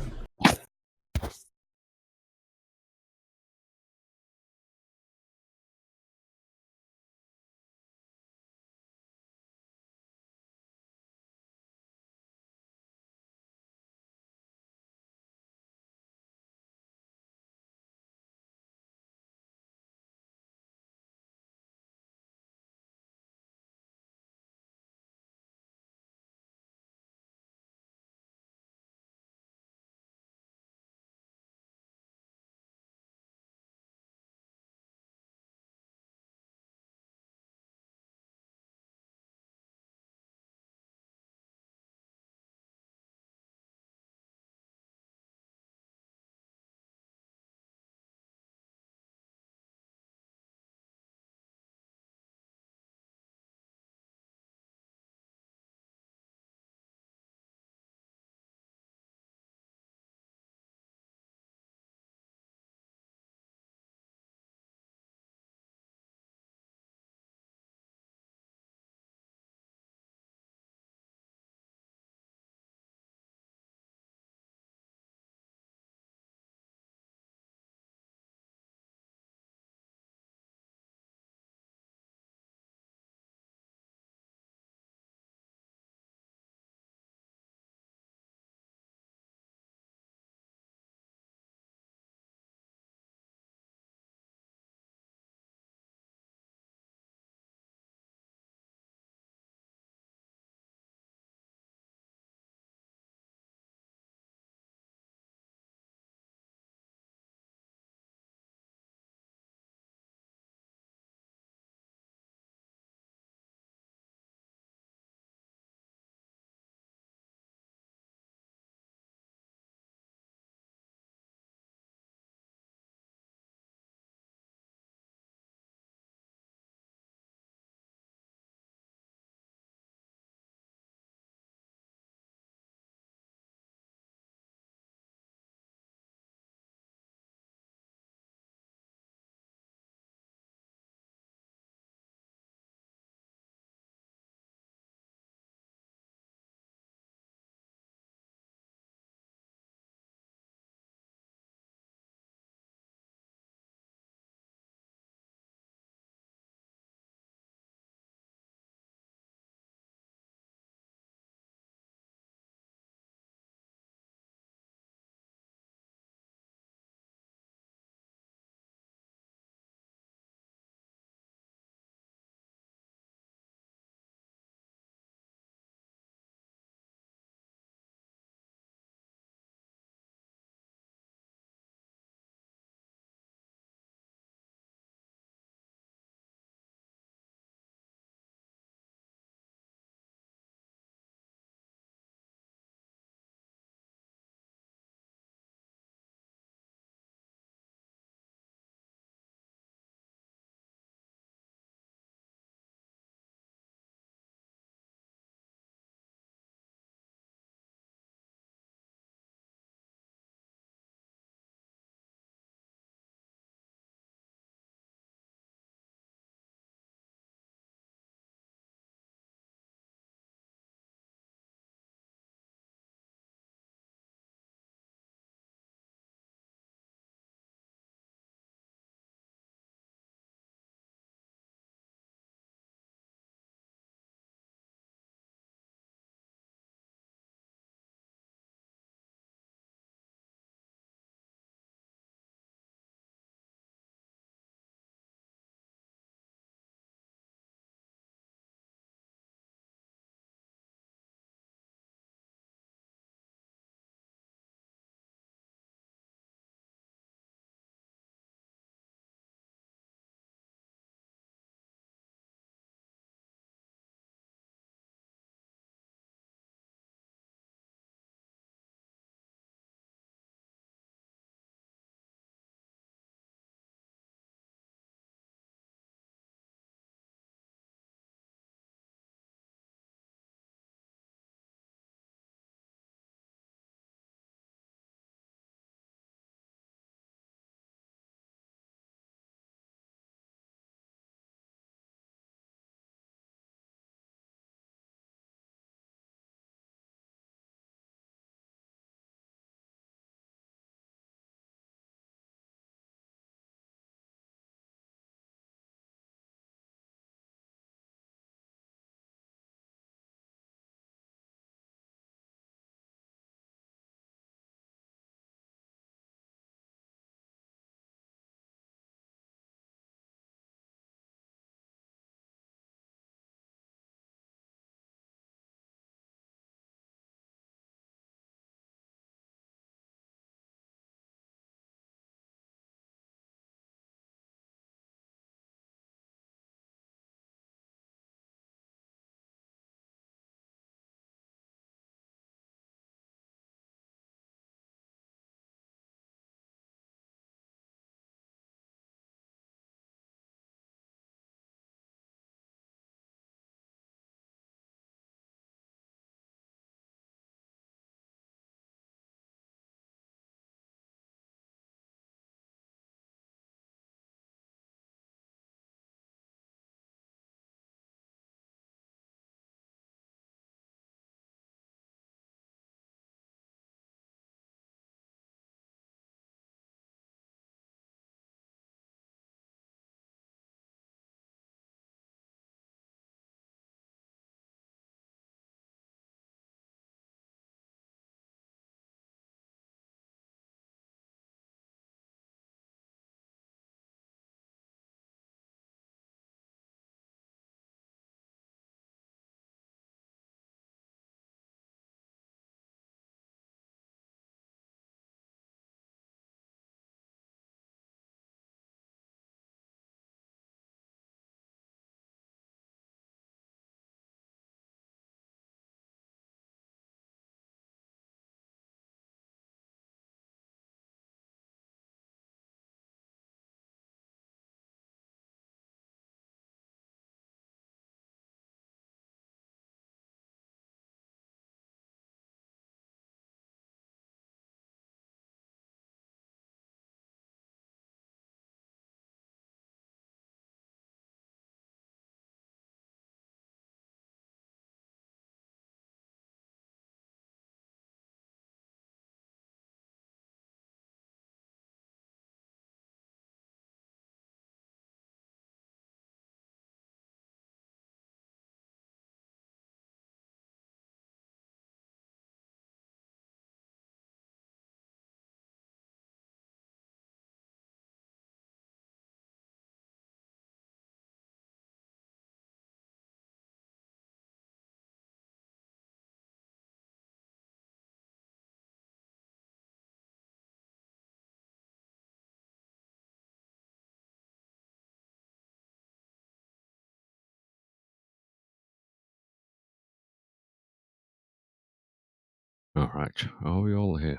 All right. Are we all here?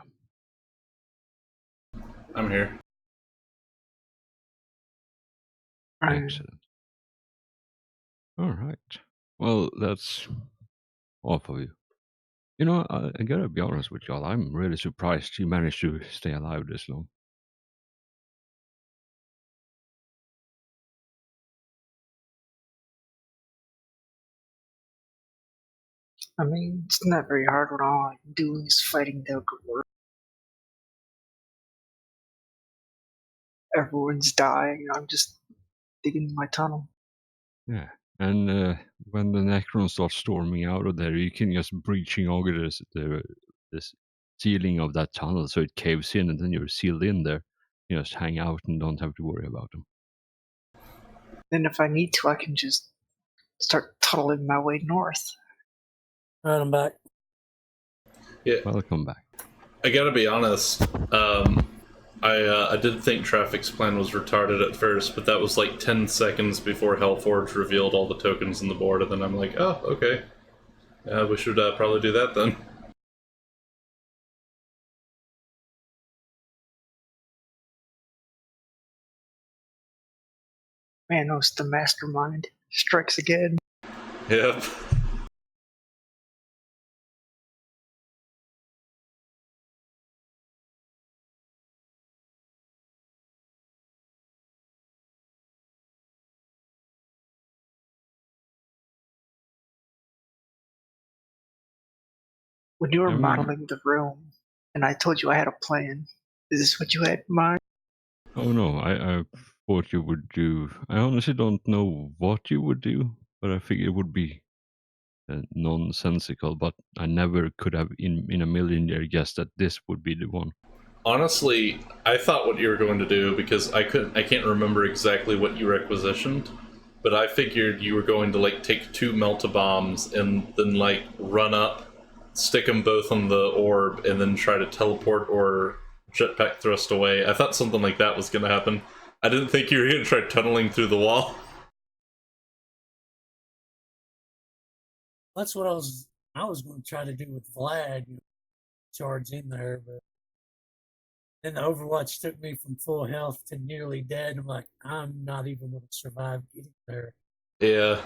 I'm here. Excellent. All right. Well, that's all of you. You know, I gotta be honest with y'all. I'm really surprised you managed to stay alive this long. I mean, it's not very hard when all I'm doing is fighting the Gore. Everyone's dying, and I'm just digging my tunnel. Yeah. And when the Necron starts storming out of there, you can just breaching auger this ceiling of that tunnel so it caves in, and then you're sealed in there. You just hang out and don't have to worry about them. Then if I need to, I can just start tunneling my way north. Right, I'm back. Yeah, Welcome back. I gotta be honest. I did think Traffic's plan was retarded at first, but that was like 10 seconds before Hellforge revealed all the tokens in the board, and then I'm like, oh, okay. We should probably do that then. Manos, the mastermind, strikes again. Yep. When you were I mean- modeling the room, and I told you I had a plan, is this what you had in mind? Oh no, I thought you would do. I honestly don't know what you would do, but I figured it would be nonsensical. But I never could have in a million years guessed that this would be the one. Honestly, I thought what you were going to do, because I can't remember exactly what you requisitioned, but I figured you were going to like take 2 melt-a-bombs and then like run up, stick them both on the orb, and then try to teleport or jetpack thrust away. I thought something like that was going to happen. I didn't think you were going to try tunneling through the wall. That's what I was going to try to do with Vlad, charge in there, but then the Overwatch took me from full health to nearly dead. I'm like, I'm not even going to survive getting there. Yeah.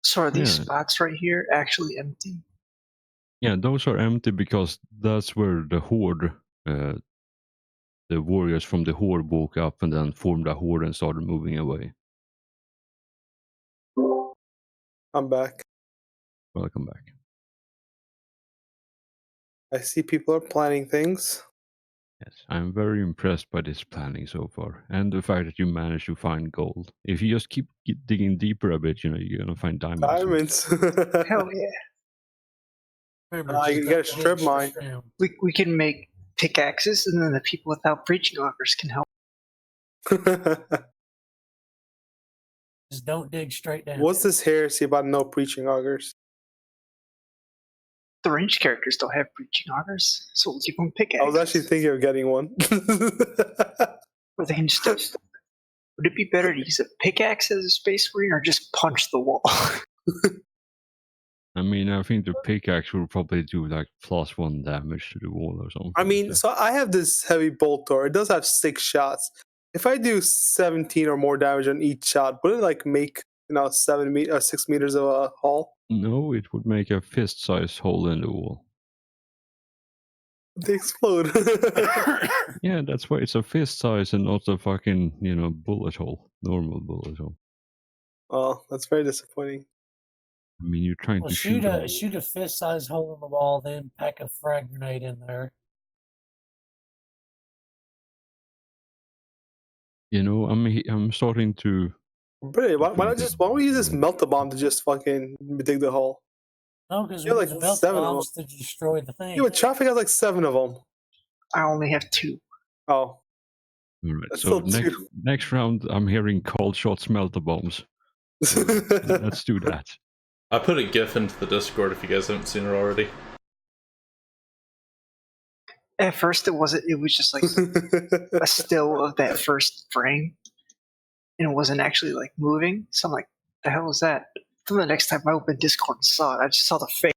So are these Yeah. spots right here actually empty? Yeah, those are empty because that's where the horde, the warriors from the horde woke up and then formed a horde and started moving away. I'm back. Welcome back. I see people are planning things. Yes, I'm very impressed by this planning so far, and the fact that you managed to find gold. If you just keep digging deeper a bit, you're gonna find diamonds. Diamonds. Hell yeah. Remember, You just gotta don't strip dig mine. straight down. We can make pickaxes, and then the people without breaching augers can help. Just don't dig straight down. What's this heresy about no preaching augers? The ranged characters don't have breaching augers, so we'll give them I pickaxes. was actually thinking of getting one. Or they can just. Would it be better to use a pickaxe as a space marine, or just punch the wall? I mean, I think the pickaxe will probably do like +1 damage to the wall or something. I mean, so I have this heavy bolt thrower. It does have 6 shots. If I do 17 or more damage on each shot, would it like make 6 meters of a hole? No, it would make a fist-sized hole in the wall. They explode. Yeah, that's why it's a fist size and not a fucking bullet hole, normal bullet hole. Well, that's very disappointing. I mean, you're trying Well, to shoot shoot. a fist-sized hole in the wall, then pack a frag grenade in there. I'm starting to. Brilliant. Why don't we use this melt-a-bomb to just fucking dig the hole? No, because You we have use like melt 7 of bombs to destroy the thing. Yeah, but Traffic has like 7 of them. I only have 2. Oh. All right. That's So still two. next round, I'm hearing cold shots, melter bombs. Let's do that. I put a GIF into the Discord if you guys haven't seen it already. At first, it was just like a still of that first frame, and it wasn't actually like moving. So I'm like, The hell was that? From the next time I opened Discord and saw it, I just saw the face.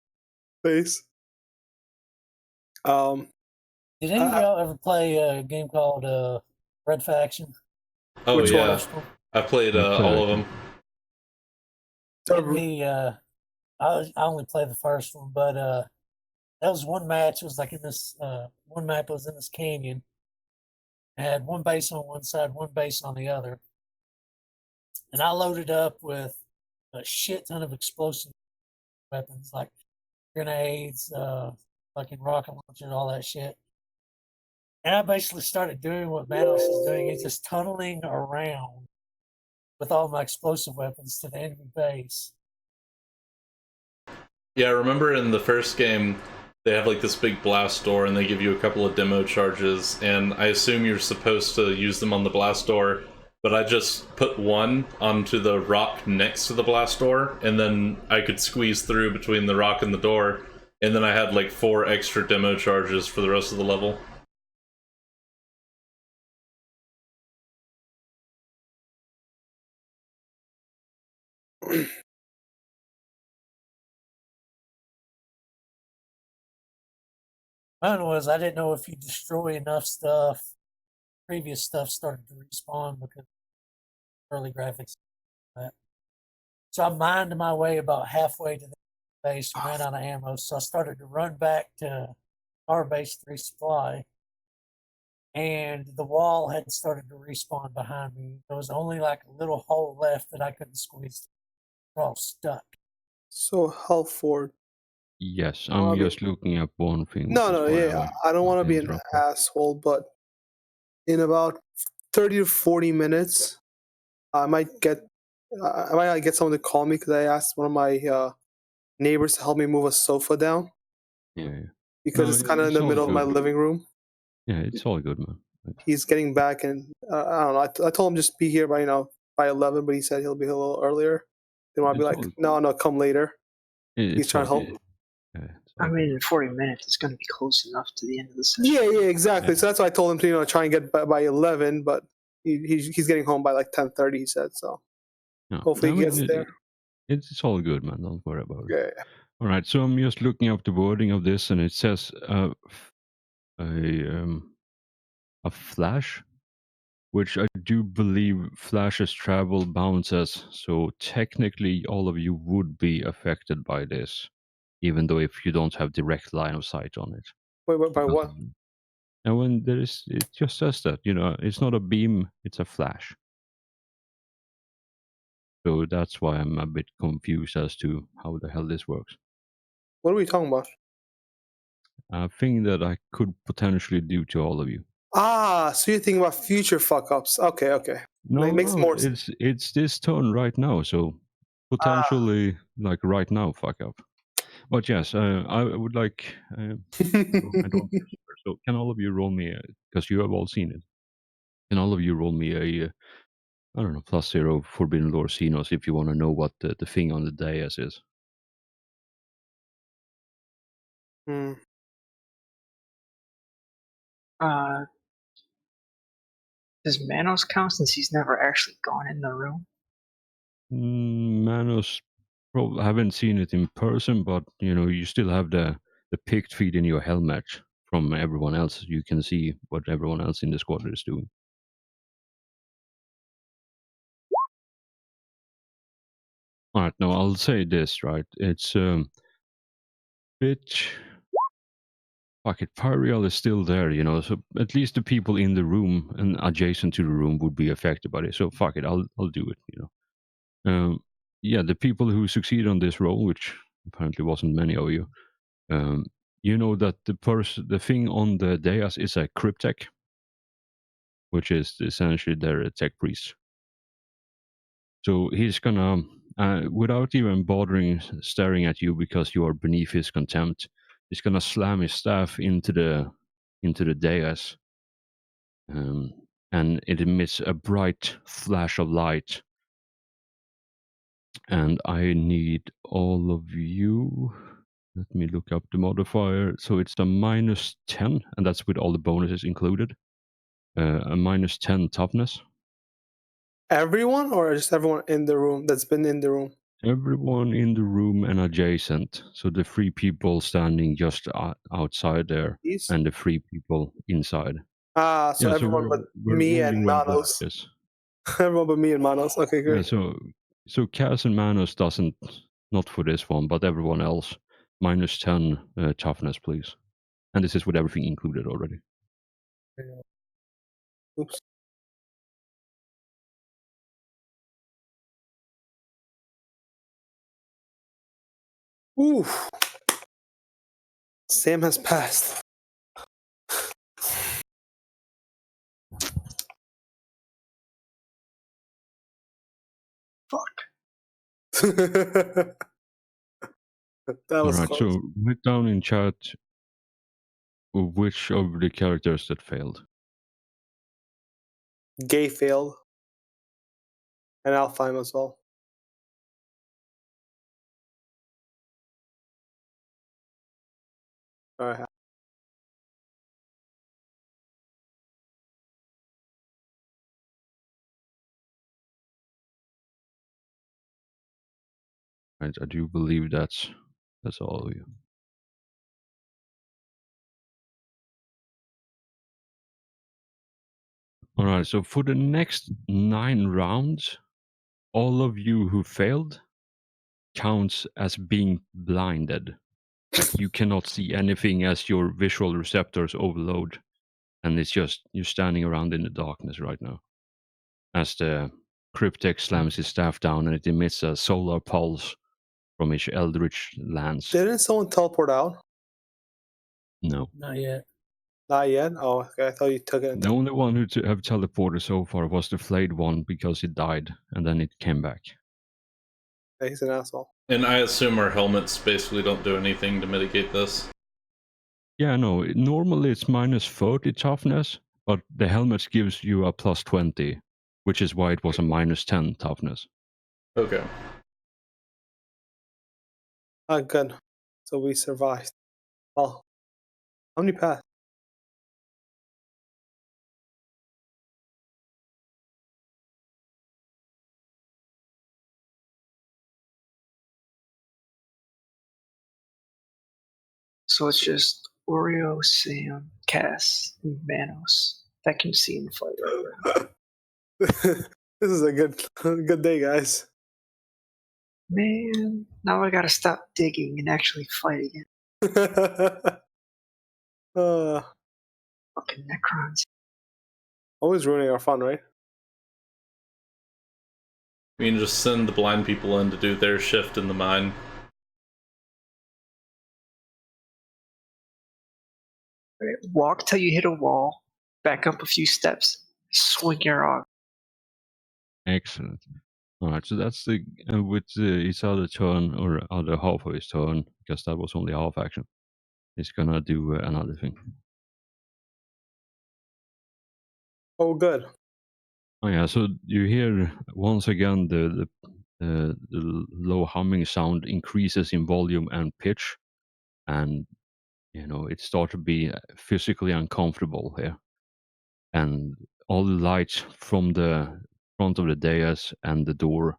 Face. Did any of y'all ever play a game called Red Faction? Oh Which yeah, one? I played I played all it. of them. I only played the first one, but that was one match. It was like in this one map. It was in this canyon. It had one base on one side, one base on the other, and I loaded up with a shit ton of explosive weapons like grenades, fucking rocket launchers, all that shit. And I basically started doing what Manos is doing. He's just tunneling around with all my explosive weapons to the enemy base. Yeah, I remember in the first game, they have like this big blast door and they give you a couple of demo charges, and I assume you're supposed to use them on the blast door, but I just put one onto the rock next to the blast door, and then I could squeeze through between the rock and the door, and then I had like 4 extra demo charges for the rest of the level. Mine was I didn't know if you destroy enough stuff, previous stuff started to respawn because early graphics. So I mined my way about halfway to the base and ran out of ammo. So I started to run back to our base to resupply. And the wall had started to respawn behind me. There was only like a little hole left that I couldn't squeeze. We're all stuck. So Halford. Yes, I'm just looking up one thing. No, yeah. I don't want to be an asshole, but in about 30 to 40 minutes, I might get someone to call me because I asked one of my neighbors to help me move a sofa down. Yeah. Because it's kind of in the middle of my living room. Yeah, it's all good, man. He's getting back, and I don't know. I told him just be here by 11, but he said he'll be a little earlier. Then I'll be like, no, come later. He's trying to help. Yeah, I mean, in 40 minutes, it's going to be close enough to the end of the session. Yeah, exactly. Yeah. So that's why I told him to try and get by 11, but he's getting home by like 10:30. He said so. No, hopefully he gets there. It's all good, man. Don't worry about it. Yeah. All right. So I'm just looking up the wording of this, and it says a flash, which I do believe flashes travel bounces. So technically, all of you would be affected by this, even though if you don't have direct line of sight on it. Wait, by what? And when it just says that, it's not a beam, it's a flash. So that's why I'm a bit confused as to how the hell this works. What are we talking about? A thing that I could potentially do to all of you. So you're thinking about future fuck ups. Okay. No, it makes more sense. It's this turn right now, so potentially like right now fuck up. But yes, I would like. I don't. So can all of you roll me? Because you have all seen it. Can all of you roll me a? I don't know, +0 Forbidden Lore Xenos if you want to know what the thing on the dais is. Does Manos count since he's never actually gone in the room? Manos, I haven't seen it in person, but you still have the picked feed in your helmet from everyone else. You can see what everyone else in the squad is doing. All right, now I'll say this, right? It's bit. Fuck it, Pyreal is still there, so at least the people in the room and adjacent to the room would be affected by it. So fuck it, I'll do it, yeah, the people who succeed on this roll, which apparently wasn't many of you, you know that the thing on the dais is a cryptech, which is essentially their tech priest. So he's gonna, without even bothering staring at you because you are beneath his contempt, he's gonna slam his staff into the dais, and it emits a bright flash of light. And I need all of you. Let me look up the modifier. So it's a -10, and that's with all the bonuses included. A -10 toughness. Everyone, or just everyone in the room that's been in the room? Everyone in the room and adjacent. So the 3 people standing just outside there, These? and the 3 people inside. So Yeah, so everyone but we're me and rolling with Manos. this. Everyone but me and Manos. Okay, Yeah, great. so Cass and Manos doesn't, not for this one, but everyone else, minus 10 toughness, please. And this is with everything included already. Oops. Oof. Sam has passed. Fuck. That was Alright, close. so write down in chat which of the characters that failed. Gay failed. And Alfheim as well. Alright. Right, I do believe that's all of you. Alright, so for the next 9 rounds, all of you who failed counts as being blinded. Like you cannot see anything as your visual receptors overload, and it's just you're standing around in the darkness right now. As the cryptek slams his staff down and it emits a solar pulse from his eldritch lance. Didn't someone teleport out? No. Not yet. Not yet? Oh, okay. I thought you took it. The only one who have teleported so far was the flayed one because it died and then it came back. He's an asshole. And I assume our helmets basically don't do anything to mitigate this. Yeah, no, normally it's minus 30 toughness, but the helmet gives you a plus 20, which is why it was a minus 10 toughness. Okay. Ah, good. So we survived. Oh. How many passed? So it's just Oreo, Sam, Cass, and Manos that can see and fight right now. This is a good day, guys. Man, now I gotta stop digging and actually fight again. Fucking Necrons. Always ruining our fun, right? We can just send the blind people in to do their shift in the mine. Right, walk till you hit a wall, back up a few steps, swing your arm. Excellent. Alright, so that's the with his other turn, or other half of his turn, because that was only half action. He's gonna do another thing. Oh, good. Oh yeah, so you hear once again the low humming sound increases in volume and pitch, and you know it starts to be physically uncomfortable here, and all the lights from the front of the dais and the door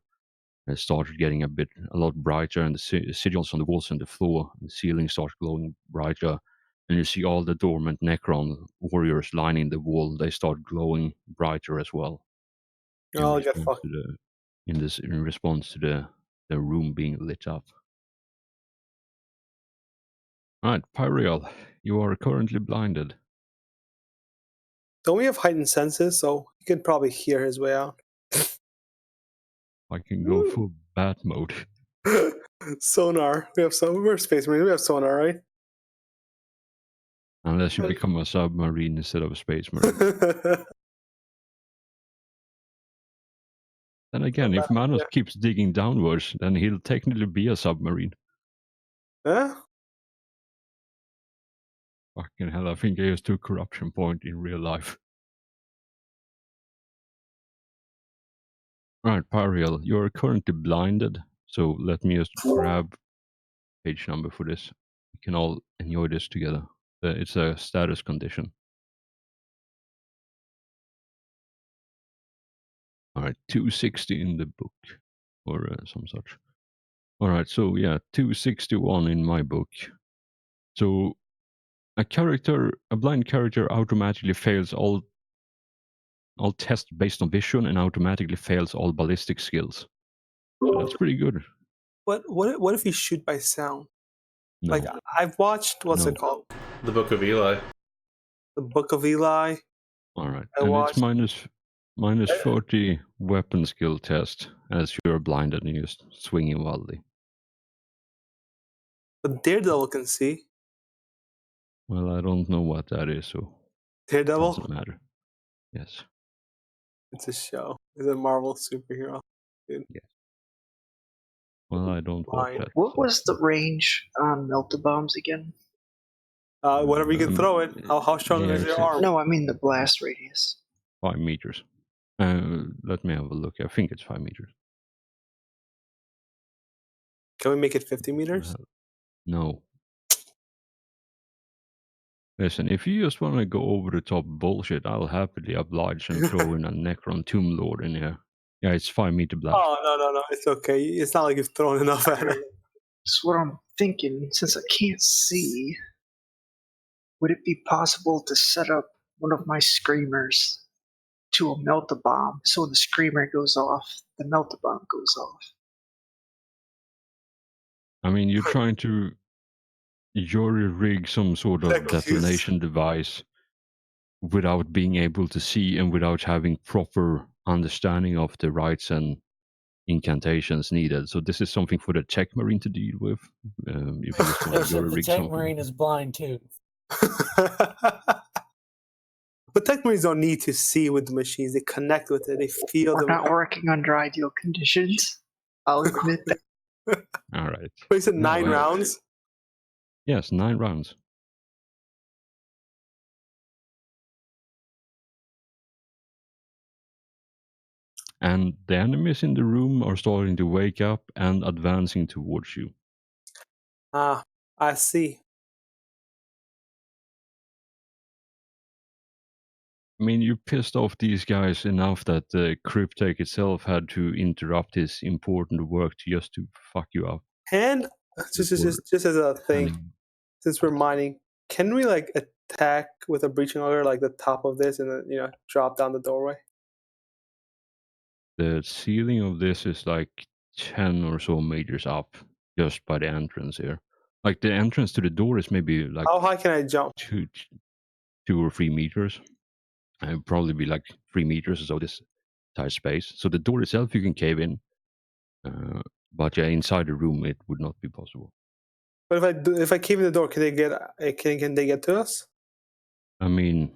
started getting a lot brighter, and the sigils on the walls and the floor and the ceiling start glowing brighter, and you see all the dormant Necron warriors lining the wall. They start glowing brighter as well. I'll get fucked. In response to the room being lit up. Alright, Pyriel, you are currently blinded. Don't we have heightened senses, so you could probably hear his way out? I can go full bat mode. Sonar. We're Space Marines. We have sonar, right? Unless you become a submarine instead of a space marine. Then again, if Manos keeps digging downwards, then he'll technically be a submarine. Huh? Fucking hell, I think he has 2 corruption point in real life. Alright, Pyriel, you are currently blinded, so let me just grab page number for this. We can all enjoy this together. It's a status condition. Alright. right, 260 in the book, or some such. All right, so yeah, 261 in my book. So a blind character automatically fails all tests based on vision and automatically fails all ballistic skills. So that's pretty good. What if you shoot by sound? No. Like I've watched what's No. it called? The Book of Eli. The Book of Eli. All right, I and watched. it's minus 40 weapon skill test as you're blinded and you're just swinging wildly. But Daredevil can see. Well, I don't know what that is, so it Daredevil. doesn't matter. Yes. It's a show. It's a Marvel superhero. Dude. Yes. Well, I don't watch Fine. that. What so- was the range on melted bombs again? Whatever you can throw it. How strong yeah, is your it's arm? No, I mean the blast radius. 5 meters. Let me have a look. I think it's 5 meters. Can we make it 50 meters? No. Listen, if you just want to go over the top bullshit, I'll happily oblige and throw in a Necron Tomb Lord in here. Yeah, it's 5 meter blast. Oh no, it's okay. It's not like you've thrown enough at it. That's what I'm thinking. Since I can't see, would it be possible to set up one of my screamers to a melt-a-bomb, so when the screamer goes off, the melt-a-bomb goes off? I mean, you're trying to jury-rig some sort of Excuse- detonation device without being able to see and without having proper understanding of the rights and incantations needed. So this is something for the tech marine to deal with. If you just want to Except the jury-rig Tech something. Marine is blind too. But tech marines don't need to see with the machines. They connect with it. They feel We're the. not working under ideal conditions. I'll admit that. All right. Wait, you said 9 No, rounds? Yes, 9 rounds. And the enemies in the room are starting to wake up and advancing towards you. Ah, I see. I mean, you pissed off these guys enough that the Cryptek itself had to interrupt his important work just to fuck you up. And just as a thing, And since we're mining, can we like attack with a breaching auger like the top of this and then drop down the doorway? the ceiling of this is like 10 or so meters up just by the entrance here. Like the entrance to the door is maybe like How high can I jump? 2 or 3 meters. It would probably be like 3 meters or so, this entire space. So the door itself you can cave in. But yeah, inside the room it would not be possible. But if I cave in the door, can they get to us? I mean,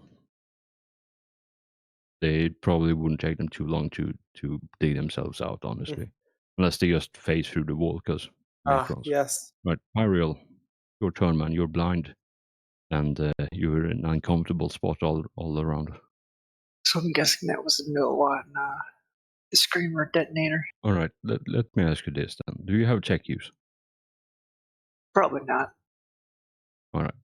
they probably wouldn't take them too long to dig themselves out, honestly. Unless they just phase through the wall, because Necrons. Yes. Right, Pyriel, your turn, man. You're blind, and you're in an uncomfortable spot all around. So I'm guessing that was a no on the screamer detonator. All right, let me ask you this then. Do you have check use? Probably not. All right,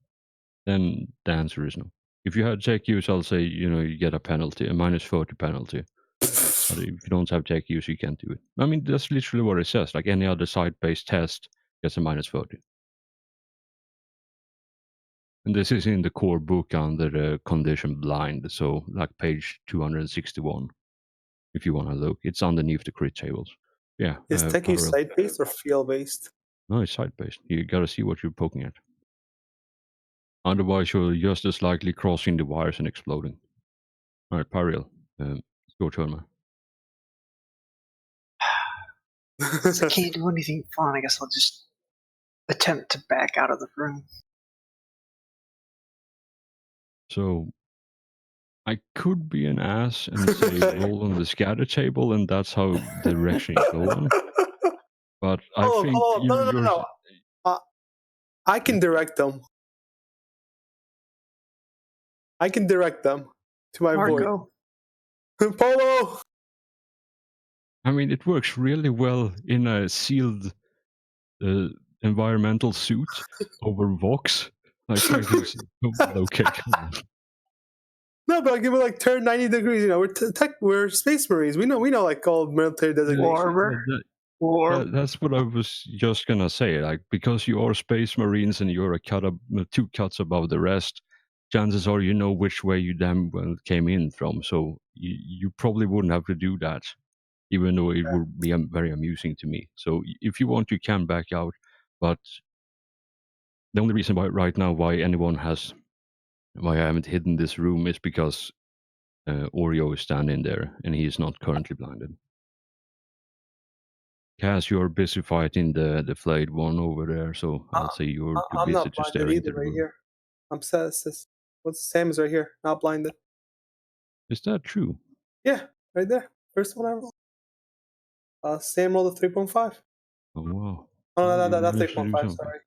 then the answer is no. If you had check use, I'll say you get a penalty, a minus 40 penalty. But if you don't have check use, you can't do it. I mean, that's literally what it says. Like any other site-based test gets a minus 40. And this is in the core book under the condition blind, so like page 261. If you want to look, it's underneath the crit tables. Yeah. Is tech use Pyriel. site-based or field-based? No, it's site-based. You gotta see what you're poking at. Otherwise, you're just as likely crossing the wires and exploding. All right, Pyriel, it's your turn, man. Since I can't do anything fun, I guess I'll just attempt to back out of the room. So I could be an ass and say roll on the scatter table, and that's how the direction is going. But I think No. I can direct them. I can direct them to my void. Marco, Polo! I mean, it works really well in a sealed environmental suit over Vox. Like everything's so located. No, but I give it like turn 90 degrees. You know, we're space marines. We know like all military designations. Warmer. That's what I was just gonna say. Like, because you are space marines and you're two cuts above the rest, chances are you know which way you damn well came in from. So you probably wouldn't have to do that, even though it would be very amusing to me. So if you want, you can back out. But the only reason why right now why I haven't hidden this room is because Oreo is standing there and he is not currently blinded. Cass, you're busy fighting the flayed one over there, so I'll say you're too I'm busy not to blinded stare either into the right room. here. I'm Sam is right here, not blinded. Is that true? Yeah, right there. First one I rolled. Sam rolled a 3.5. Oh wow. Oh, no, You not managed to do 3.5, something. sorry.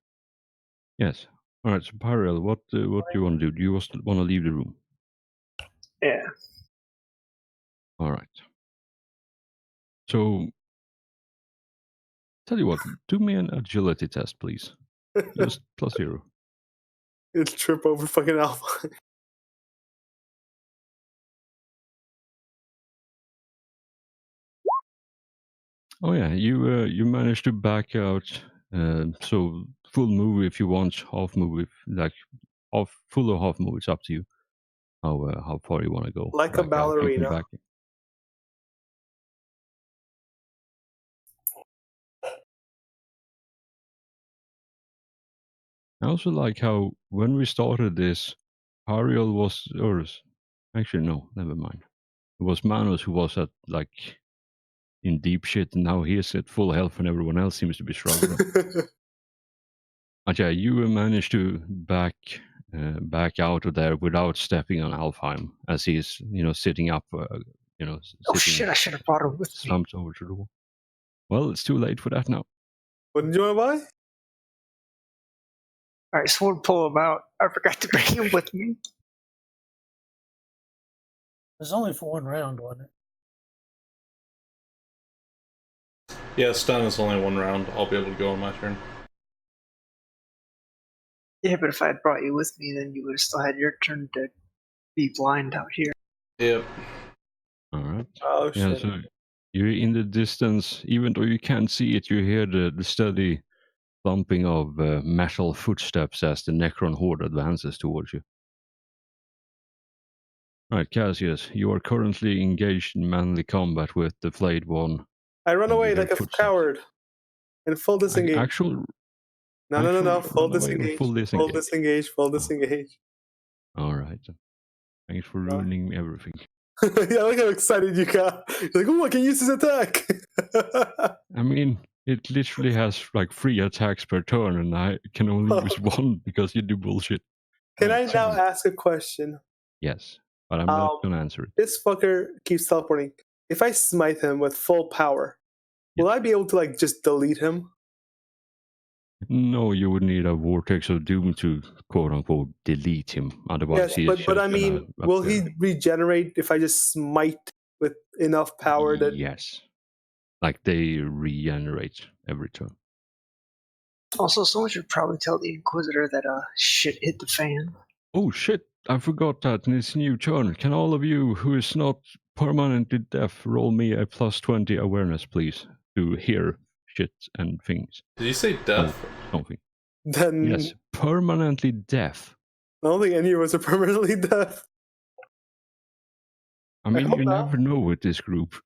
Yes. All right. So Pariel, what do you want to do? Do you want to leave the room? Yeah. All right. So, tell you what, do me an agility test, please. Just +0. It's trip over fucking Alpha. Oh yeah, you managed to back out. So full move if you want, half move if like full or half move. It's up to you. How far you want to go. Like a Back out. You can ballerina. back. I also like how when we started this, Ariel was, or actually no, never mind. It was Manos who was at like in deep shit, and now he's at full health, and everyone else seems to be struggling. But yeah, you managed to back out of there without stepping on Alfheim as he's sitting up, Oh shit! I should have brought her with me. slumped over to the wall. Well, it's too late for that now. What did you want to buy? All right, so we'll pull him out. I forgot to bring him with me. There's only for one round, wasn't it? Yeah, stun is only one round. I'll be able to go on my turn. Yeah, but if I had brought you with me, then you would have still had your turn to be blind out here. Yep. All right. Oh Yeah, shit. so you're in the distance, even though you can't see it, you hear the steady thumping of metal footsteps as the Necron horde advances towards you. Right, Cassius, you are currently engaged in manly combat with the flayed one. I run and you away hear like a footsteps. coward. In full disengage. Actual No. Full run away and disengage. full Full disengage. Full disengage. All right. Thanks for ruining everything. Yeah, look how excited you got. You're like, oh, I can use this attack. I mean, it literally has like 3 attacks per turn, and I can only use 1 because you do bullshit. Can Right, I now ask a question? Yes, but I'm not going to answer it. This fucker keeps teleporting. If I smite him with full power, will I be able to like just delete him? No, you would need a Vortex of Doom to quote unquote delete him. Otherwise, Yes, but I mean, will he regenerate if I just smite with enough power that? Yes, like they regenerate every turn. Also, someone should probably tell the Inquisitor that shit hit the fan. Oh shit! I forgot that in this new turn. Can all of you who is not permanently deaf roll me a +20 awareness, please, to hear shit and things? Did you say death? Something. Then Yes, permanently deaf. I don't think any of us are permanently deaf. I mean, you never know with this group.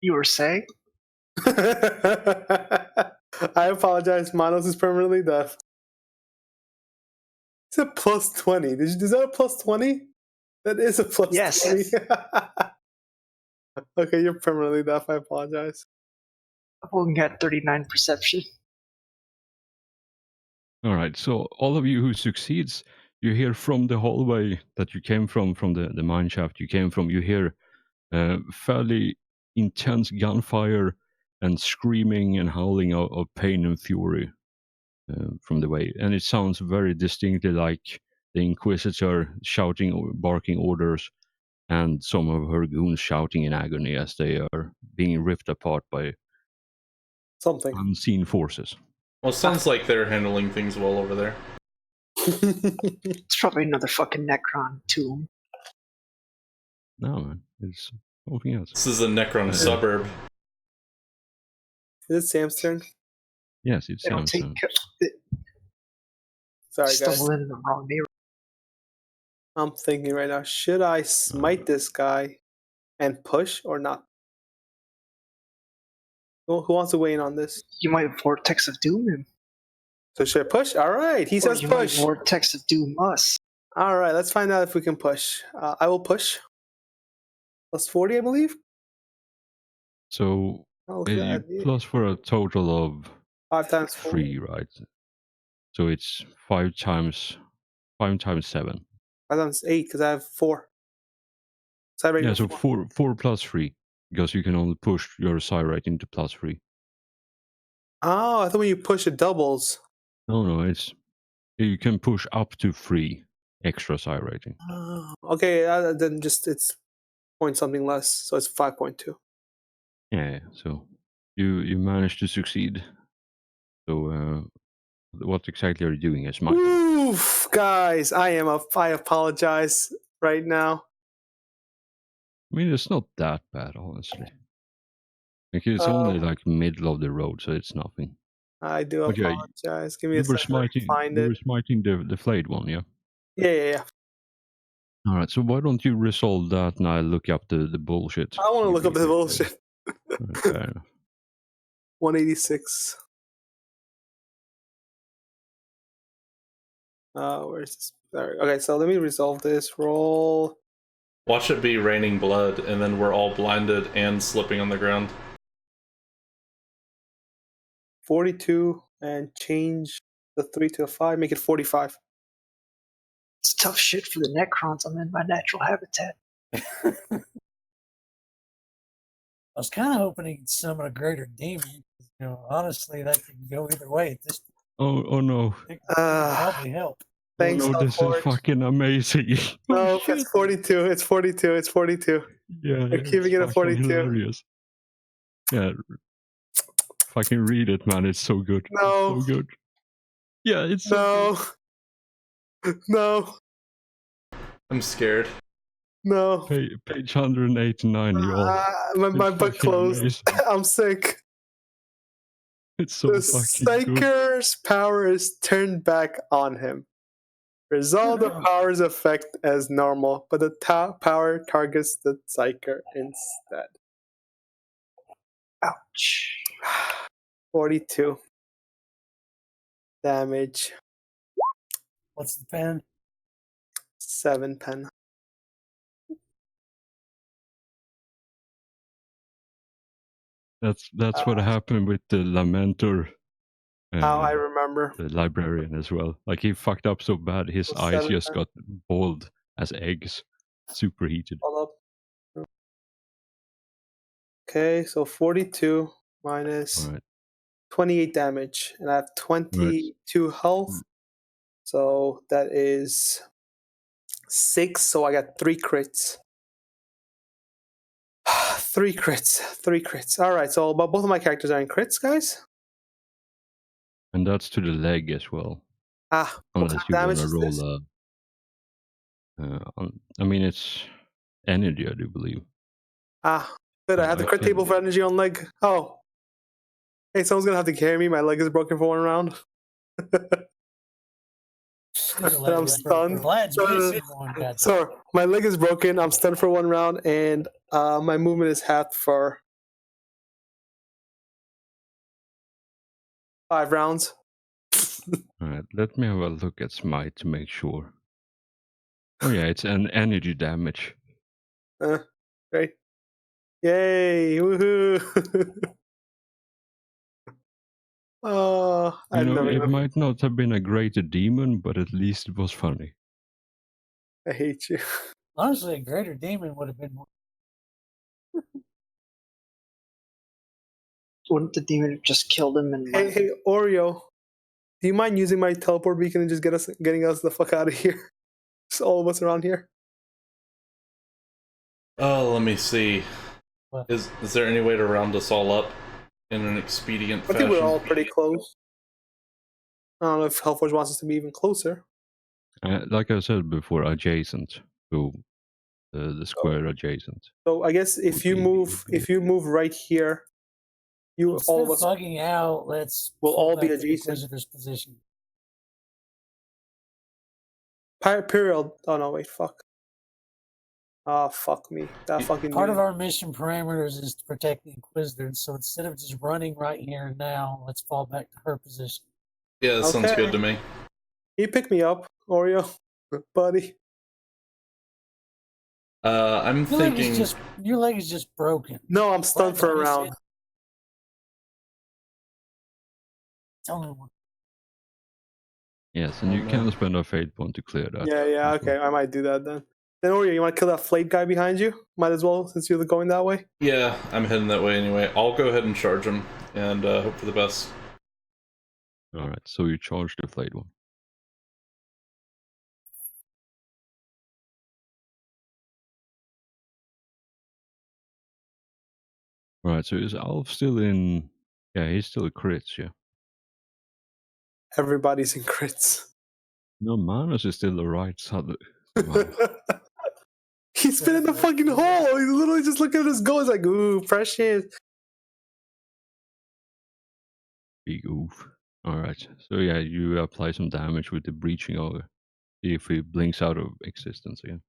You were saying? I apologize. Manos is permanently deaf. It's a +20. Is that a +20? That is a +20. Yes. Okay, you're permanently deaf. I apologize. I've only got 39 perception. All right, so all of you who succeeds, you hear from the hallway that you came from the mine shaft you came from, you hear fairly intense gunfire and screaming and howling of pain and fury from the way. And it sounds very distinctly like the Inquisitor shouting, barking orders, and some of her goons shouting in agony as they are being ripped apart by something unseen forces. Well, it sounds like they're handling things well over there. It's probably another fucking Necron tomb. No, man. It's something else. This is a Necron suburb. Is it Sam's turn? Yes, it's They don't take. Samson. Sorry, guys. Stumble into the wrong neighborhood. I'm thinking right now, should I smite this guy and push or not? Who wants to weigh in on this? You might Vortex of Doom him. So should I push? All right, he Or says you might push. Vortex of Doom us. All right, let's find out if we can push. I will push. Plus 40, I believe. So Oh, you plus for a total of 5 times 4. 3, right? So it's 5 times 7. 5 times 8 because I have 4. So I already Yeah, know so 4. 4 plus 3 because you can only push your psi rating to plus 3. Oh, I thought when you push it doubles. No, it's you can push up to 3 extra psi rating. Oh, okay, then just it's point something less, so it's 5.2. Yeah, so you managed to succeed. So what exactly are you doing? Is Mike? Oof, guys, I apologize right now. I mean, it's not that bad, honestly. Like it's only like middle of the road, so it's nothing. I do But yeah, apologize. Give me you a were second to find you it. were smiting the flayed one, yeah. Yeah. All right, so why don't you resolve that and I look up the bullshit? I want to you look up did the with bullshit. Fair enough. 186. Where's this? Sorry. Okay, so let me resolve this. Roll. Watch it be raining blood, and then we're all blinded and slipping on the ground. 42 and change the 3 to a 5. Make it 45. It's tough shit for the Necrons. I'm in my natural habitat. I was kind of hoping he could summon a greater demon. You know, honestly, that could go either way at this point. Oh no. It could probably help. Thanks, Oh no, this is fucking amazing. No, shit. it's 42. It's 42. It's 42. Yeah, We're keeping it at fucking 42. hilarious. Yeah, fucking read it, man. It's so good. No. It's so good. Yeah, it's so No. No. I'm scared. No. good. Page 189, you all. My It's book fucking closed. amazing. I'm sick. It's so The fucking good. Psyker's power is turned back on him. Resolve the power's effect as normal, but the power targets the Psyker instead. Ouch. 42 damage. What's the pen? 7 pen. That's what happened with the Lamentor. How I remember. The librarian as well. Like he fucked up so bad, his So eyes 7 just pen. got bald as eggs, superheated. Hold up. Okay, so 42 minus All right. 28 damage, and I have 22 health. So that is 6. So I got 3 crits. 3 crits. All right. So both of my characters are in crits, guys. And that's to the leg as well. What Unless kind of you want damage to is roll this? I mean, it's energy, I do believe. Good. I have the crit table for energy on leg. Oh. Hey, someone's gonna have to carry me. My leg is broken for 1 round. And I'm stunned. So my leg is broken. I'm stunned for 1 round, and my movement is halved for 5 rounds. All right, let me have a look at Smite to make sure. Oh yeah, it's an energy damage. Great. Yay! Woohoo! Oh, It might not have been a greater demon, but at least it was funny. I hate you. Honestly, a greater demon would have been more. Wouldn't the demon have just killed him? And Hey, Oreo, do you mind using my teleport beacon and just getting us the fuck out of here? Just all of us around here. Oh, let me see. Is there any way to round us all up in an expedient fashion? I think we're all pretty close. I don't know if Hellforge wants us to be even closer. Like I said before, adjacent to the square adjacent. So I guess if you move right here, Instead all of of us bugging out, let's will fall all be back to the adjacent. Inquisitor's position. Period. Oh no, wait, fuck. Ah, fuck me. That fucking Part of dude. our mission parameters is to protect the Inquisitor, so instead of just running right here and now, let's fall back to her position. Yeah, that sounds Okay. good to me. You pick me up, Oreo, buddy. I'm thinking. Your leg is just broken. No, I'm stunned for a round. It's only one. Yes, and you can spend a fate point to clear that. Yeah, okay. I might do that then. Then Oreo, you want to kill that flayed guy behind you? Might as well, since you're going that way. Yeah, I'm heading that way anyway. I'll go ahead and charge him and hope for the best. Alright, so you charge the flayed one. Alright, so is Alf still in... Yeah, he's still a crits, yeah. Everybody's in crits. No, Manus is still the right side. He's been in the fucking hole. He's literally just looking at his goal. He's like, ooh, precious. Big oof. Alright, so yeah, you apply some damage with the breaching ogre. See if he blinks out of existence again.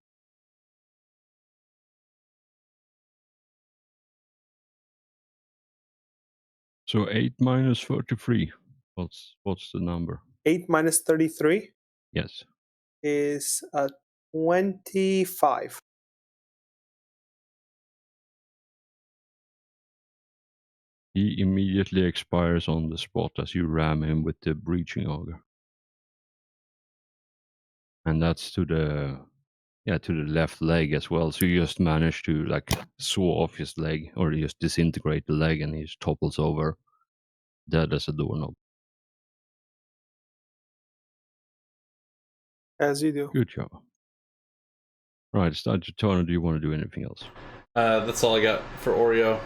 So 8 minus 33. What's the number? 8 minus 33 Yes. is 25. He immediately expires on the spot as you ram him with the breaching auger. And that's to the left leg as well. So you just manage to like saw off his leg or just disintegrate the leg and he just topples over dead as a doorknob. As you do. Good job. Right, it's not your turn, or do you want to do anything else? That's all I got for Oreo.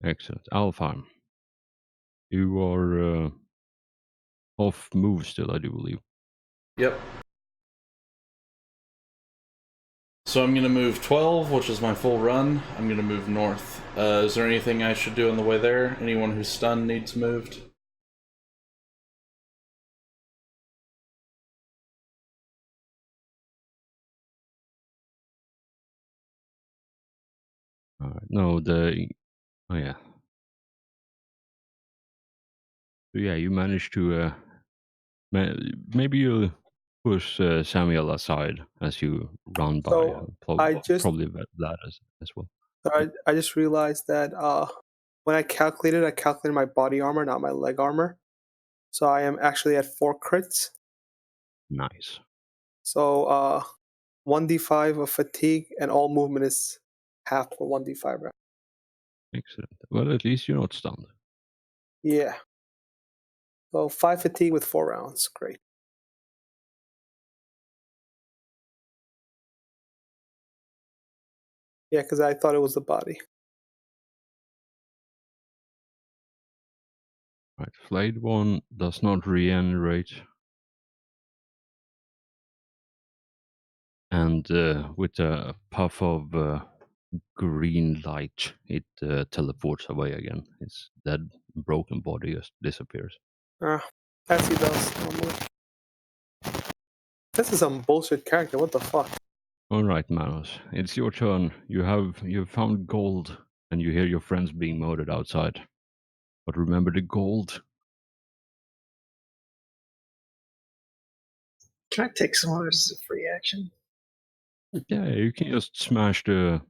Excellent. Alfheim. You are off move still, I do believe. Yep. So I'm going to move 12, which is my full run. I'm going to move north. Is there anything I should do on the way there? Anyone who's stunned needs moved? Alright, no, oh yeah. So yeah, you managed to, maybe you push Samuel aside as you run by. So probably that as well. I just realized that when I calculated my body armor, not my leg armor. So I am actually at 4 crits. Nice. So 1d5 of fatigue and all movement is half for 1d5 round. Excellent. Well, at least you're not stunned. Yeah. So 5 fatigue with 4 rounds. Great. Yeah, because I thought it was the body. Right, flayed one does not regenerate. And with a puff of green light, it teleports away again. Its dead, broken body just disappears. As he does normally. This is some bullshit character. What the fuck? All right, Manos, it's your turn. You've found gold, and you hear your friends being murdered outside. But remember the gold. Can I take some of this as a free action? Yeah, you can just smash the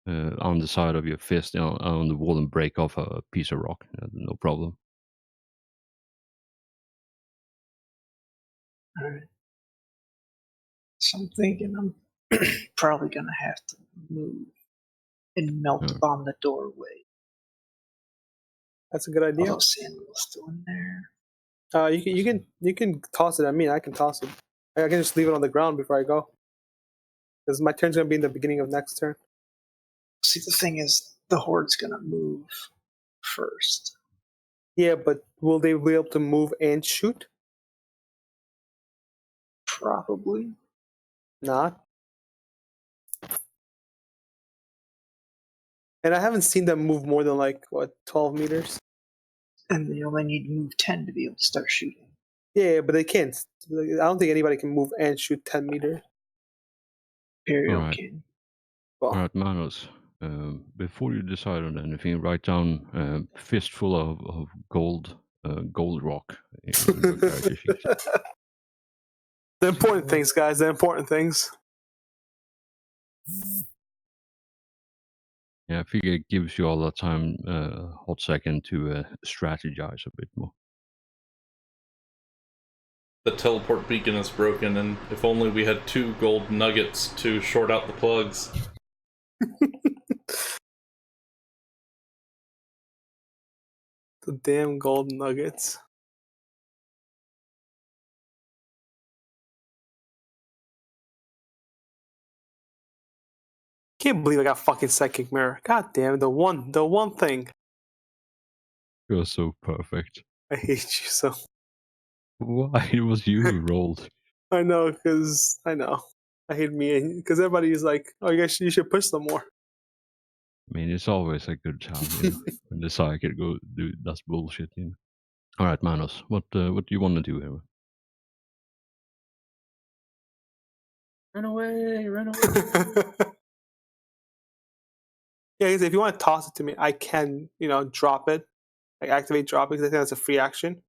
on the side of your fist on the wall and break off a piece of rock. No problem. All right. So I'm thinking I'm probably gonna have to move and melt bomb the doorway. That's a good idea. Although Samuel's still in there. You can toss it at me. I can toss it. I can just leave it on the ground before I go. Because my turn's gonna be in the beginning of next turn. See, the thing is, the horde's gonna move first. Yeah, but will they be able to move and shoot? Probably. Not. And I haven't seen them move more than like, what, 12 meters? And they only need to move 10 to be able to start shooting. Yeah, but they can't. I don't think anybody can move and shoot 10 meters. Imperial Alright. can. Well, All right, Manos. Before you decide on anything, write down fistful of gold rock in your character sheet. the important things, guys. The important things. Yeah, I figure it gives you all that time, hot second to strategize a bit more. The teleport beacon is broken, and if only we had 2 gold nuggets to short out the plugs. The damn gold nuggets. Can't believe I got fucking psychic mirror. God damn it, the one thing. You're so perfect. I hate you so. Why? It was you who rolled. I know, because I know. I hate me because everybody's like, "Oh, you should push some more." I mean, it's always a good time, you know, when the psychic does bullshit, you know. All right, Manos, what do you want to do here? Run away, run away. Yeah, if you want to toss it to me, I can, drop it, like activate drop it, because I think that's a free action,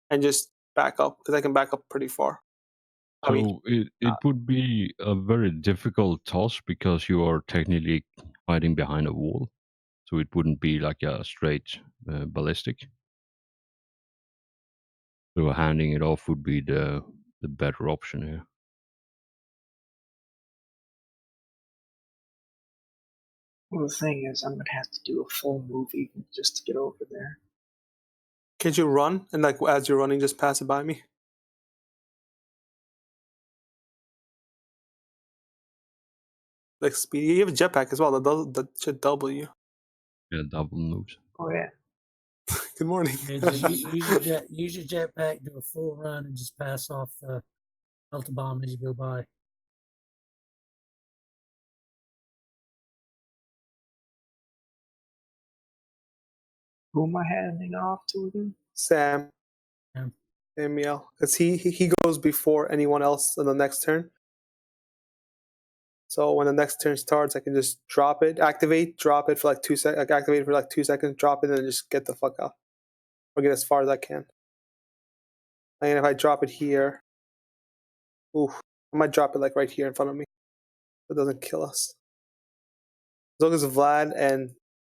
and just back up because I can back up pretty far. I mean, So it would be a very difficult toss because you are technically hiding behind a wall. So it wouldn't be like a straight ballistic. So handing it off would be the better option here. Well, the thing is, I'm going to have to do a full move even just to get over there. can't you run and like as you're running, just pass it by me? Like speed. You have a jetpack as well. That should double you. Yeah, double moves. Oh, yeah. Good morning. Yeah, just use your jetpack, do a full run, and just pass off the melta bomb as you go by. Who am I handing off to again? Sam. Yeah. Samuel, because he goes before anyone else on the next turn. So when the next turn starts, I can just drop it, activate, drop it for like 2 seconds, like activate it for like 2 seconds, drop it, and then just get the fuck out, or get as far as I can. And if I drop it here, ooh, I might drop it like right here in front of me. It doesn't kill us. As long as Vlad and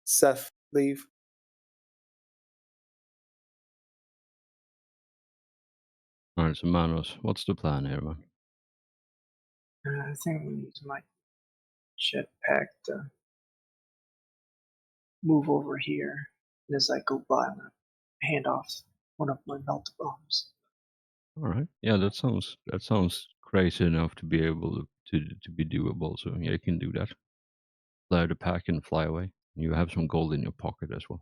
Seth leave. All right, so Manos, what's the plan here, man? I think I'm going to use my jetpack to move over here. And as I go by, I'm going to hand off one of my melta bombs. All right, yeah, that sounds crazy enough to be able to be doable. So yeah, you can do that. Fly the pack and fly away. You have some gold in your pocket as well.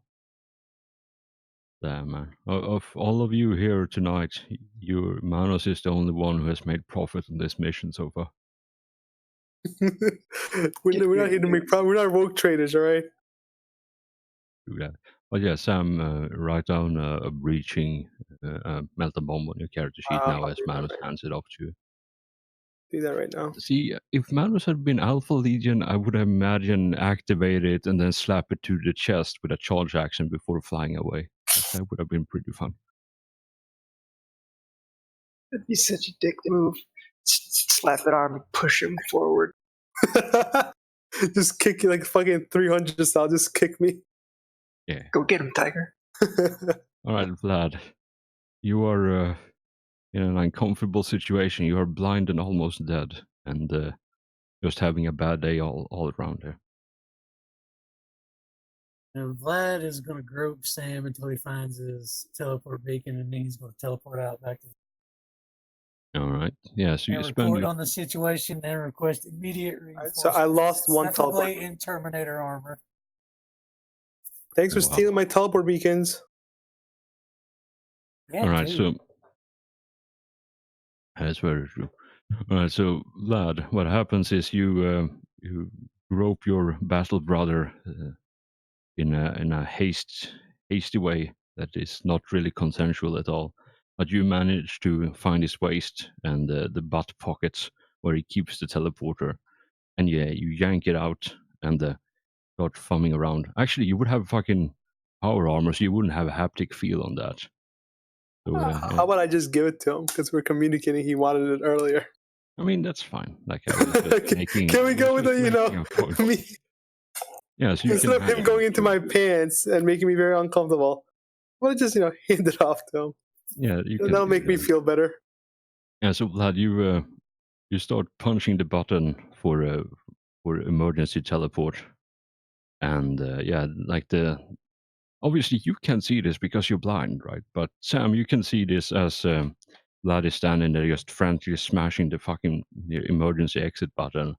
Damn, man. Of all of you here tonight, your Manos is the only one who has made profit on this mission so far. we're not here to make profit. We're not rogue traders, all right? Do that. But yeah, Sam, write down a breaching melta bomb on your character sheet now as Manos hands it off to you. Do that right now. See, if Manos had been Alpha Legion, I would imagine activate it and then slap it to the chest with a charge action before flying away. That would have been pretty fun. That'd be such a dick move. Slap that arm and push him forward. Just kick you like fucking 300 style. Just kick me. Yeah. Go get him, Tiger. All right, Vlad. You are in an uncomfortable situation. You are blind and almost dead, and just having a bad day all around here. And Vlad is going to grope Sam until he finds his teleport beacon, and then he's going to teleport out back to All right. Yeah. So you and spend report your, on the situation and request immediate reinforcements. So I lost one teleport. Preferably in Terminator armor. Thanks for Wow. stealing my teleport beacons. Yeah, all right. dude. So that's very true. All right, so lad, what happens is you rope your battle brother in a hasty way that is not really consensual at all, but you manage to find his waist and the butt pockets where he keeps the teleporter, and yeah, you yank it out and start fumbling around. Actually, you would have fucking power armor, so you wouldn't have a haptic feel on that. So How about I just give it to him because we're communicating? He wanted it earlier. I mean that's fine. Like I was just making. Can we go with just the, making a point. me Yeah, so you can instead of him have going it. into my pants and making me very uncomfortable? I want to just hand it off to him. Yeah, you can. That'll do make me that. feel better. Yeah, so Vlad, you start punching the button for emergency teleport, and yeah, like obviously you can see this because you're blind, right? But Sam, you can see this as Vlad is standing there just frantically smashing the fucking emergency exit button,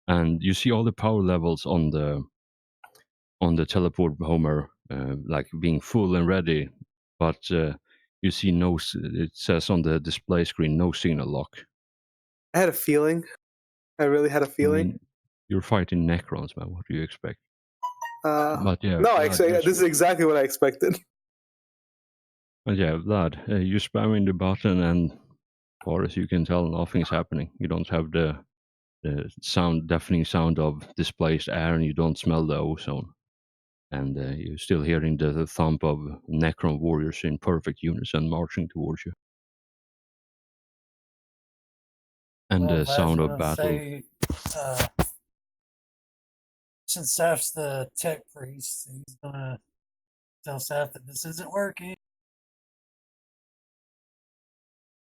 and you see all the power levels on the teleport homer like being full and ready, but you see it says on the display screen no signal lock. I had a feeling. I really had a I feeling. mean, you're fighting Necrons, man. What do you expect? But yeah, No, Vlad, actually, you this is exactly what I expected. but yeah, Vlad, you're spamming the button, and as far as you can tell, nothing's happening. You don't have the deafening sound of displaced air, and you don't smell the ozone. And you're still hearing the thump of Necron warriors in perfect unison marching towards you. And Well, the Vlad's sound of gonna battle. say, uh, since Saf's the tech priest, he's gonna tell Saf that this isn't working.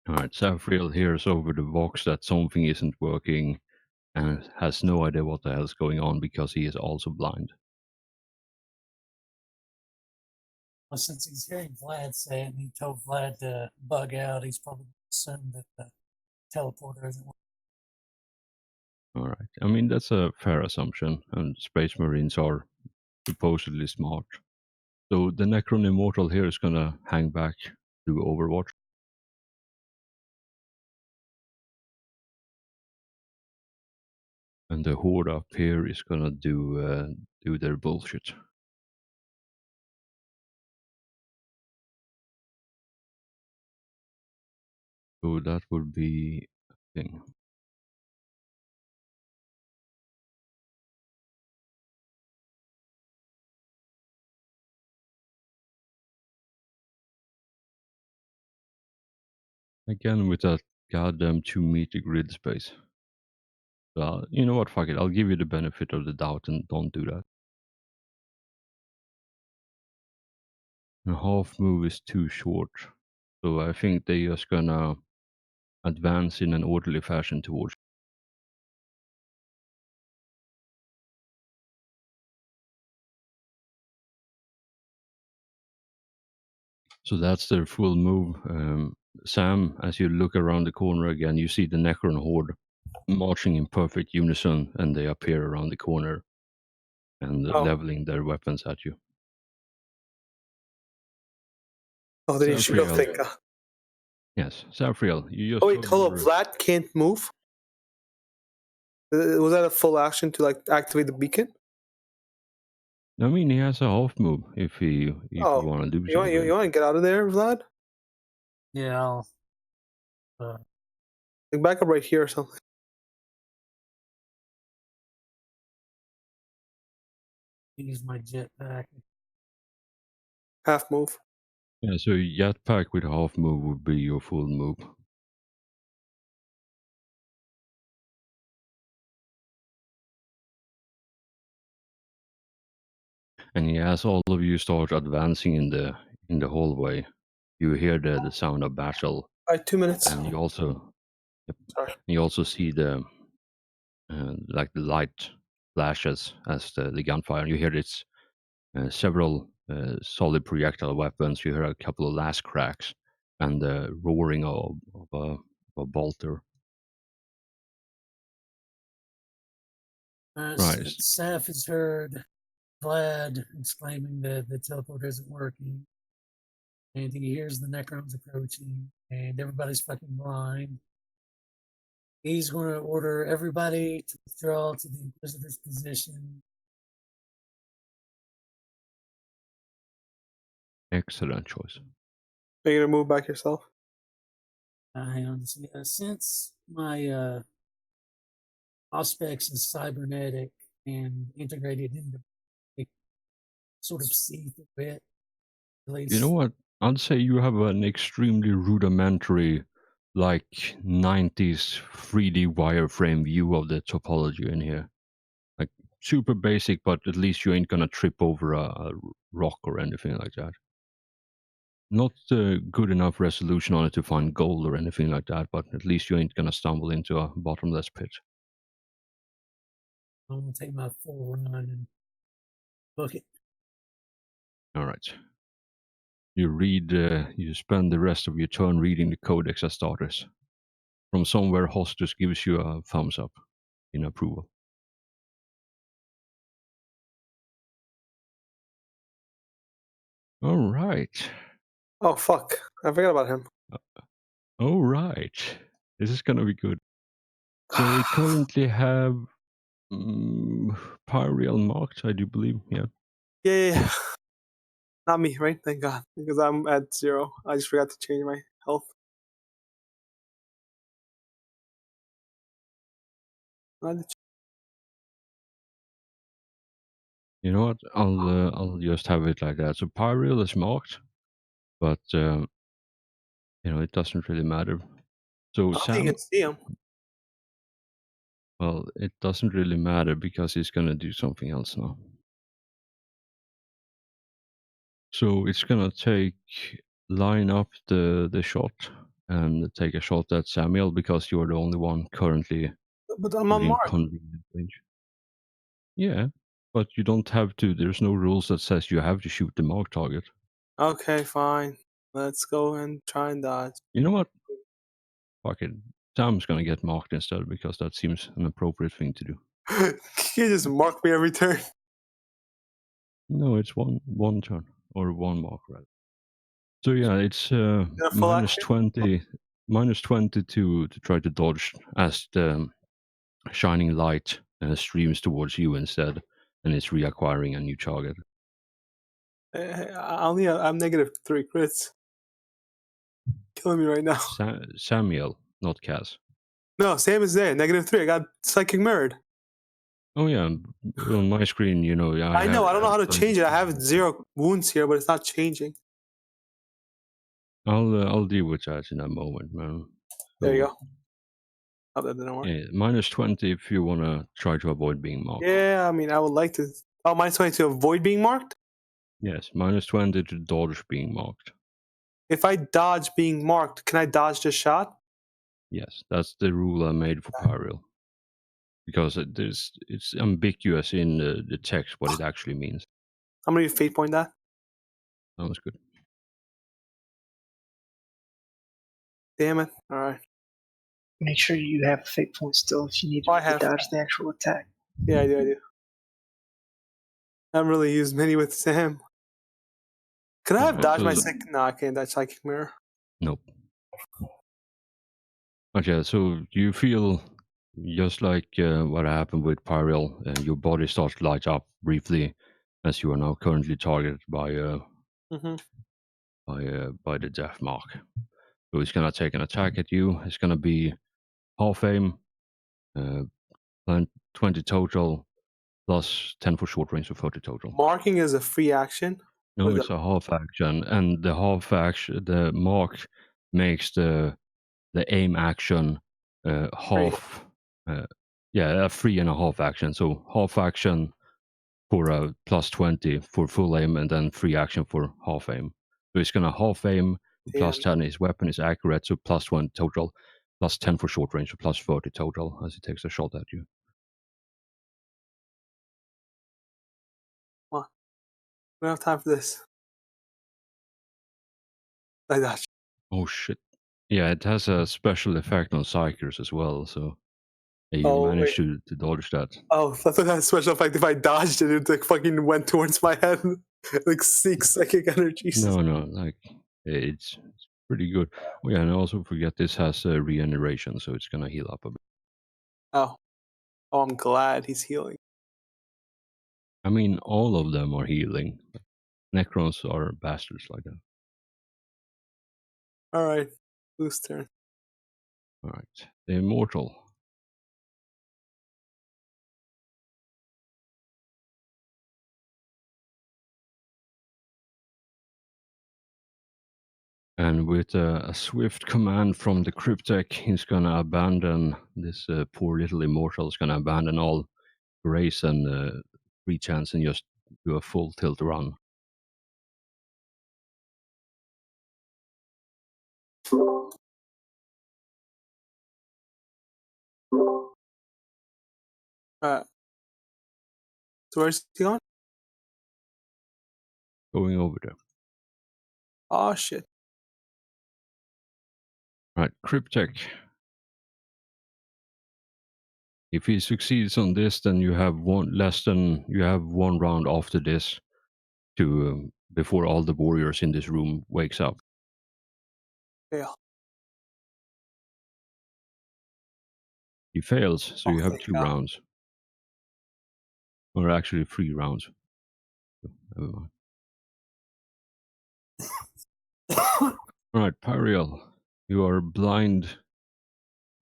All right, Safriel hears over the vox that something isn't working and has no idea what the hell's going on because he is also blind. Well, since he's hearing Vlad say it and he told Vlad to bug out, he's probably assumed that the teleporter isn't working. All right, I mean that's a fair assumption, and Space Marines are supposedly smart. So the Necron Immortal here is gonna hang back to Overwatch. And the Horde up here is gonna do their bullshit. So that would be a thing. Again with that goddamn 2-meter grid space. So you know what, fuck it, I'll give you the benefit of the doubt and don't do that. A half move is too short. So I think they're just gonna advance in an orderly fashion towards. So that's their full move. Sam, as you look around the corner again, you see the Necron Horde marching in perfect unison, and they appear around the corner and Oh. leveling their weapons at you. Oh, then you should have Safriel. think. Yes, Safriel, you just Oh wait, hold up. Vlad can't move. Was that a full action to activate the beacon? I mean, he has a half move if you want to do You want something. you want to get out of there, Vlad? Yeah, I'll Back up right here or something. use my jetpack. Half move. Yeah, so jetpack with half move would be your full move. And as all of you start advancing in the hallway, you hear the sound of battle, All right, 2 minutes. and you also Sorry. see the like the light flashes as the gunfire. And you hear it's several solid projectile weapons. You hear a couple of last cracks and the roaring of a bolter. Right. Saf has heard Vlad exclaiming that the teleporter isn't working, and he hears the Necrons approaching, and everybody's fucking blind. He's going to order everybody to withdraw to the Inquisitor's position. Excellent choice. Are you gonna move back yourself? Hang on, since my Auspex is cybernetic and integrated into it, sort of see through it. At least. You know what? I'd say you have an extremely rudimentary, like 90s 3D wireframe view of the topology in here. Like super basic, but at least you ain't gonna trip over a rock or anything like that. Not good enough resolution on it to find gold or anything like that, but at least you ain't gonna stumble into a bottomless pit. I'm going to take my full run and book it. All right. You read. You spend the rest of your turn reading the codex as starters. From somewhere, Hostus gives you a thumbs up in approval. All right. Oh fuck! I forgot about him. All right. This is gonna be good. So we currently have Pyreal marked, I do believe. Yeah. Yeah. Not me, right? Thank God, because I'm at 0. I just forgot to change my health. You know what? I'll just have it like that. So Pyreal is marked, but you know it doesn't really matter. So I don't think Sam, you can see him. well, it doesn't really matter because he's gonna do something else now. So it's gonna line up the shot and take a shot at Samuel because you're the only one currently But I'm not within marked. convenient range. Yeah, but you don't have to. There's no rules that says you have to shoot the mark target. Okay, fine. Let's go and try and dodge. You know what? Fuck it. Sam's gonna get marked instead because that seems an appropriate thing to do. You just mark me every turn. No, it's one turn or one mark rather. So yeah, it's full minus action? 20 to try to dodge as the shining light streams towards you instead, and it's reacquiring a new target. I'm -3 crits. Killing me right now. Samuel, not Kaz. No, Sam is there. -3. I got psychic mirrored. Oh yeah, on my screen, you know, I know. I don't know how to have change it. I have 0 wounds here, but it's not changing. I'll deal with that in a moment, man. There you So, go. Oh, that didn't work. yeah, minus 20 if you want to try to avoid being marked. Yeah, I mean, I would like to. Oh, -20 to avoid being marked? Yes, minus 20 to dodge being marked. If I dodge being marked, can I dodge the shot? Yes, that's the rule I made for Pyreal. Because it's ambiguous in the text what it actually means. I'm gonna fate point that. Sounds good. Damn it. Alright. Make sure you have a fate point still if you need I to have. dodge the actual attack. Yeah, I do. I haven't really used many with Sam. Could I have Alright, dodged my so- psychic? No, I can't dodge psychic mirror. Nope. But yeah, so you feel just like what happened with Pyreal, your body starts to light up briefly as you are now currently targeted by Mm-hmm. by the death mark. So he's gonna take an attack at you. It's gonna be half aim, 20 total, plus 10 for short range, so 30 total. Marking is a free action. No, What is it's a half action, and the half action, the mark makes the aim action half. Yeah, a 3.5 action. So half action for a plus 20 for full aim, and then free action for half aim. So it's gonna half aim. Plus Damn. 10, his weapon is accurate, so plus 20 total, plus 10 for short range, so plus 30 total as he takes a shot at you. We don't have time for this. I dodge. Oh shit. Yeah, it has a special effect on Psychers as well, so you Oh, managed to dodge that. Oh, I thought that had a special effect. If I dodged it, it like fucking went towards my head. Like 6 psychic energies. No, like it's pretty good. Oh yeah, and I also forget this has regeneration, so it's gonna heal up a bit. Oh, I'm glad he's healing. I mean, all of them are healing. Necrons are bastards like that. All right, whose turn? All right, the immortal. And with a swift command from the Cryptek, he's gonna abandon this poor little immortal. Is gonna abandon all grace and free chance and just do a full tilt run. So where's he going? Going over there. Oh shit! Right, Cryptek. If he succeeds on this, then you have one round after this to before all the warriors in this room wakes up. Fail. He fails, so you have thank 2 God. rounds, or actually 3 rounds. Never mind. All right, Pariel, you are blind,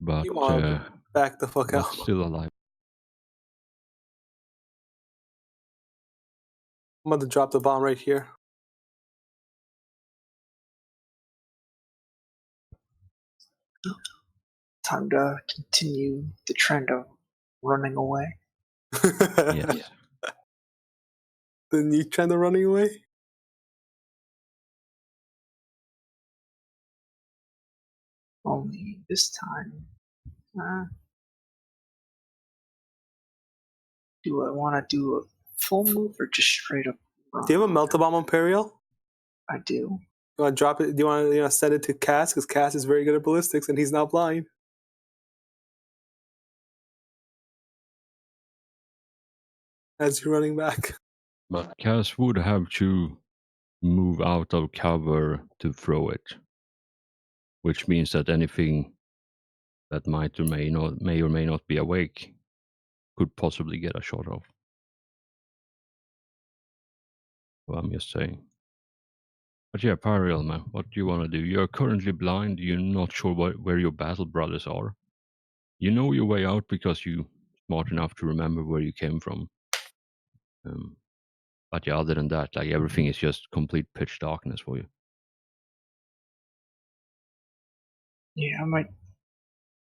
but You want to back the fuck out. still alive. I'm about to drop the bomb right here. Time to continue the trend of running away. Yes. The new trend of running away. Only this time, do I want to do a full move or just straight up run? Do you have a melta bomb on Imperial? I do. You want to drop it? Do you want to send it to Cass? Because Cass is very good at ballistics and he's not blind. As you're running back. But Cass would have to move out of cover to throw it, which means that anything that might or may not be awake could possibly get a shot off. Well, I'm just saying. But yeah, Pariel, man, what do you want to do? You're currently blind. You're not sure where your battle brothers are. You know your way out because you're smart enough to remember where you came from. But yeah, other than that, like everything is just complete pitch darkness for you. Yeah, I might.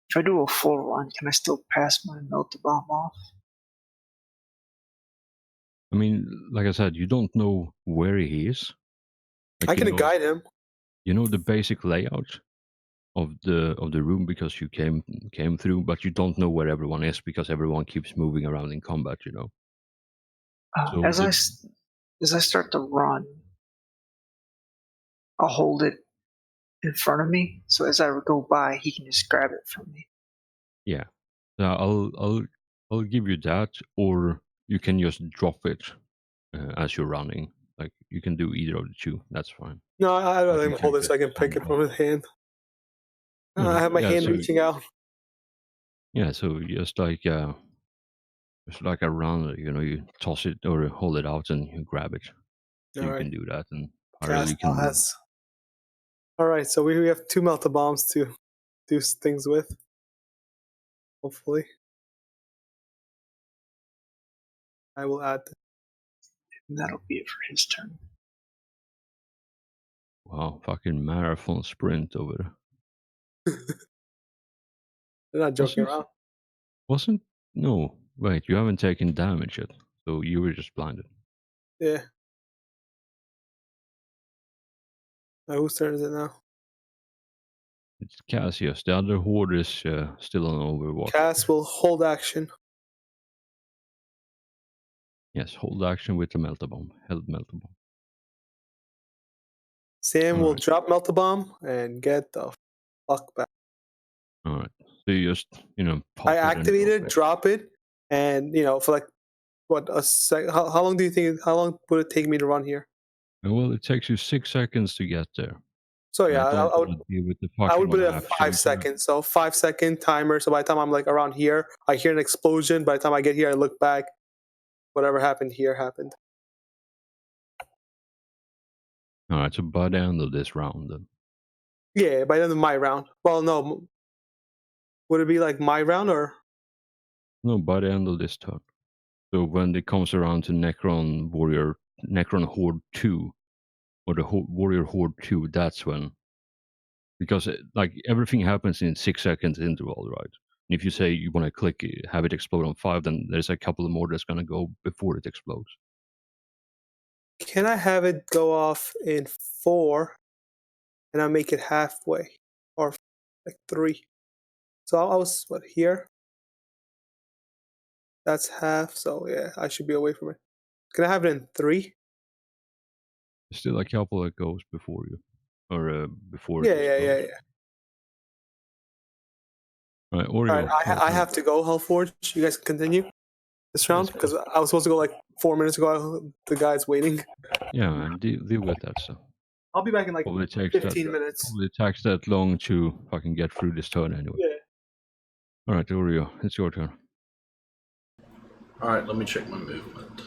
If I do a full run, can I still pass my melt bomb off? I mean, like I said, you don't know where he is. Like, I can guide him. You know the basic layout of the room because you came through, but you don't know where everyone is because everyone keeps moving around in combat. You know. So as I start to run, I'll hold it in front of me, so as I go by, he can just grab it from me. Yeah, I'll give you that, or you can just drop it as you're running. Like you can do either of the two. That's fine. No, I'd rather you him hold can it so I can just pick it hand from his hand. I have my hand reaching out. Yeah, so just like a runner, you know, you toss it or hold it out and you grab it. So All you right. can do that, and Cass you now can. has. All right, so we have 2 melta bombs to do things with. Hopefully, I will add. And that'll be it for his turn. Wow, fucking marathon sprint over there. They're not joking around. No, wait, you haven't taken damage yet, so you were just blinded. Yeah. Whose turn is it now? It's Cassius. The other horde is still on Overwatch. Cass will hold action. Yes, hold action with the melta bomb. Held melta bomb. Sam will Alright. drop melta bomb and get the fuck back. All right. So you just pop I it and activate it, drop it, and for like what a sec. How long do you think? How long would it take me to run here? Well, it takes you 6 seconds to get there. So And yeah, I don't I would want to deal with the I fucking would put it at map. 5 seconds. So 5 second timer. So by the time I'm like around here, I hear an explosion. By the time I get here, I look back. Whatever happened here happened. All right, so by the end of this round, then. Yeah, by the end of my round. Well, no. Would it be like my round or? No, by the end of this turn. So when it comes around to Necron Horde 2, or the Warrior Horde 2, that's when. Because like everything happens in 6 seconds interval, right? And if you say you want to click have it explode on 5, then there's a couple of more that's going to go before it explodes. Can I have it go off in 4 and I make it halfway? Or like 3? So I was, what, here? That's half, so yeah, I should be away from it. Can I have it in 3? There's still a couple that goes before you. Or before Yeah, it yeah, explodes. yeah, yeah. Right, All right, Oreo. I have to go, Hellforge. You guys can continue this round? Because I was supposed to go like 4 minutes ago. The guy's waiting. Yeah, man, deal with that stuff. I'll be back in like Probably takes 15 minutes. Probably takes that long to fucking get through this turn anyway. Yeah. All right, Oreo, it's your turn. Alright, let me check my movement.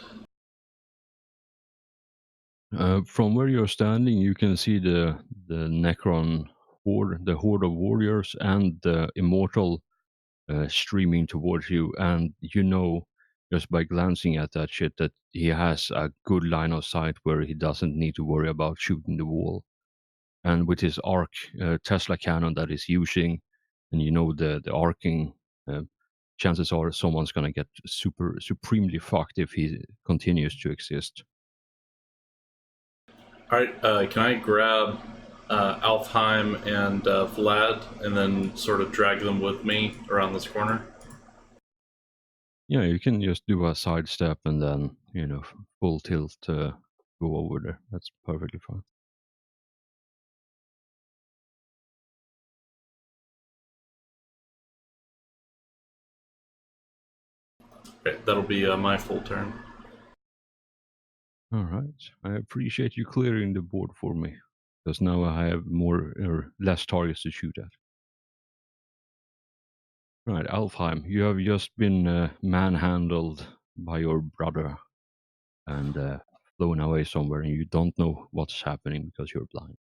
From where you're standing, you can see the Necron horde, the horde of warriors, and the immortal streaming towards you, and you know just by glancing at that shit that he has a good line of sight where he doesn't need to worry about shooting the wall. And with his arc Tesla cannon that he's using, and you know the arcing, chances are someone's gonna get supremely fucked if he continues to exist. Alright, can I grab Alfheim and Vlad and then sort of drag them with me around this corner? Yeah, you can just do a sidestep and then full tilt to go over there. That's perfectly fine. Okay, that'll be my full turn. All right. I appreciate you clearing the board for me, because now I have more or less targets to shoot at. Right, Alfheim, you have just been manhandled by your brother and flown away somewhere, and you don't know what's happening because you're blind.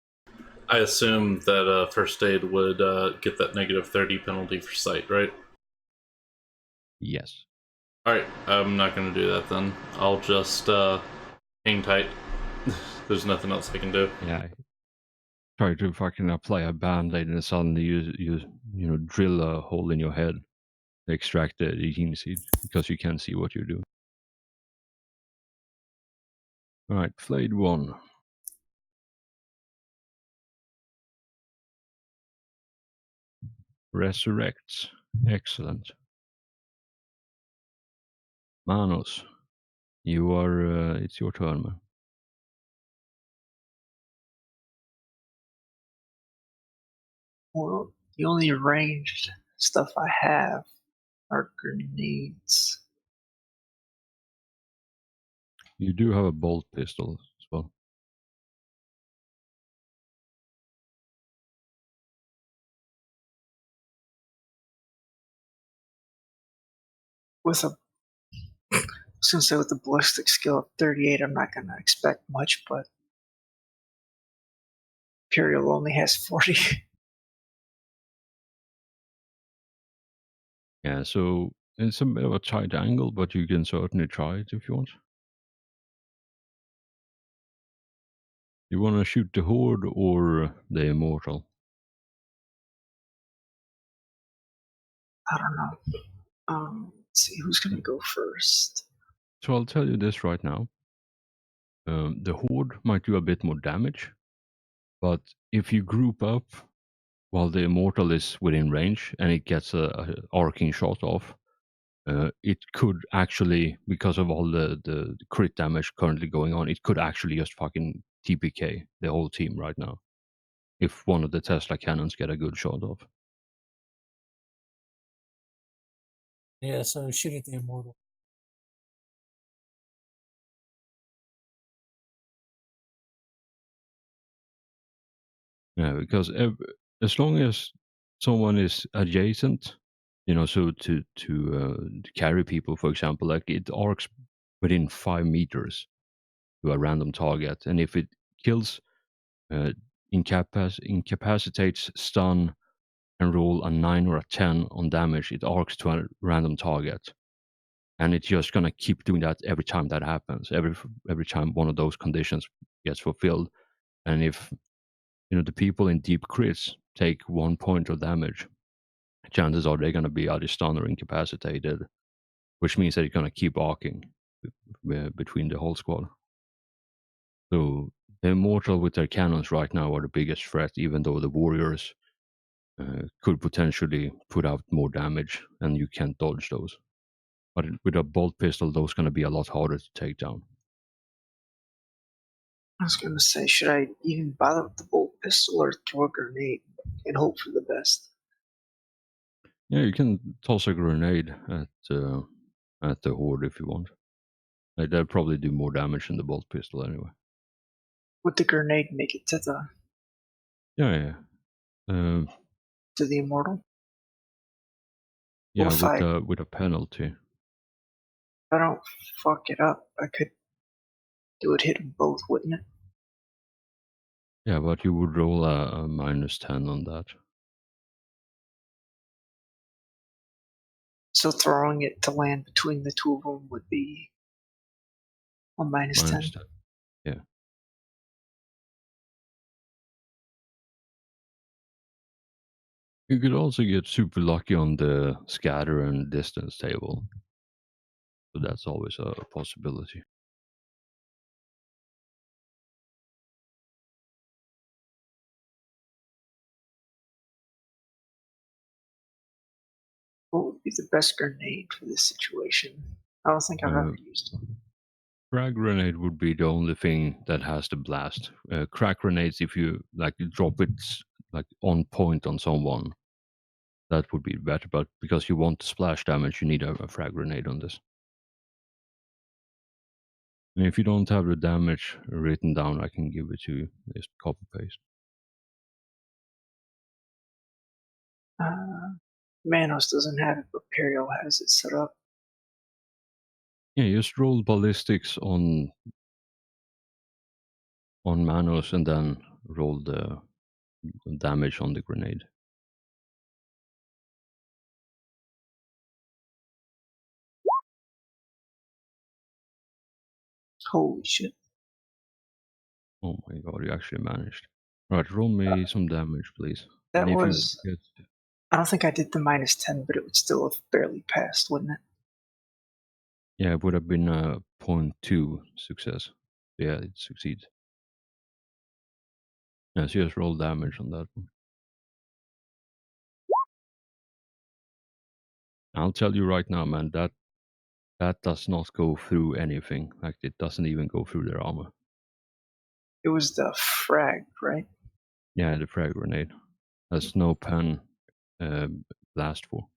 I assume that first aid would get that negative 30 penalty for sight, right? Yes. Alright, I'm not going to do that then. I'll just hang tight. There's nothing else I can do. Yeah. Try to fucking apply a band-aid and suddenly you drill a hole in your head to extract the gene seed because you can't see what you're doing. All right, Flayed 1. Resurrects. Excellent. Manos, you are. It's your turn, man. Well, the only ranged stuff I have are grenades. You do have a bolt pistol as well. With a, I was gonna say with the ballistic skill of 38, I'm not gonna expect much, but Imperial only has 40. Yeah, so it's a bit of a tight angle, but you can certainly try it if you want. You want to shoot the Horde or the Immortal? I don't know. Let's see who's gonna go first. So I'll tell you this right now. The Horde might do a bit more damage, but if you group up while the Immortal is within range and it gets a arcing shot off, it could actually, because of all the crit damage currently going on, it could actually just fucking TPK the whole team right now if one of the Tesla cannons get a good shot off. Yeah, so shoot at the immortal. Yeah, because as long as someone is adjacent, so to carry people, for example, like it arcs within 5 meters to a random target, and if it kills, uh, incapacitates, stun, and roll a 9 or a 10 on damage, it arcs to a random target, and it's just gonna keep doing that every time that happens. Every time one of those conditions gets fulfilled, and if the people in deep crits take 1 point of damage, chances are they're going to be either stunned or incapacitated, which means that it's going to keep arcing between the whole squad. So the Immortal with their cannons right now are the biggest threat, even though the Warriors could potentially put out more damage and you can't dodge those. But with a bolt pistol, those going to be a lot harder to take down. I was gonna say, should I even bother with the bolt pistol or throw a grenade and hope for the best? Yeah, you can toss a grenade at the Horde if you want. They'll probably do more damage than the bolt pistol anyway. Would the grenade make it to Yeah. the Immortal? Yeah, Well, with a penalty. if I don't fuck it up, I could do it hit them both, wouldn't it? Yeah, but you would roll a -10 on that. So throwing it to land between the two of them would be a minus 10. -10. Yeah. You could also get super lucky on the scatter and distance table. So that's always a possibility. What would be the best grenade for this situation? I don't think I've ever used one. Frag grenade would be the only thing that has the blast. Crack grenades, if you drop it like on point on someone, that would be better. But because you want splash damage, you need a frag grenade on this. And if you don't have the damage written down, I can give it to you. Just copy paste. Manos doesn't have it, but Imperial has it set up. Yeah, just roll ballistics on Manos and then roll the damage on the grenade. Holy shit. Oh my god, you actually managed. Alright, roll me some damage, please. That And if was. you get, I don't think I did the minus 10, but it would still have barely passed, wouldn't it? yeah, it would have been a 0.2 success. Yeah, it succeeds. Yeah, so just roll damage on that one. I'll tell you right now, man, that does not go through anything. Like, it doesn't even go through their armor. It was the frag, right? Yeah, the frag grenade. Has no pen blast for.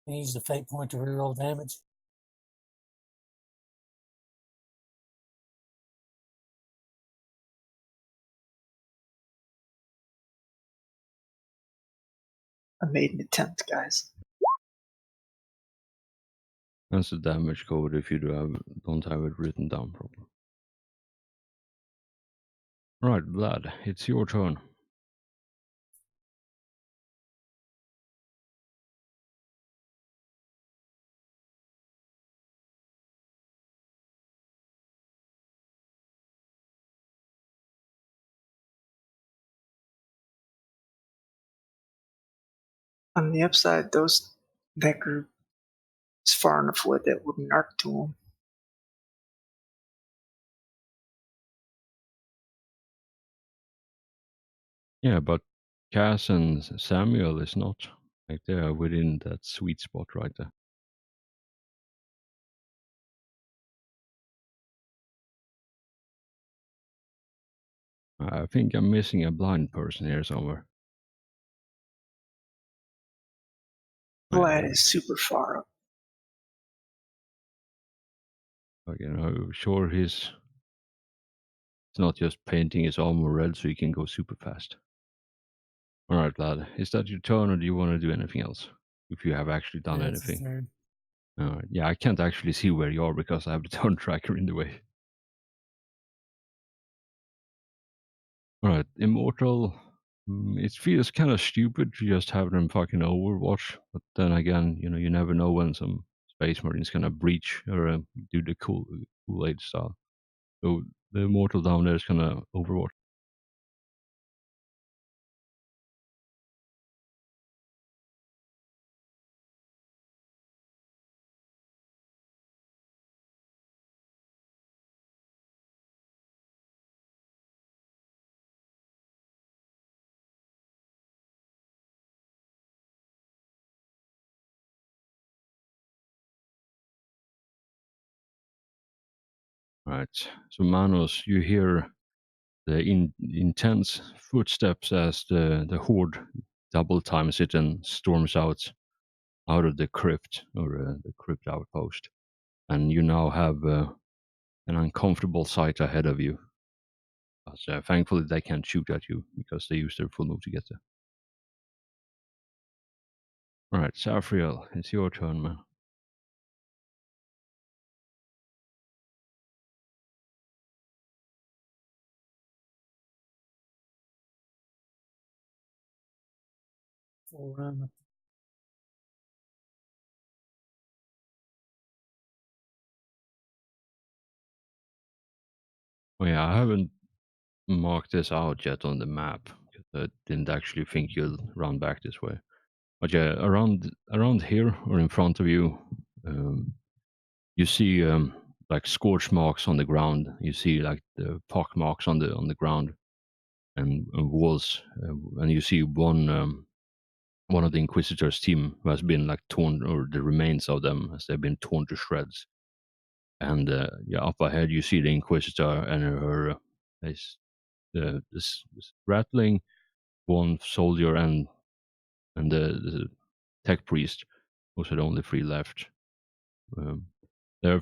Can you use the fate point to reroll damage? I made an attempt, guys. That's the damage code if you don't have it written down properly. Right, Vlad, it's your turn. On the upside, that group is far enough away that wouldn't arc to them. Yeah, but Cass and Samuel is not. Like, they are within that sweet spot right there. I think I'm missing a blind person here somewhere. Vlad is super far up. Sure, not just painting his armor red so he can go super fast. Alright, lad. Is that your turn, or do you want to do anything else? If you have actually done That's his anything. turn. Alright. Yeah, I can't actually see where you are because I have the turn tracker in the way. Alright, Immortal. It feels kind of stupid to just have them fucking Overwatch, but then again, you never know when some Space Marine's gonna breach or do the Kool-Aid style. So the Immortal down there is gonna Overwatch. Right. So Manos, you hear the intense footsteps as the horde double times it and storms out of the crypt or the crypt outpost, and you now have an uncomfortable sight ahead of you. But thankfully, they can't shoot at you because they use their full move to get there. All right, Safriel, it's your turn, man. Full run. Oh yeah, I haven't marked this out yet on the map because I didn't actually think you'd run back this way. But yeah, around here or in front of you, you see like scorch marks on the ground. You see like the pock marks on the ground and walls, and you see one of the Inquisitors' team who has been like torn, or the remains of them as they've been torn to shreds. And yeah, up ahead you see the Inquisitor and her this rattling one soldier and the tech priest. Those are the only three left. Um, they're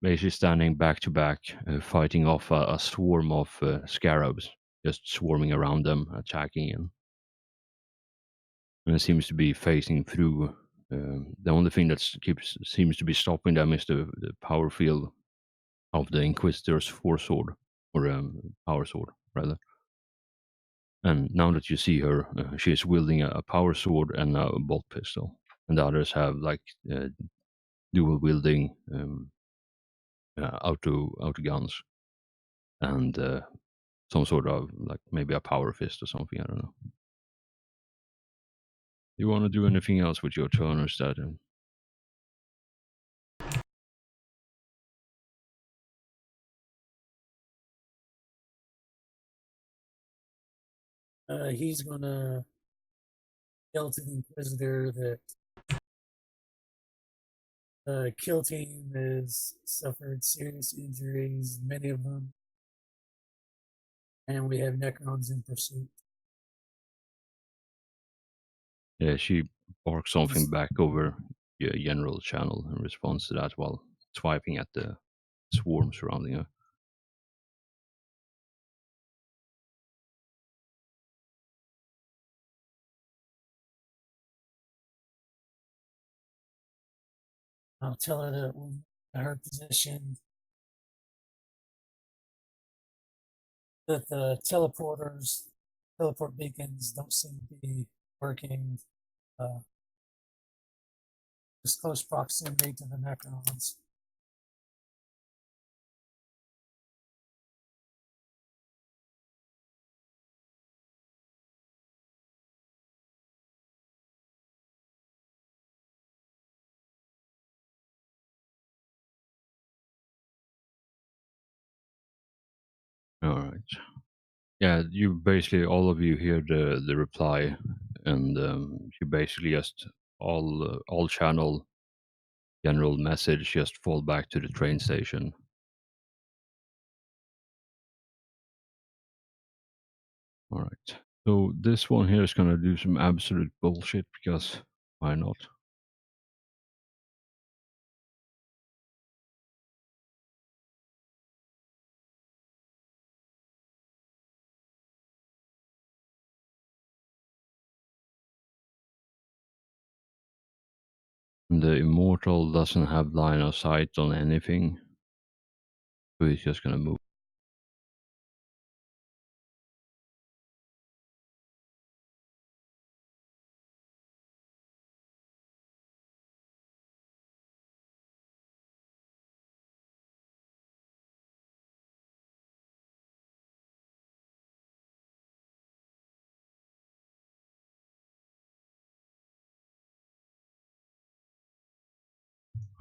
basically standing back to back, fighting off a swarm of scarabs, just swarming around them, attacking, and it seems to be facing through. The only thing that seems to be stopping them is the power field of the Inquisitor's Force Sword, or Power Sword, rather. And now that you see her, she is wielding a power sword and a bolt pistol, and the others have like dual wielding auto guns and some sort of like maybe a power fist or something. I don't know. You want to do anything else with your turn, or is that? He's gonna yell to the Inquisitor that the kill team has suffered serious injuries, many of them, and we have Necrons in pursuit. Yeah, she barks something back over your general channel in response to that while swiping at the swarm surrounding her. I'll tell her that when her position that the teleport beacons don't seem to be working. Just close proximity to the Necrons. All right. Yeah, you basically all of you hear the reply, and you basically just all channel general message just fall back to the train station. All right. So this one here is gonna do some absolute bullshit because why not? The immortal doesn't have line of sight on anything, so he's just gonna move.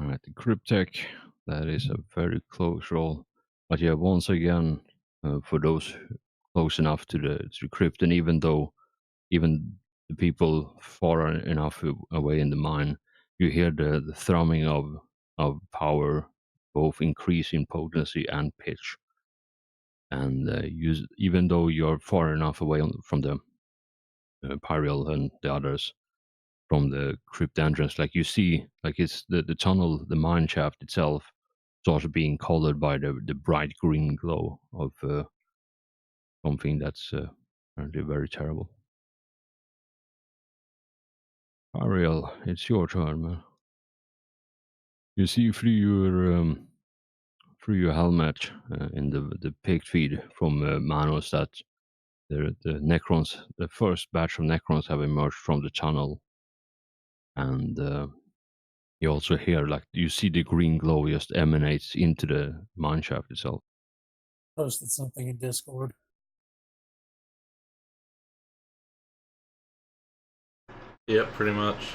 Alright, the Cryptech, that is a very close roll. But yeah, once again, for those close enough to the crypt, and even the people far enough away in the mine, you hear the thrumming of power, both increase in potency and pitch. And even though you're far enough away from the Pyriel and the others, from the crypt entrance, like you see, like it's the tunnel, the mine shaft itself starts being colored by the bright green glow of something that's apparently very terrible. Ariel, it's your turn, man. You see through your helmet in the pig feed from Manos that the Necrons, the first batch of Necrons have emerged from the tunnel, and you also hear, like, you see the green glow just emanates into the mine shaft itself. Posted something in Discord. Yep, pretty much.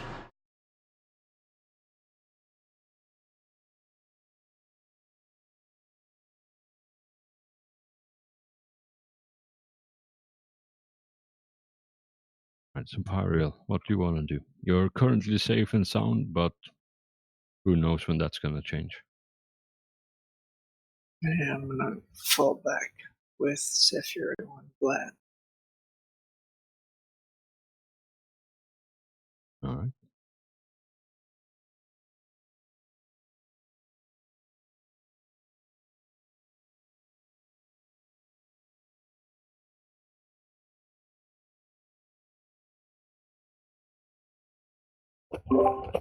Right, so Pyriel, what do you want to do? You're currently safe and sound, but who knows when that's going to change. Yeah, I'm gonna fall back with Zephyr and Vlad. All right.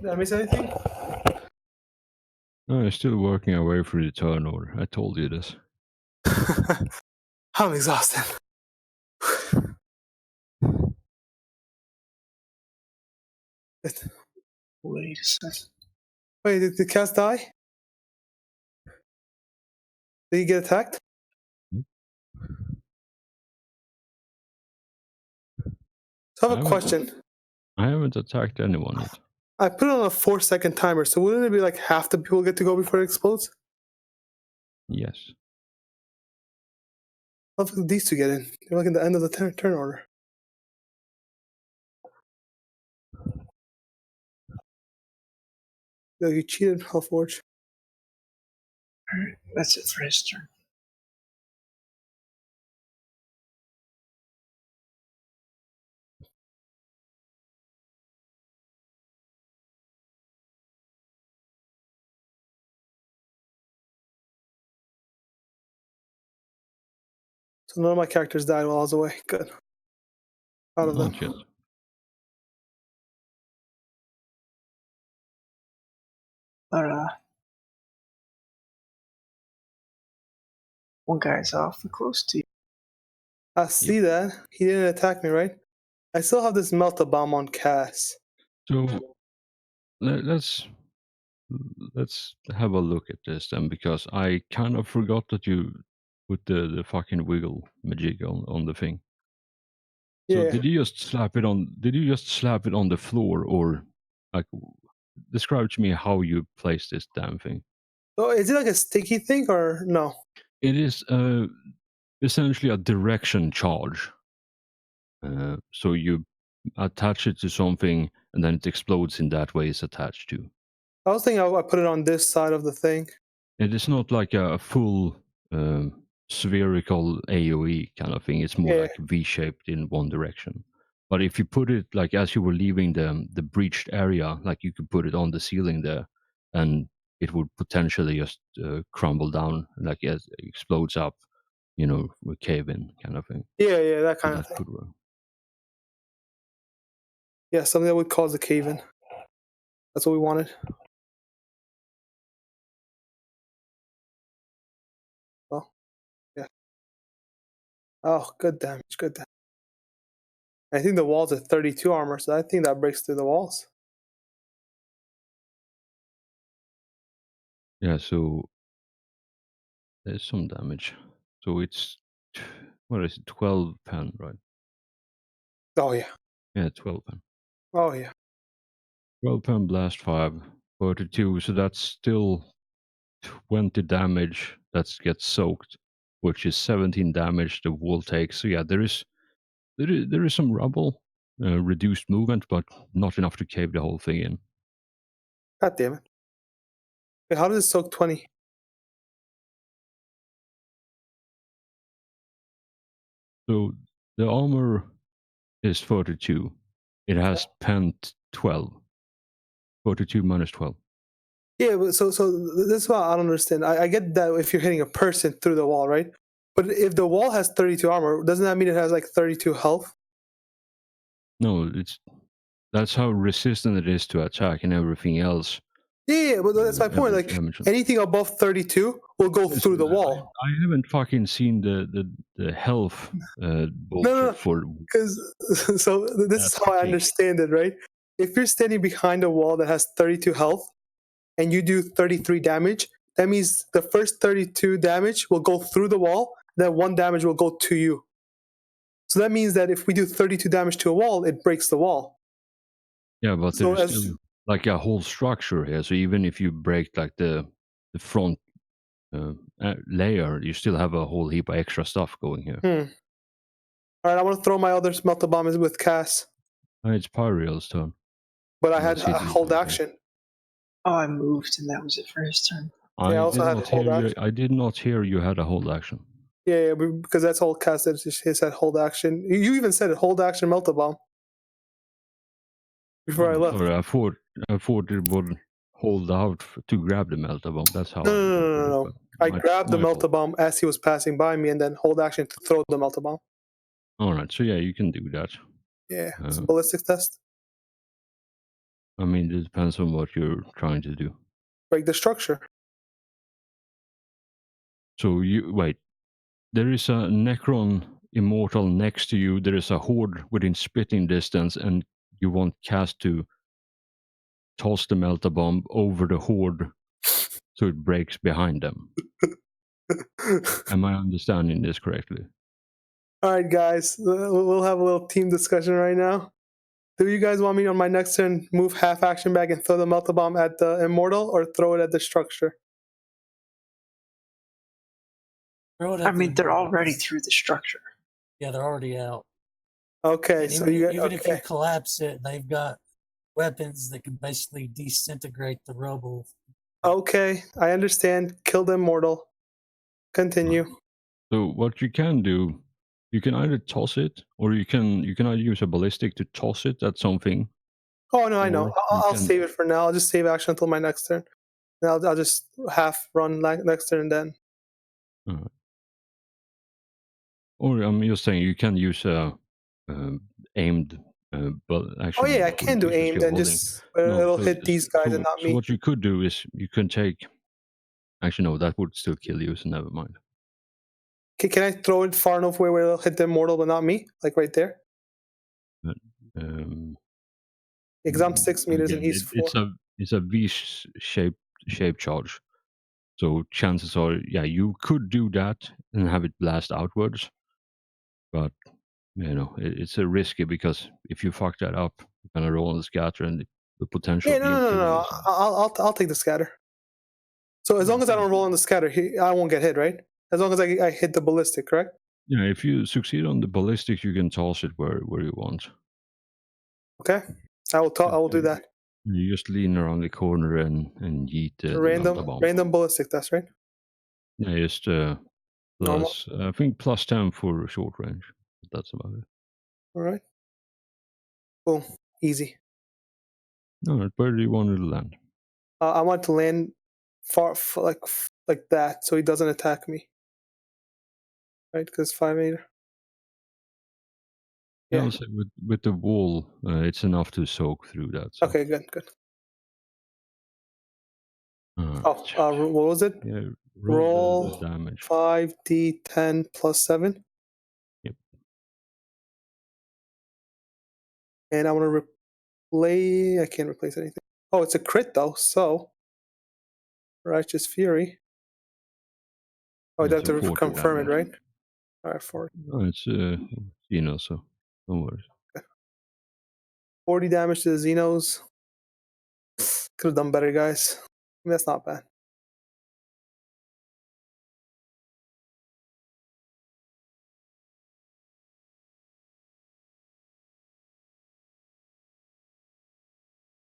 Did I miss anything? No, you're still working our way through the turn order. I told you this. I'm exhausted. Wait a second. Wait, did Cass die? Did he get attacked? So I have a question. I haven't attacked anyone yet. I put it on a 4-second timer, so wouldn't it be like half the people get to go before it explodes? Yes. How did these two get in? They're like in the end of the turn order. No, you cheated, Hellforge. Alright, that's it for his turn. So none of my characters died while I was away. Good. Proud of them. Not yet. But one guy's awfully close to you. I see that. He didn't attack me, right? I still have this melt-a-bomb on Cass. So let's have a look at this then, because I kind of forgot that you put the fucking wiggle magic on the thing. So Yeah. did you just slap it on? Did you just slap it on the floor, or like describe to me how you place this damn thing? So is it like a sticky thing or no? It is essentially a direction charge. So you attach it to something, and then it explodes in that way it's attached to. I was thinking I put it on this side of the thing. It is not like a full spherical AoE kind of thing. It's more Yeah. like V-shaped in one direction. But if you put it like as you were leaving the breached area, like you could put it on the ceiling there, and it would potentially just crumble down, like it explodes up, with cave in kind of thing. Yeah, that So kind of that thing. could work. Yeah, something that would cause a cave-in. That's what we wanted. Oh, yeah. Oh, good damage. Good damage. I think the walls are 32 armor, so I think that breaks through the walls. Yeah, so there's some damage. So it's, what is it, 12 pen, right? Oh, yeah. Yeah, 12 pen. Oh, yeah. 12 pen, blast 5, 42. So that's still 20 damage that gets soaked, which is 17 damage the wall takes. So yeah, there is some rubble, reduced movement, but not enough to cave the whole thing in. God damn it. Wait, how does it soak 20? So the armor is 42. It has pen 12. 42 minus 12. Yeah, but so this is what I don't understand. I get that if you're hitting a person through the wall, right? But if the wall has 32 armor, doesn't that mean it has like 32 health? No, that's how resistant it is to attack and everything else. Yeah, but that's my point. Like anything above 32 will go through the wall. I haven't fucking seen the health bullshit No, for. because so this is That's how I the thing. understand it, right? If you're standing behind a wall that has 32 health and you do 33 damage, that means the first 32 damage will go through the wall, then 1 damage will go to you. So that means that if we do 32 damage to a wall, it breaks the wall. Yeah, but So there's still like a whole structure here. So even if you break like the front layer, you still have a whole heap of extra stuff going here. All right, I want to throw my other melter bomb with Cass, It's Pyriel's turn. but I had a hold action. Oh, I moved, and that was it for his turn. I also had a hold action. I did not hear you had a hold action. Yeah, because that's all Cass did. He said hold action. You even said it, hold action melter bomb. Before I left. Sorry, I thought it would hold out to grab the melter bomb. That's how. No. I grabbed the melter bomb as he was passing by me, and then hold action to throw the melter bomb. All right, so yeah, you can do that. Yeah, it's a ballistics test. I mean, it depends on what you're trying to do. Break the structure. So you wait. There is a Necron immortal next to you. There is a horde within spitting distance, and you want Cass to toss the melter bomb over the horde so it breaks behind them. Am I understanding this correctly? All right, guys, we'll have a little team discussion right now. Do you guys want me on my next turn move half action back and throw the melter bomb at the immortal, or throw it at the structure? I mean, they're already through the structure. Yeah, they're already out. Okay, and so even if you collapse it, they've got weapons that can basically disintegrate the rubble. Okay, I understand. Kill the immortal. Continue. So what you can do, you can either toss it, or you can either use a ballistic to toss it at something. Oh no, I know. I'll save it for now. I'll just save action until my next turn. And I'll just half run next turn then. Or I'm just saying you can use a aimed, but actually. Oh yeah, I can do aimed and just it'll hit these guys and not me. So what you could do is you can take. Actually, no, that would still kill you. So never mind. Can I throw it far enough where it'll hit the immortal but not me, like right there? Because I'm 6 meters and he's 4. It's a shape charge. So chances are, yeah, you could do that and have it blast outwards, but you know it's a risky because if you fuck that up, you're gonna roll on the scatter and the potential. Yeah, no. I'll take the scatter. So as long as I don't roll on the scatter, I won't get hit, right? As long as I hit the ballistic, correct? Yeah, if you succeed on the ballistics, you can toss it where you want. Okay, I will do that. You just lean around the corner and yeet the random ballistic test, right? Yeah, just plus I think plus 10 for short range. That's about it. All right. Cool. Easy. All right, where do you want to land? I want to land far, like that, so he doesn't attack me. Right, because 5 meter. Yeah, I'll say with the wall, it's enough to soak through that. So. Okay, good. Oh, what was it? Yeah, Roll the damage. 5d10 plus 7. Yep. And I want to replace. I can't replace anything. Oh, it's a crit though. So, Righteous Fury. Oh, I It's have to 40 confirm it, damage. right? All right, 40. Oh, it's so no worries. 40 damage to the Xenos. Could have done better, guys. I mean, that's not bad.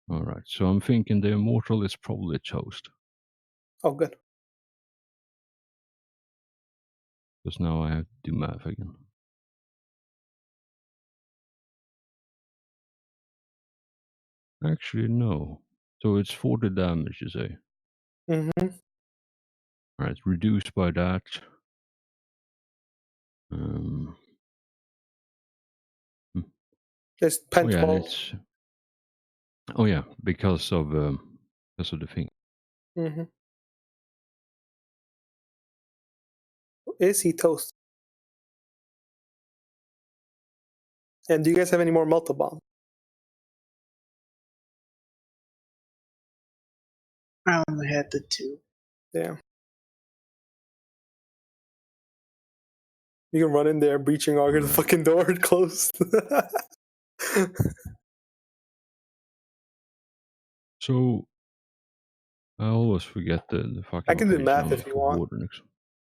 All right, so I'm thinking the Immortal is probably toast. Oh, good. Because now I have to do math again. Actually, no. So it's 40 damage, you say? Mm-hmm. Alright, reduced by that. Just Oh yeah, 12. it's... Oh yeah, because of the thing. Mm-hmm. Is he toast? And do you guys have any more multi bomb? I only had the 2. Yeah. You can run in there, breaching auger the fucking door closed. So I always forget the fucking I can do location math if you of want. Horde next.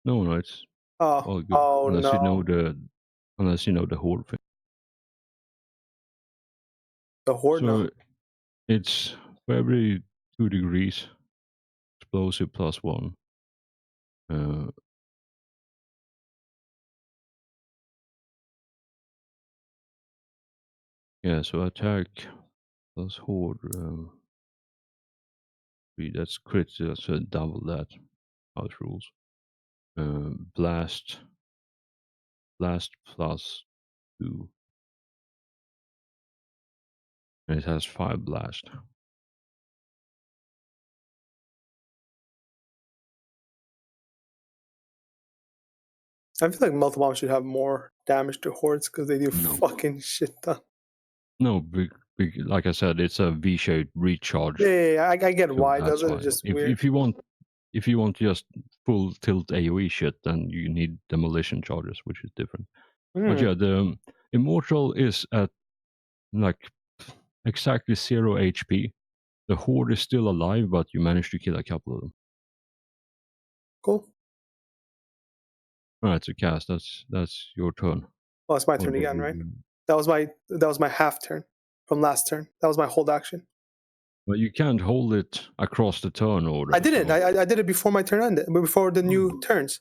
No, it's all good. Oh Unless you know no. the Horde thing. The Horde, no. So it's for every 2 degrees, explosive +1. Yeah, so attack plus Horde. That's crit, so double that. House rules. Blast +2. And it has 5 blast. I feel like multi bomb should have more damage to hordes because they do No. fucking shit ton. No, like I said, it's a V-shaped recharge. Yeah, I get So why. that's Doesn't why. it just If weird? if you want just full tilt AoE shit, then you need demolition charges, which is different. But yeah, the Immortal is at like exactly 0 HP. The Horde is still alive, but you managed to kill a couple of them. Cool. Alright, so Cass, that's your turn. Well, it's my Or turn did again, you right? do- That was my half turn from last turn. That was my hold action. Well, you can't hold it across the turn order. I didn't. So. I did it before my turn ended, before the new turns,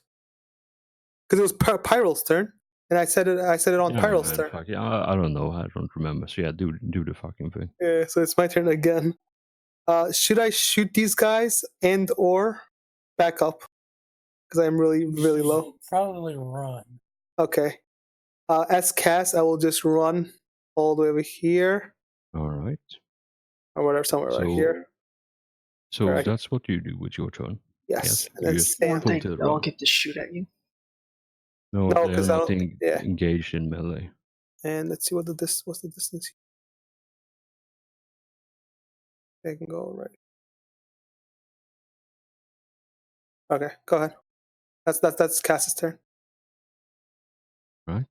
because it was Pyral's turn, and I said it on Yeah, Pyral's man, turn. fuck yeah, I don't know. I don't remember. So yeah, do the fucking thing. Yeah, so it's my turn again. Should I shoot these guys and or back up? Because I'm really low. Probably run. Okay. As Cass, I will just run all the way over here, All right. or whatever, somewhere right here. So Right. that's what you do with your turn. Yes. And You then just Sam. pull to the I'll right. get to shoot at you. No, No, they're because I not don't. Yeah. engaged in melee. And let's see what's the distance. I can go right. Okay, go ahead. That's Cass's turn. Right.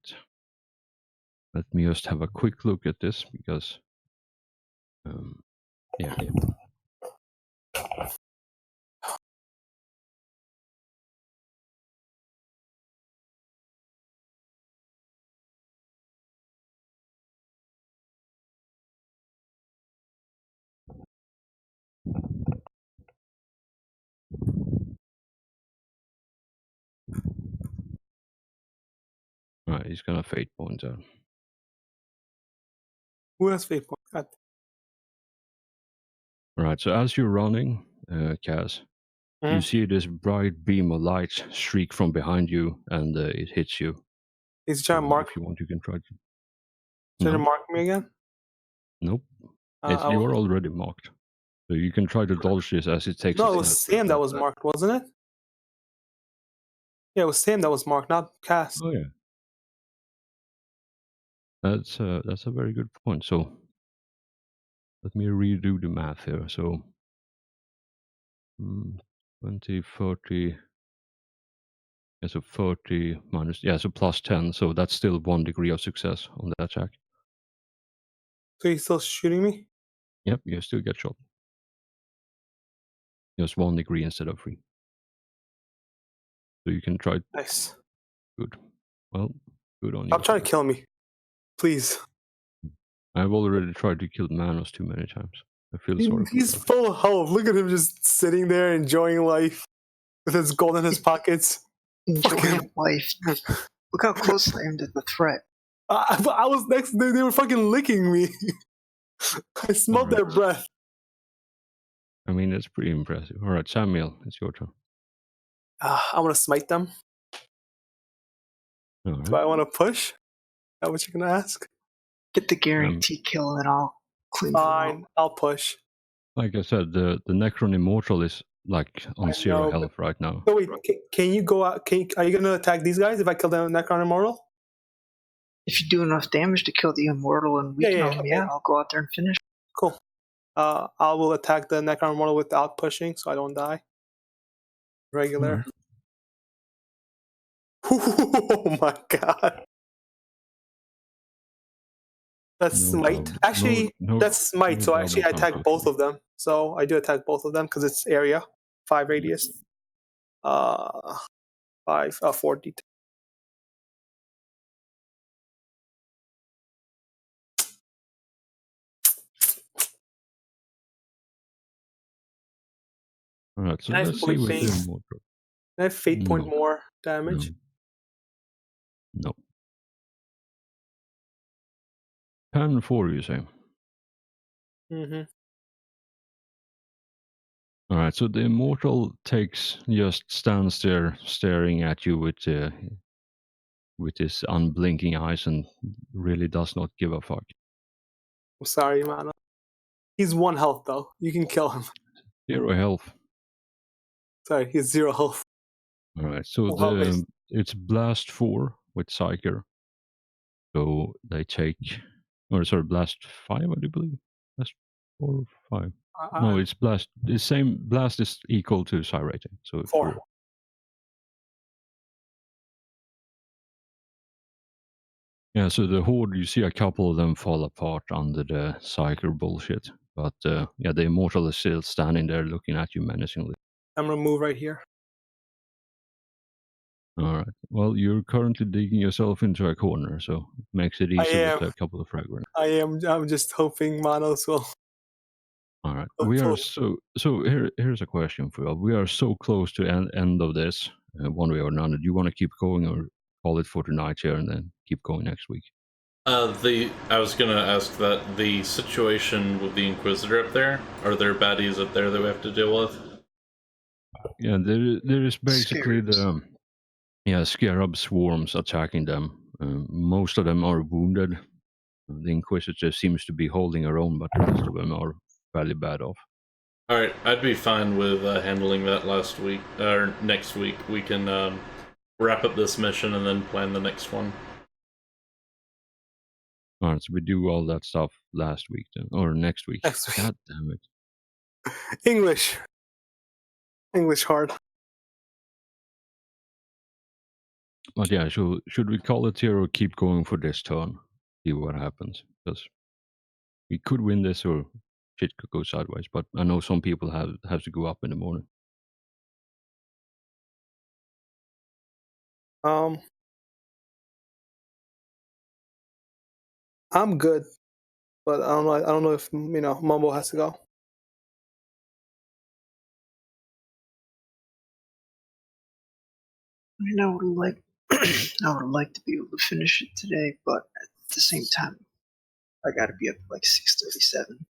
Let me just have a quick look at this because, yeah. Right, he's gonna fate point out. Who has fate point? Right, so as you're running, Cass, you see this bright beam of light streak from behind you, and it hits you. He's trying to mark. If you want, you can try to. Trying to No, mark me again. nope. I will- You're already marked. So you can try to dodge this as it takes. No, a it was chance to Sam that attack was marked, wasn't it? Yeah, it was Sam that was marked, not Cass. Oh yeah, that's a very good point. So let me redo the math here. So 20, 30. Yeah, so 30 minus, so plus 10. So that's still 1 degree of success on the attack. So he's still shooting me? Yep, you still get shot. Just 1 degree instead of 3. So you can try. Nice. Good. Well, good on you. Stop trying to kill me. Please. I've already tried to kill Manos too many times. I feel sorry for He's him. full of health. Look at him just sitting there enjoying life with his gold in his pockets. Fuck him. Enjoying life. Look how close I am to the threat. I was next. They were fucking licking me. I smelled their breath. I mean, that's pretty impressive. All right, Samuel, it's your turn. I want to smite them. All right. Do I want to push? Is that what you're gonna ask? Get the guarantee kill and I'll clean them Fine, up. I'll push. Like I said, the Necron Immortal is like on 0 health right now. So wait, can you go out? Are you gonna attack these guys if I kill them Necron Immortal? If you do enough damage to kill the Immortal and weaken them, I'll go out there and finish. Cool. I will attack the Necron Immortal without pushing, so I don't die. Regular. Oh my god. That's smite. Actually, that's smite. So actually, I attack both of them. So I do attack both of them because it's area, 5 radius. 40. All right, so let's see what the Immortal. I have fate point more damage. No. 10-4, you say? Mm-hmm. All right, so the Immortal stands there staring at you with his unblinking eyes and really does not give a fuck. I'm sorry, man. He's 1 health though. You can kill him. 0 health. Sorry, he's 0 health. All right, so it's Blast 4 with Psyker. So they take, Blast 5, I do believe. Blast 4 or 5. No, it's Blast. The same Blast is equal to Psi rating. So 4. Yeah, so the Horde, you see a couple of them fall apart under the Psyker bullshit. But the Immortal is still standing there looking at you menacingly. I'm gonna move right here. All right. Well, you're currently digging yourself into a corner, so it makes it easy with a couple of frag grenades. I'm just hoping Manos will. All right. We are so here's a question for you. We are so close to end of this, one way or another. Do you want to keep going or call it for tonight here and then keep going next week? I was gonna ask that the situation with the Inquisitor up there. Are there baddies up there that we have to deal with? Yeah, there is basically Scarab swarms attacking them. Most of them are wounded. The Inquisitor seems to be holding her own, but the rest of them are fairly bad off. Alright, I'd be fine with handling that next week. We can wrap up this mission and then plan the next one. Alright, so we do all that stuff last week then, or next week. God damn it. English hard. But yeah, should we call it here or keep going for this turn? See what happens. Because we could win this or shit could go sideways. But I know some people have to go up in the morning. I'm good, but I don't know if Mumbo has to go. I mean, I would like to be able to finish it today, but at the same time, I got to be up at like 6:37.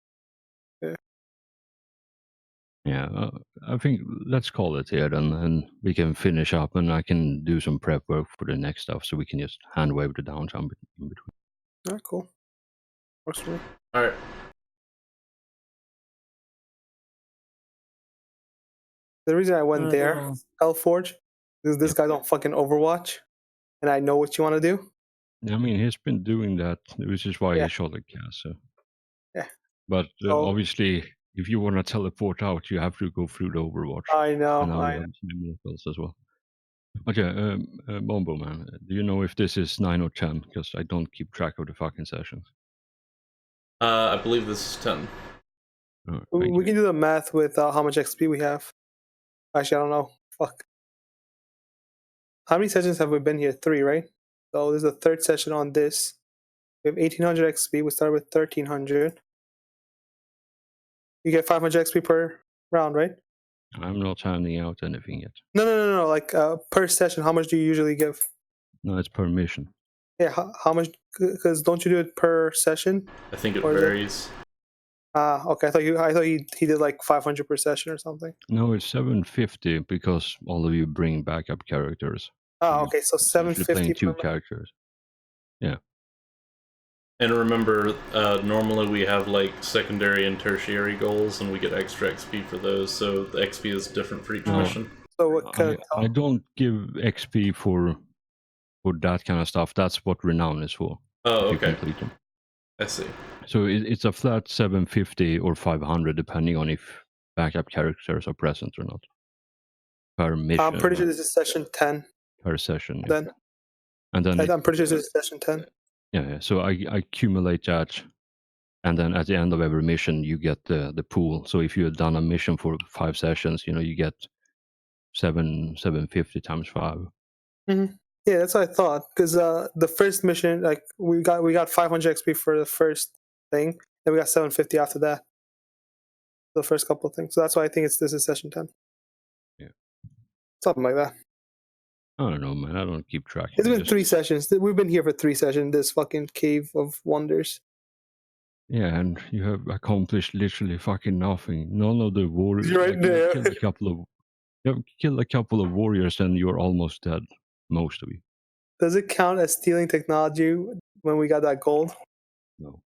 Yeah, I think let's call it here then, and we can finish up, and I can do some prep work for the next stuff, so we can just hand wave the downtime in between. All right, cool. Works for me. All right. The reason I went there, Hellforge, is this guy don't fucking Overwatch, and I know what you want to do. I mean, he's been doing that, which is why Yeah. he shot a cast. So. Yeah. But So- obviously, if you want to teleport out, you have to go through the Overwatch. I know. And now I you know. have some miracles as well. Okay, Bombo Man, do you know if this is 9 or 10? Because I don't keep track of the fucking sessions. I believe this is 10. Thank We you. can do the math with how much XP we have. Actually, I don't know. Fuck. How many sessions have we been here? 3, right? So there's a third session on this. We have 1800 XP. We start with 1300. You get 500 XP per round, right? I'm not handing out anything yet. No. Like per session, how much do you usually give? No, it's per mission. Yeah, how much? Because don't you do it per session? I think it Or is it- varies. Okay. I thought he did like 500 per session or something. No, it's 750 because all of you bring backup characters. Okay. So Usually 750 playing 2 per. characters. And remember, normally we have like secondary and tertiary goals, and we get extra XP for those. So the XP is different for each No. mission. So what kind I don't give XP for that kind of stuff. That's what renown is for. Oh, if you okay. complete them. I see. So it's a flat 750 or 500 depending on if backup characters are present or not. Per mission. I'm pretty sure this is session 10. Per session. Yeah. Then And then I'm pretty sure this is session 10. Yeah. So I accumulate that, and then at the end of every mission you get the pool. So if you had done a mission for 5 sessions, you get 750 times 5. Yeah, that's what I thought. Because the first mission, like we got 500 XP for the first thing, then we got 750 after that. The first couple of things. So that's why I think this is session 10. Yeah. Something like that. I don't know, man. I don't keep track. It's been 3 sessions. We've been here for 3 sessions. This fucking cave of wonders. Yeah, and you have accomplished literally fucking nothing. None of the warriors. You're right there. You have killed a couple of warriors, and you're almost dead. Most of you. Does it count as stealing technology when we got that gold? No,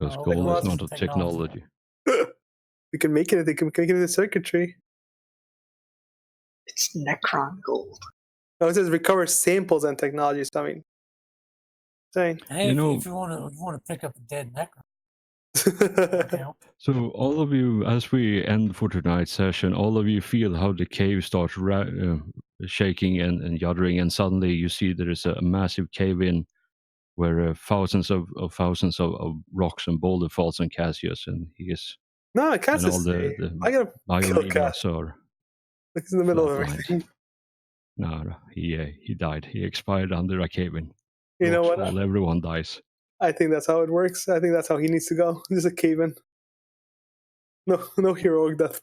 because No, gold it is not was a technology. technology. We can make it. They can make it into circuitry. It's Necron gold. No, it says recover samples and technologies. So, I mean, saying. Hey, You know- if you want to pick up a dead Necron, count. So all of you, as we end for tonight's session, all of you feel how the cave starts shaking and juddering, and suddenly you see there is a massive cave in where thousands of rocks and boulder falls on Cassius, and he is No, Cass and is. all the I gotta kill Cass. biolemas are. It's in the middle of flatlined. everything. No, he died. He expired under a cave in. You know what? Everyone dies. I think that's how it works. I think that's how he needs to go. Just a cave in. No heroic death.